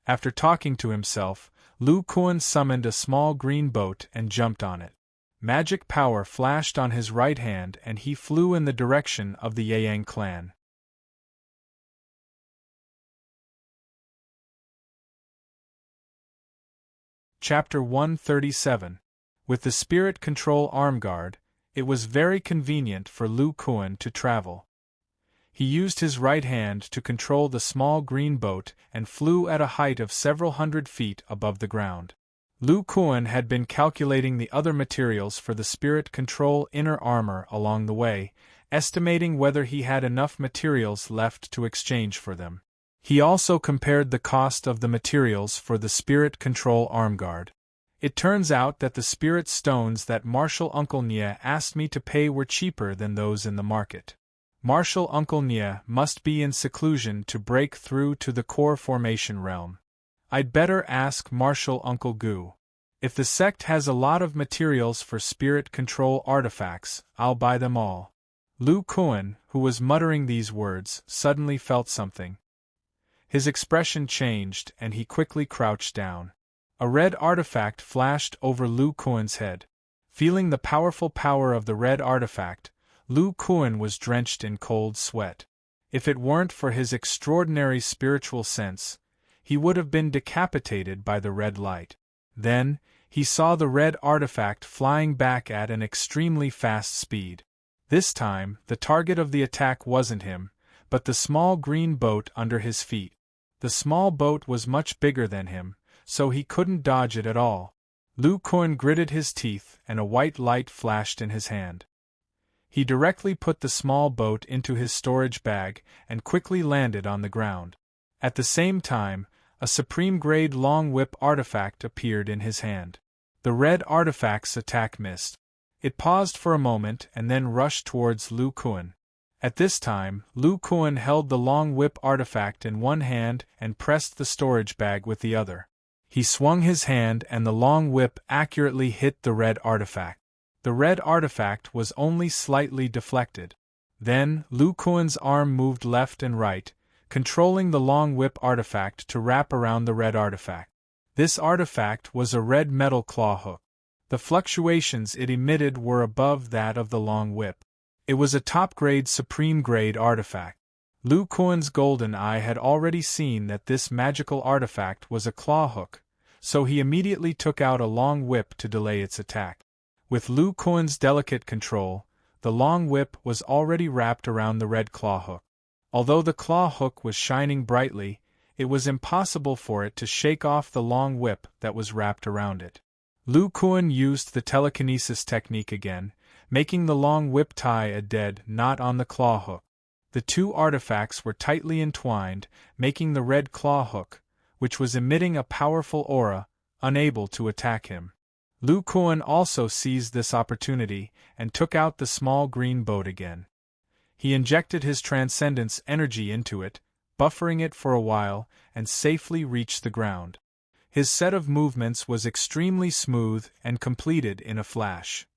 After talking to himself, Lu Kuan summoned a small green boat and jumped on it. Magic power flashed on his right hand and he flew in the direction of the Yeyang clan. Chapter 137. With the Spirit Control Armguard, it was very convenient for Lu Kuan to travel. He used his right hand to control the small green boat and flew at a height of several hundred feet above the ground. Lu Kuan had been calculating the other materials for the Spirit Control inner armor along the way, estimating whether he had enough materials left to exchange for them. He also compared the cost of the materials for the Spirit Control Armguard. It turns out that the spirit stones that Martial Uncle Nia asked me to pay were cheaper than those in the market. Martial Uncle Nia must be in seclusion to break through to the core formation realm. I'd better ask Martial Uncle Gu. If the sect has a lot of materials for spirit control artifacts, I'll buy them all. Lu Kuan, who was muttering these words, suddenly felt something. His expression changed and he quickly crouched down. A red artifact flashed over Lu Kuan's head. Feeling the powerful power of the red artifact, Lu Kuan was drenched in cold sweat. If it weren't for his extraordinary spiritual sense, he would have been decapitated by the red light. Then, he saw the red artifact flying back at an extremely fast speed. This time, the target of the attack wasn't him, but the small green boat under his feet. The small boat was much bigger than him, so he couldn't dodge it at all. Lu Kuan gritted his teeth and a white light flashed in his hand. He directly put the small boat into his storage bag and quickly landed on the ground. At the same time, a supreme-grade long whip artifact appeared in his hand. The red artifact's attack missed. It paused for a moment and then rushed towards Lu Kuan. At this time, Lu Kuan held the long whip artifact in one hand and pressed the storage bag with the other. He swung his hand and the long whip accurately hit the red artifact. The red artifact was only slightly deflected. Then, Lu Kuan's arm moved left and right, controlling the long whip artifact to wrap around the red artifact. This artifact was a red metal claw hook. The fluctuations it emitted were above that of the long whip. It was a top-grade supreme-grade artifact. Lu Kuan's golden eye had already seen that this magical artifact was a claw hook, so he immediately took out a long whip to delay its attack. With Lu Kuan's delicate control, the long whip was already wrapped around the red claw hook. Although the claw hook was shining brightly, it was impossible for it to shake off the long whip that was wrapped around it. Lu Kuan used the telekinesis technique again, making the long whip tie a dead knot on the claw hook. The two artifacts were tightly entwined, making the red claw hook, which was emitting a powerful aura, unable to attack him. Lu Kuan also seized this opportunity and took out the small green boat again. He injected his transcendence energy into it, buffering it for a while, and safely reached the ground. His set of movements was extremely smooth and completed in a flash.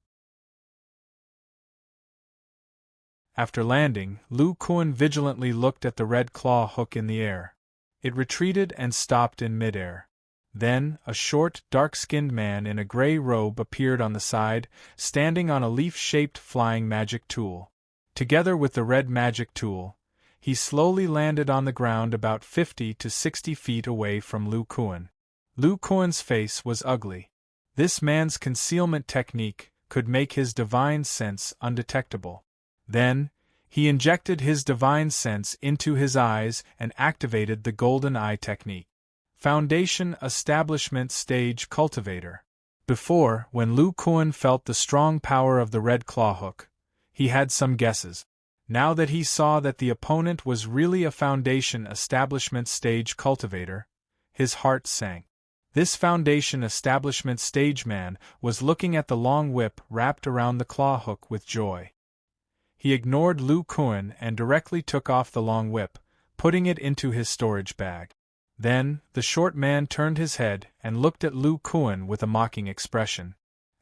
After landing, Lu Kuan vigilantly looked at the red claw hook in the air. It retreated and stopped in midair. Then, a short, dark-skinned man in a gray robe appeared on the side, standing on a leaf-shaped flying magic tool. Together with the red magic tool, he slowly landed on the ground about 50 to 60 feet away from Lu Kuan. Lu Kuan's face was ugly. This man's concealment technique could make his divine sense undetectable. Then, he injected his divine sense into his eyes and activated the golden eye technique. Foundation Establishment Stage Cultivator. Before, when Lu Kuan felt the strong power of the red claw hook, he had some guesses. Now that he saw that the opponent was really a Foundation Establishment Stage Cultivator, his heart sank. This Foundation Establishment Stage man was looking at the long whip wrapped around the claw hook with joy. He ignored Lu Kuan and directly took off the long whip, putting it into his storage bag. Then, the short man turned his head and looked at Lu Kuan with a mocking expression.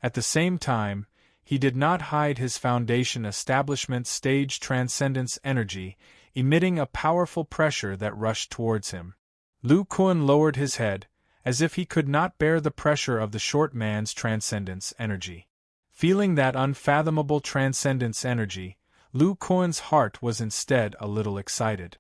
At the same time, he did not hide his Foundation Establishment Stage transcendence energy, emitting a powerful pressure that rushed towards him. Lu Kuan lowered his head, as if he could not bear the pressure of the short man's transcendence energy. Feeling that unfathomable transcendence energy, Lu Kuan's heart was instead a little excited.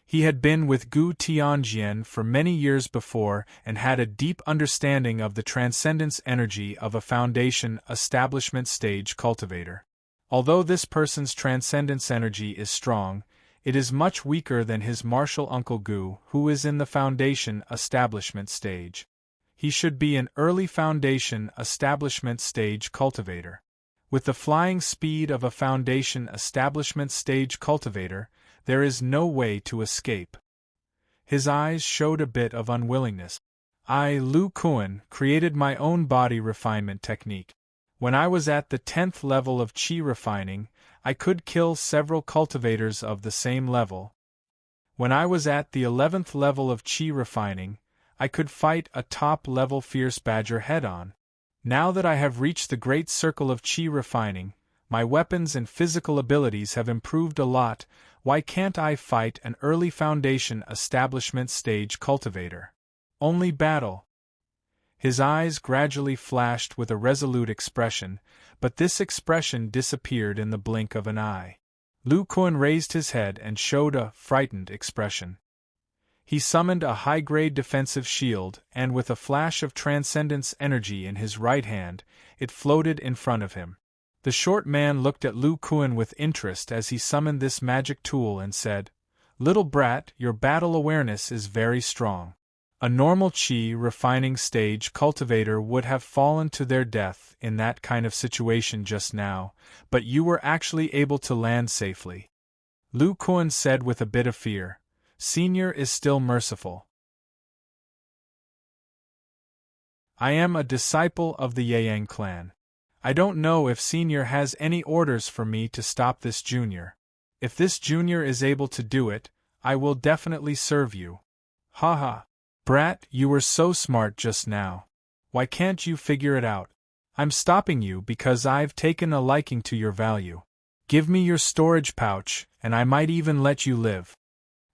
He had been with Gu Tianjian for many years before and had a deep understanding of the transcendence energy of a Foundation Establishment Stage cultivator. Although this person's transcendence energy is strong, it is much weaker than his martial uncle Gu, who is in the Foundation Establishment Stage. He should be an early Foundation Establishment Stage cultivator. With the flying speed of a Foundation Establishment Stage cultivator, there is no way to escape. His eyes showed a bit of unwillingness. I, Lu Kuan, created my own body refinement technique. When I was at the 10th level of Qi refining, I could kill several cultivators of the same level. When I was at the 11th level of Qi refining, I could fight a top-level fierce badger head-on. Now that I have reached the great circle of Qi refining, my weapons and physical abilities have improved a lot. Why can't I fight an early Foundation Establishment Stage cultivator? Only battle. His eyes gradually flashed with a resolute expression, but this expression disappeared in the blink of an eye. Lu Kuan raised his head and showed a frightened expression. He summoned a high-grade defensive shield, and with a flash of transcendence energy in his right hand, it floated in front of him. The short man looked at Lu Kuan with interest as he summoned this magic tool and said, "Little brat, your battle awareness is very strong. A normal Qi refining stage cultivator would have fallen to their death in that kind of situation just now, but you were actually able to land safely." Lu Kuan said with a bit of fear, "Senior is still merciful. I am a disciple of the Yang clan. I don't know if Senior has any orders for me to stop this junior. If this junior is able to do it, I will definitely serve you." "Haha. Brat, you were so smart just now. Why can't you figure it out? I'm stopping you because I've taken a liking to your value. Give me your storage pouch, and I might even let you live."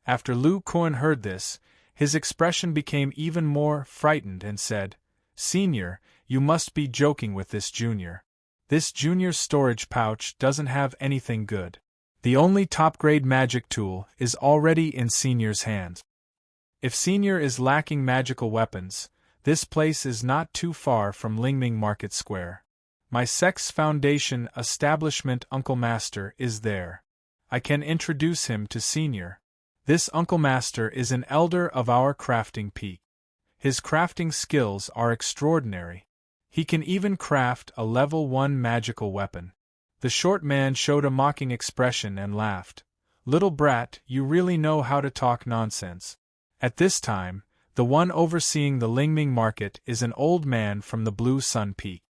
After Lu Kuan heard this, his expression became even more frightened and said, "Senior, you must be joking with this junior. This junior's storage pouch doesn't have anything good. The only top-grade magic tool is already in Senior's hands. If Senior is lacking magical weapons, this place is not too far from Lingming Market Square. My Sex Foundation establishment Uncle Master is there. I can introduce him to Senior. This Uncle Master is an elder of our crafting peak. His crafting skills are extraordinary. He can even craft a level 1 magical weapon." The short man showed a mocking expression and laughed. "Little brat, you really know how to talk nonsense." At this time, the one overseeing the Lingming market is an old man from the Blue Sun Peak.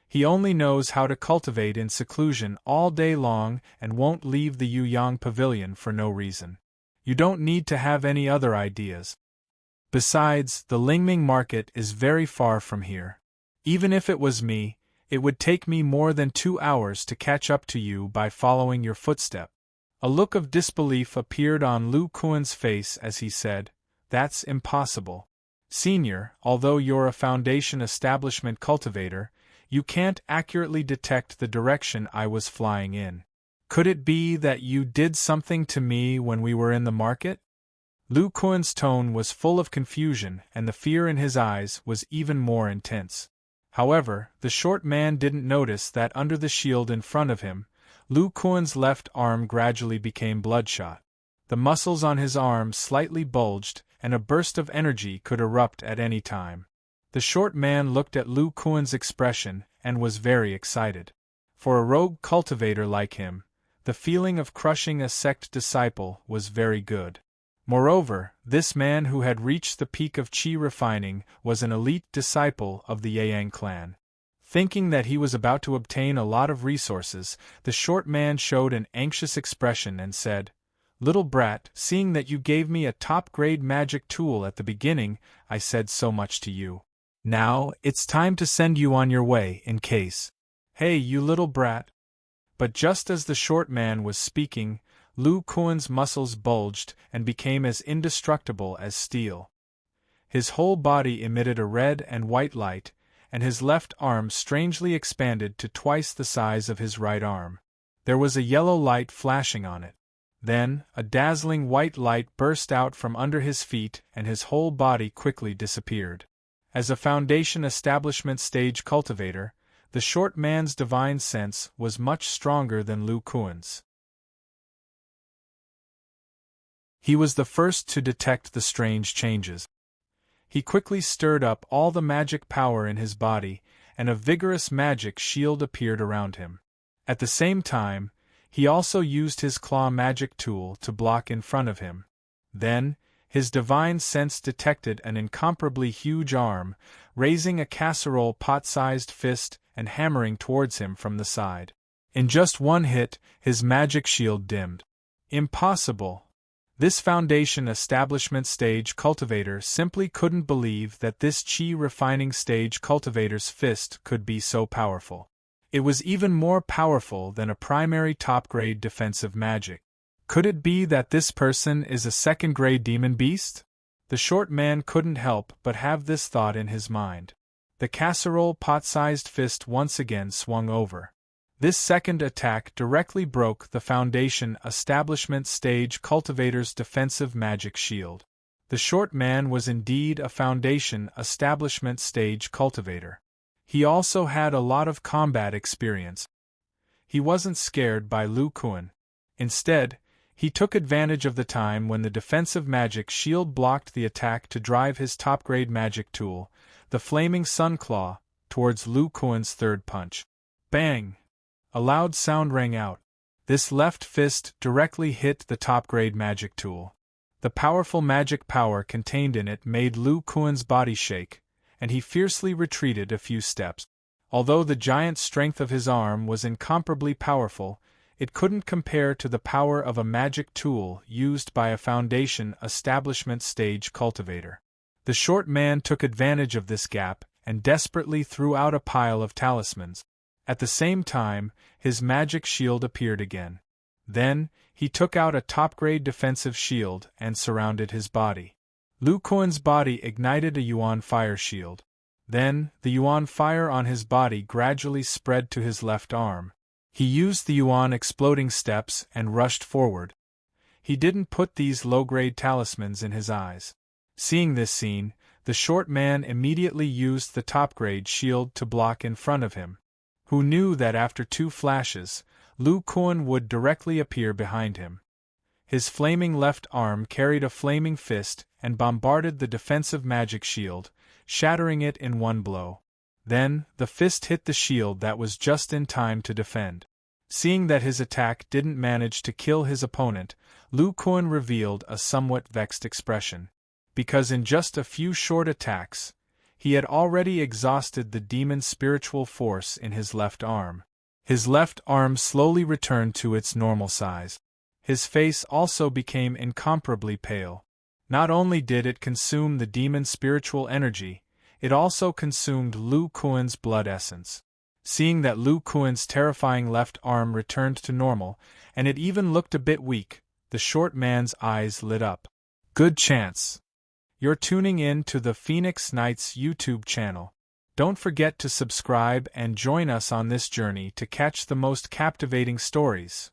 He only knows how to cultivate in seclusion all day long and won't leave the Yuyang Pavilion for no reason. You don't need to have any other ideas. Besides, the Lingming market is very far from here. Even if it was me, it would take me more than 2 hours to catch up to you by following your footstep." A look of disbelief appeared on Lu Kuan's face as he said, "That's impossible. Senior, although you're a Foundation establishment cultivator, you can't accurately detect the direction I was flying in. Could it be that you did something to me when we were in the market?" Lu Kuan's tone was full of confusion, and the fear in his eyes was even more intense. However, the short man didn't notice that under the shield in front of him, Lu Kuan's left arm gradually became bloodshot. The muscles on his arm slightly bulged, and a burst of energy could erupt at any time. The short man looked at Lu Kuan's expression and was very excited. For a rogue cultivator like him, the feeling of crushing a sect disciple was very good. Moreover, this man who had reached the peak of Qi refining was an elite disciple of the Yang clan. Thinking that he was about to obtain a lot of resources, the short man showed an anxious expression and said, "Little brat, seeing that you gave me a top-grade magic tool at the beginning, I said so much to you. Now, it's time to send you on your way in case. Hey, you little brat." But just as the short man was speaking, Lu Kuan's muscles bulged and became as indestructible as steel. His whole body emitted a red and white light, and his left arm strangely expanded to twice the size of his right arm. There was a yellow light flashing on it. Then, a dazzling white light burst out from under his feet and his whole body quickly disappeared. As a Foundation establishment stage cultivator, the short man's divine sense was much stronger than Lu Kuan's. He was the first to detect the strange changes. He quickly stirred up all the magic power in his body, and a vigorous magic shield appeared around him. At the same time, he also used his claw magic tool to block in front of him. Then, his divine sense detected an incomparably huge arm, raising a casserole pot-sized fist and hammering towards him from the side. In just one hit, his magic shield dimmed. Impossible! This Foundation establishment stage cultivator simply couldn't believe that this Qi refining stage cultivator's fist could be so powerful. It was even more powerful than a primary top-grade defensive magic. Could it be that this person is a second-grade demon beast? The short man couldn't help but have this thought in his mind. The casserole pot-sized fist once again swung over. This second attack directly broke the Foundation establishment stage cultivator's defensive magic shield. The short man was indeed a foundation establishment stage cultivator. He also had a lot of combat experience. He wasn't scared by Lu Kuan. Instead, he took advantage of the time when the defensive magic shield blocked the attack to drive his top-grade magic tool, the Flaming Sun Claw, towards Lu Kuan's third punch. Bang! A loud sound rang out. This left fist directly hit the top-grade magic tool. The powerful magic power contained in it made Lu Kuan's body shake, and he fiercely retreated a few steps. Although the giant strength of his arm was incomparably powerful, it couldn't compare to the power of a magic tool used by a foundation establishment stage cultivator. The short man took advantage of this gap and desperately threw out a pile of talismans. At the same time, his magic shield appeared again. Then, he took out a top-grade defensive shield and surrounded his body. Lu Kuan's body ignited a Yuan fire shield. Then, the Yuan fire on his body gradually spread to his left arm. He used the Yuan exploding steps and rushed forward. He didn't put these low-grade talismans in his eyes. Seeing this scene, the short man immediately used the top-grade shield to block in front of him. Who knew that after 2 flashes, Lu Kuan would directly appear behind him. His flaming left arm carried a flaming fist and bombarded the defensive magic shield, shattering it in one blow. Then, the fist hit the shield that was just in time to defend. Seeing that his attack didn't manage to kill his opponent, Lu Kuan revealed a somewhat vexed expression. Because in just a few short attacks, he had already exhausted the demon's spiritual force in his left arm. His left arm slowly returned to its normal size. His face also became incomparably pale. Not only did it consume the demon's spiritual energy, it also consumed Lu Kuan's blood essence. Seeing that Lu Kuan's terrifying left arm returned to normal, and it even looked a bit weak, the short man's eyes lit up. Good chance. You're tuning in to the Phoenix Knights YouTube channel. Don't forget to subscribe and join us on this journey to catch the most captivating stories.